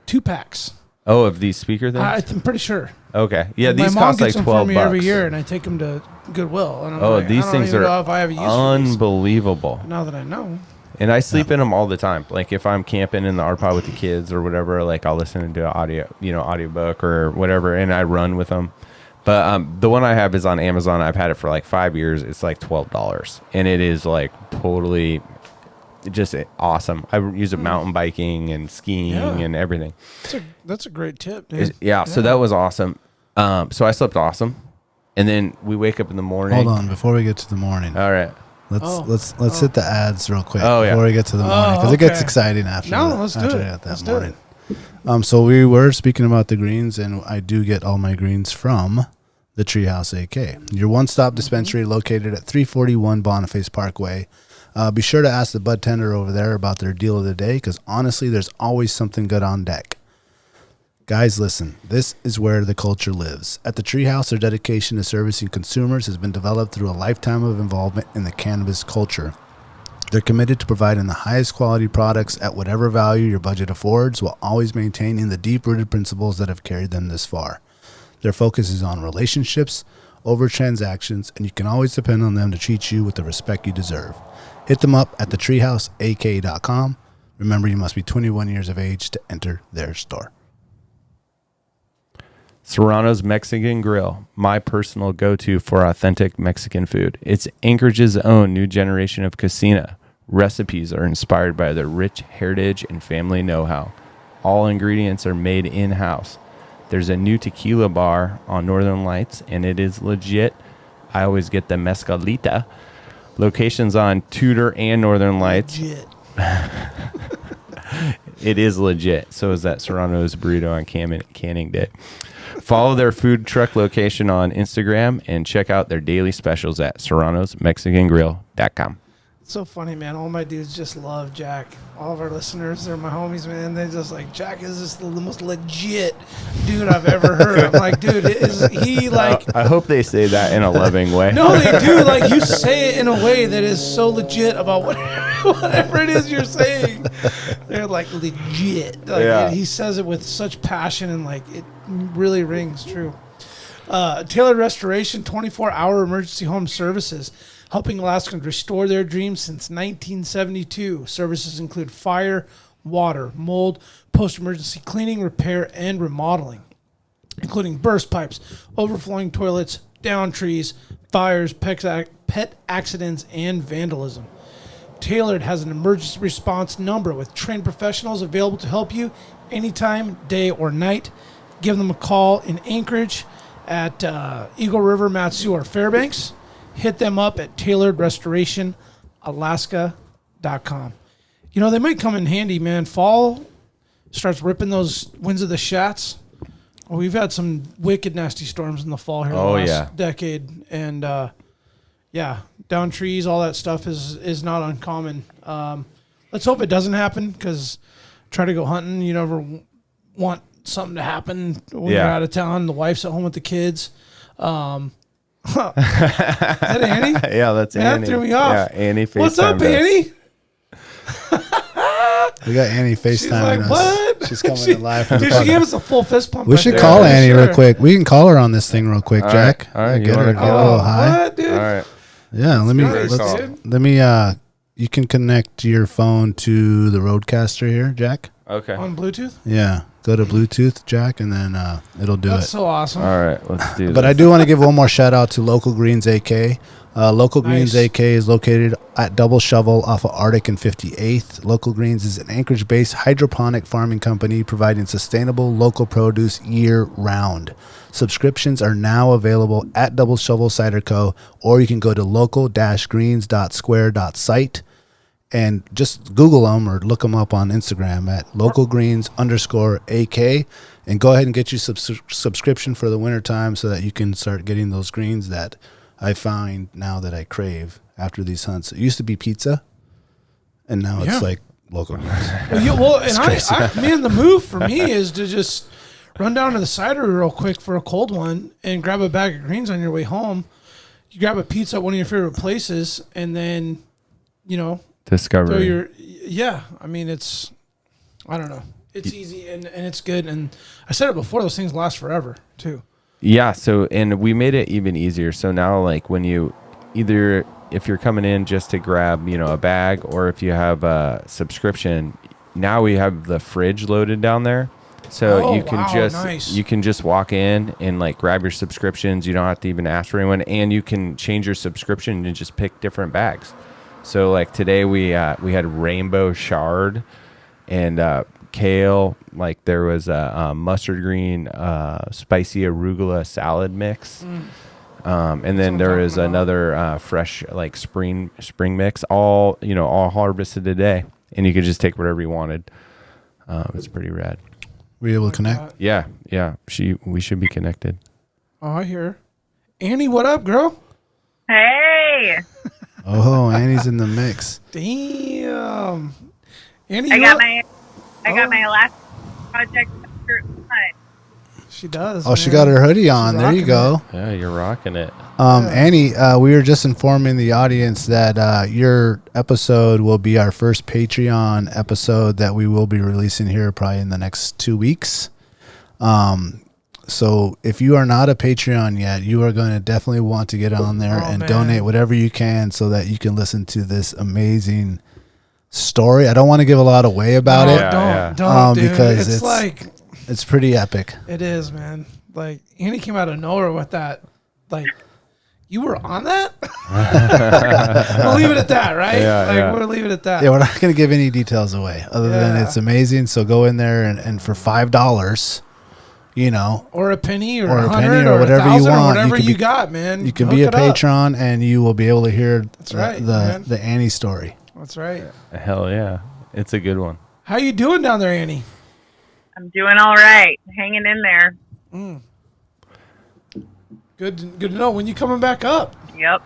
2-packs. Oh, of these speaker things? I'm pretty sure. Okay. Yeah, My these mom cost like gets them 12 for me bucks. every year, and I take them to Goodwill. And I'm Oh, like, these I don't things even are know if I have a use for these. unbelievable. Now that I know. And I sleep in them all the time. Like if I'm camping in the R pod with the kids or whatever, like I'll listen to audiobook or whatever, and I run with them. But the one I have is on Amazon. I've had it for like 5 years. It's like $12, and it is like totally just awesome. I use it mountain biking and skiing and everything. That's a great tip, dude. So that was awesome. So I slept awesome, and then we wake up in the morning. Hold on, before we get to the morning. All right. Let's hit the ads real quick before we get to the morning, because it gets exciting after. Let's do it. So we were speaking about the greens, and I do get all my greens from the Treehouse AK, your one-stop dispensary located at 341 Boniface Parkway. Be sure to ask the bud tender over there about their deal of the day, because honestly, there's always something good on deck. Guys, listen, this is where the culture lives. At the Treehouse, their dedication to servicing consumers has been developed through a lifetime of involvement in the cannabis culture. They're committed to providing the highest quality products at whatever value your budget affords, while always maintaining the deep-rooted principles that have carried them this far. Their focus is on relationships over transactions, and you can always depend on them to treat you with the respect you deserve. Hit them up at thetreehouseak.com. Remember, you must be 21 years of age to enter their store. Serrano's Mexican Grill, my personal go-to for authentic Mexican food. It's Anchorage's own new generation of cocina. Recipes are inspired by their rich heritage and family know-how. All ingredients are made in-house. There's a new tequila bar on Northern Lights, and it is legit. I always get the mezcalita. Locations on Tudor and Northern Lights. Legit. It is legit. So is that Serrano's Burrito on Canning Day. Follow their food truck location on Instagram and check out their daily specials at serranosmexicangrill.com. It's so funny, man. All my dudes just love Jack. All of our listeners, they're my homies, man. They're just like, Jack is just the most legit dude I've ever heard. I'm like, dude, is he like... I hope they say that in a loving way. No, they do. Like, you say it in a way that is so legit about whatever it is you're saying. They're like legit. Like, he says it with such passion, and like it really rings true. Tailored Restoration, 24-hour emergency home services, helping Alaskans restore their dreams since 1972. Services include fire, water, mold, post-emergency cleaning, repair, and remodeling, including burst pipes, overflowing toilets, down trees, fires, pet accidents, and vandalism. Tailored has an emergency response number with trained professionals available to help you anytime, day or night. Give them a call in Anchorage at Eagle River, Matsu, or Fairbanks. Hit them up at tailoredrestorationalaska.com. You know, they might come in handy, man. Fall starts ripping those winds of the Shats. Well, we've had some wicked nasty storms in the fall here the last decade. And, down trees, all that stuff is not uncommon. Let's hope it doesn't happen, because try to go hunting. You never want something to happen when you're out of town. The wife's at home with the kids. Is that Annie? Yeah, that's Annie. That threw me off. Yeah, Annie FaceTimed What's up, Annie? We got Annie FaceTiming us. What? She's coming in live from the Dude, she podcast. gave us a full fist pump. We should call Annie real quick. We can call her on this thing real quick, Jack. All right. Get her. Call Oh, hi. What, dude? All right. Yeah, let me. Nice, You can connect your phone to the Roadcaster here, Jack. Okay. On Bluetooth? Yeah, go to Bluetooth, Jack, and then it'll do That's it. so awesome. All right, let's do this. But I do want to give one more shout out to Local Greens AK. Local Greens AK is located at Double Shovel off of Arctic and 58th. Local Greens is an Anchorage-based hydroponic farming company providing sustainable local produce year-round. Subscriptions are now available at Double Shovel Cider Co., or you can go to local-greens.square.site and just Google them or look them up on Instagram at localgreens_AK, and go ahead and get you subscription for the wintertime so that you can start getting those greens that I find now that I crave after these hunts. It used to be pizza, and now it's like Local Greens. Man, the move for me is to just run down to the cidery real quick for a cold one and grab a bag of greens on your way home. You grab a pizza at one of your favorite places, and then, Discovery. I mean, it's, I don't know. It's easy and it's good. And I said it before, those things last forever too. Yeah. So, and we made it even easier. So now, like when you either, if you're coming in just to grab, a bag, or if you have a subscription, now we have the fridge loaded down there. So you can just walk in and like grab your subscriptions. You don't have to even ask for anyone, and you can change your subscription and just pick different bags. So like today we had rainbow shard and kale. Like there was a mustard green spicy arugula salad mix. And then there is another fresh like spring mix, all harvested today, and you could just take whatever you wanted. It's pretty rad. Were you able to connect? Yeah. We should be connected. Oh, I hear. Annie, what up, girl? Hey. Oh, Annie's in the mix. Damn. Annie, I got my last project shirt on. She does. Oh, she got her hoodie on. She's there you go. Yeah, you're rocking it. Annie, we were just informing the audience that your episode will be our first Patreon episode that we will be releasing here probably in the next 2 weeks. So if you are not a Patreon yet, you are going to definitely want to get on there and donate whatever you can so that you can listen to this amazing story. I don't want to give a lot away about it. Don't, dude. Because it's pretty epic. It is, man. Like, Annie came out of nowhere with that. Like, you were on that? We'll leave it at that, right? We'll leave it at that. Yeah, we're not going to give any details away other than it's amazing. So go in there and for $5, or a penny or a $100 penny or whatever you want, or whatever you got, man. You can be a patron and you will be able to hear the Annie story. That's right. Hell yeah. It's a good one. How you doing down there, Annie? I'm doing all right. Hanging in there. Good to know. When you coming back up? Yep.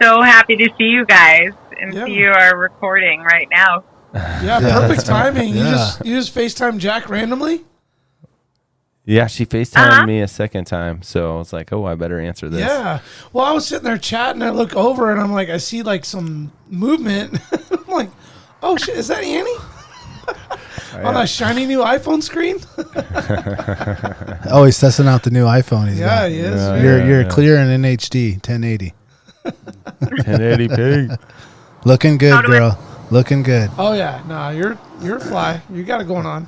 So happy to see you guys and see you are recording right now. Yeah, perfect timing. You just FaceTime Jack randomly? Yeah, she FaceTimed me a second time, so I was like, oh, I better answer this. Yeah. Well, I was sitting there chatting, I look over, and I'm like, I see, like, some movement. I'm like, oh, shit, is that Annie? On a shiny new iPhone screen? Oh, he's testing out the new iPhone he's got. He is. You're clear in HD, 1080. 1080p. Looking good, girl. Looking good. Oh, yeah. Nah, you're fly. You got it going on.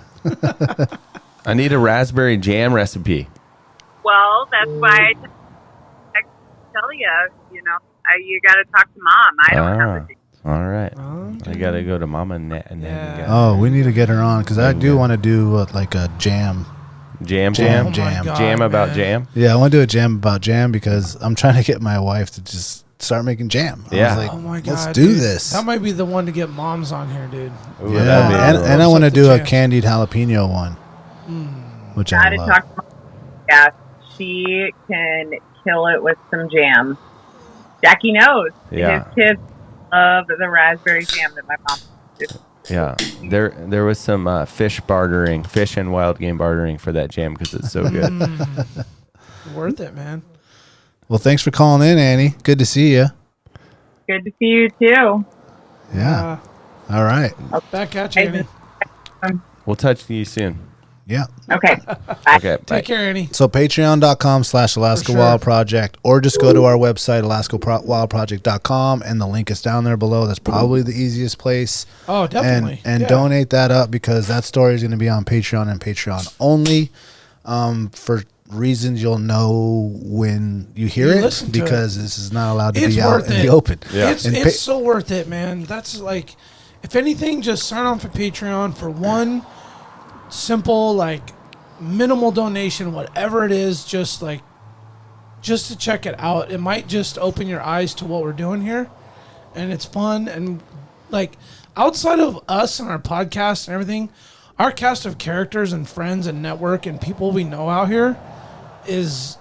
I need a raspberry jam recipe. Well, that's why I tell you, you got to talk to Mom. I don't have to. All right. Okay. I got to go to Mama and Oh, we need to get her on because I do want to do like a jam. Jam? Oh God, jam about man. jam? Yeah, I want to do a jam about jam because I'm trying to get my wife to just start making jam. I was like, Oh my God, let's do dude. this. That might be the one to get moms on here, dude. Ooh, Yeah, that'd be and I want to do a Jam. candied jalapeno one, which I Got to love. talk to Mom. Yeah, she can kill it with some jam. Jackie knows. Yeah. His kids love the raspberry jam that my mom did. Yeah. There was some fish and wild game bartering for that jam because it's so good. Worth it, man. Well, thanks for calling in, Annie. Good to see you. Good to see you, too. Yeah. All right. Back at you, Annie. We'll touch to you soon. Yeah. Okay. Okay. Bye. Take care, Annie. So patreon.com/Alaska Wild Project, or just go to our website, alaskawildproject.com, and the link is down there below. That's probably the easiest place. Oh, definitely. And donate that up because that story is going to be on Patreon and Patreon only. For reasons you'll know when you hear You it, listen to because this is not allowed to It's be out worth in it. the open. Yeah. It's so worth it, man. That's like, if anything, just sign on for Patreon for one simple, like, minimal donation, whatever it is, just to check it out. It might just open your eyes to what we're doing here, and it's fun. And like, outside of us and our podcast and everything, our cast of characters and friends and network and people we know out here is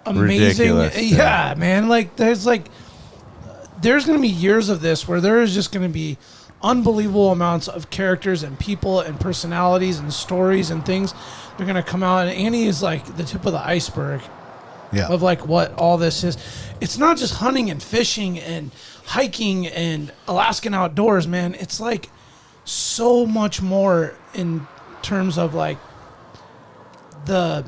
amazing. Ridiculous, Yeah, man. Like, there's gonna be years of this where there is just gonna be unbelievable amounts of characters and people and personalities and stories and things. They're gonna come out, and Annie is like the tip of the iceberg of like what all this is. It's not just hunting and fishing and hiking and Alaskan outdoors, man. It's like so much more in terms of like the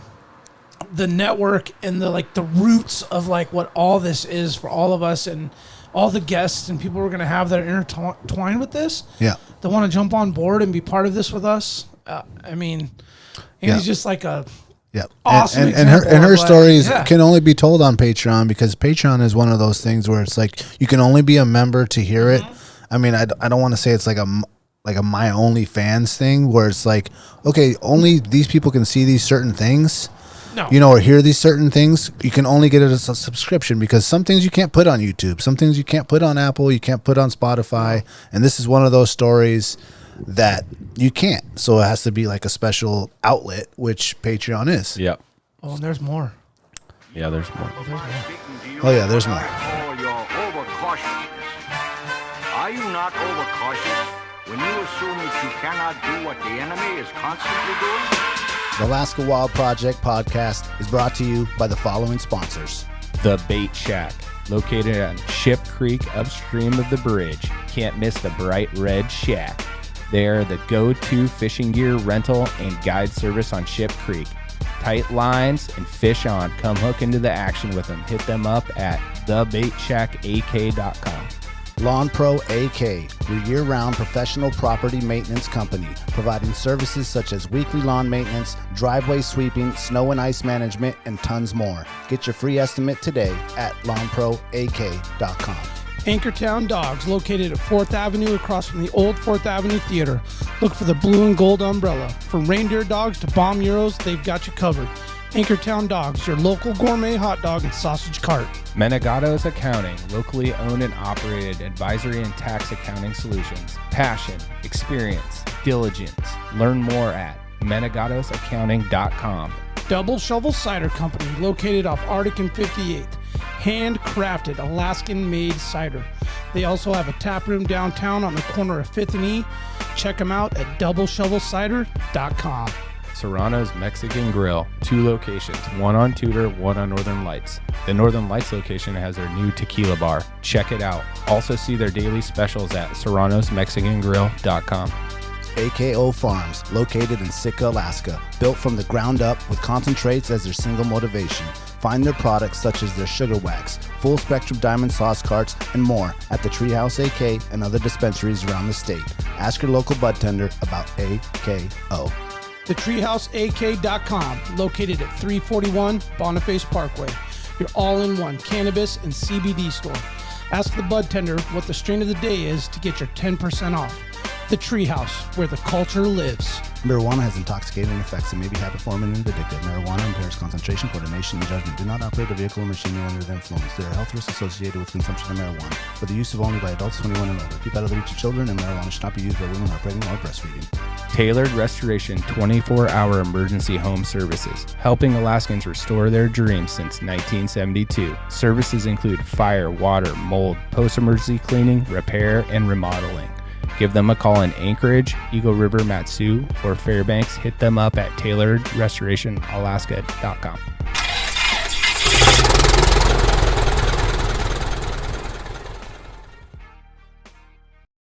network and the roots of like what all this is for all of us and all the guests and people we're going to have that are intertwined with this. Yeah. That want to jump on board and be part of this with us. I mean, Andy's just like a awesome and her like, stories can only be told on Patreon, because Patreon is one of those things where it's like you can only be a member to hear it. I mean, I don't want to say it's like a my only fans thing where it's like, okay, only these people can see these certain things. No. You know, or hear these certain things. You can only get it as a subscription, because some things you can't put on YouTube, some things you can't put on Apple, you can't put on Spotify, and this is one of those stories that you can't. So it has to be like a special outlet, which Patreon is. Yep. Oh, and there's more. Yeah, there's more. Oh yeah, there's more. Your overcautiousness. Are you not overcautious when you assume that you cannot do what the enemy is constantly doing? The Alaska Wild Project podcast is brought to you by the following sponsors. The Bait Shack, located on Ship Creek upstream of the bridge. Can't miss the bright red shack. They are the go-to fishing gear rental and guide service on Ship Creek. Tight lines and fish on. Come hook into the action with them. Hit them up at thebaitshackak.com. Lawn Pro AK, your year-round professional property maintenance company, providing services such as weekly lawn maintenance, driveway sweeping, snow and ice management, and tons more. Get your free estimate today at lawnproak.com. Anchortown Dogs, located at 4th Avenue across from the old 4th Avenue Theater. Look for the blue and gold umbrella. From reindeer dogs to bomb euros, they've got you covered. Anchortown Dogs, your local gourmet hot dog and sausage cart. Menegato's Accounting, locally owned and operated advisory and tax accounting solutions. Passion, experience, diligence. Learn more at menegatosaccounting.com. Double Shovel Cider Company, located off Arctic and 58th. Handcrafted Alaskan-made cider. They also have a tap room downtown on the corner of 5th and E. Check them out at doubleshovelcider.com. Serrano's Mexican Grill, 2 locations, one on Tudor, one on Northern Lights. The Northern Lights location has their new tequila bar. Check it out. Also see their daily specials at serranosmexicangrill.com. AKO Farms, located in Sitka, Alaska, built from the ground up with concentrates as their single motivation. Find their products such as their sugar wax, full spectrum diamond sauce carts, and more at the Treehouse AK and other dispensaries around the state. Ask your local bud tender about AKO. TheTreehouseAK.com, located at 341 Boniface Parkway. Your all-in-one cannabis and CBD store. Ask the bud tender what the strain of the day is to get your 10% off. The Treehouse, where the culture lives. Marijuana has intoxicating effects and may be habit-forming and addictive. Marijuana impairs concentration, coordination, and judgment. Do not operate a vehicle or machinery under the influence. There are health risks associated with consumption of marijuana, for the use of only by adults 21 and older. Keep out of the reach of children, and marijuana should not be used by women who are pregnant or breastfeeding. Tailored Restoration 24-hour emergency home services, helping Alaskans restore their dreams since 1972. Services include fire, water, mold, post-emergency cleaning, repair, and remodeling. Give them a call in Anchorage, Eagle River, Matsu, or Fairbanks. Hit them up at tailoredrestorationalaska.com.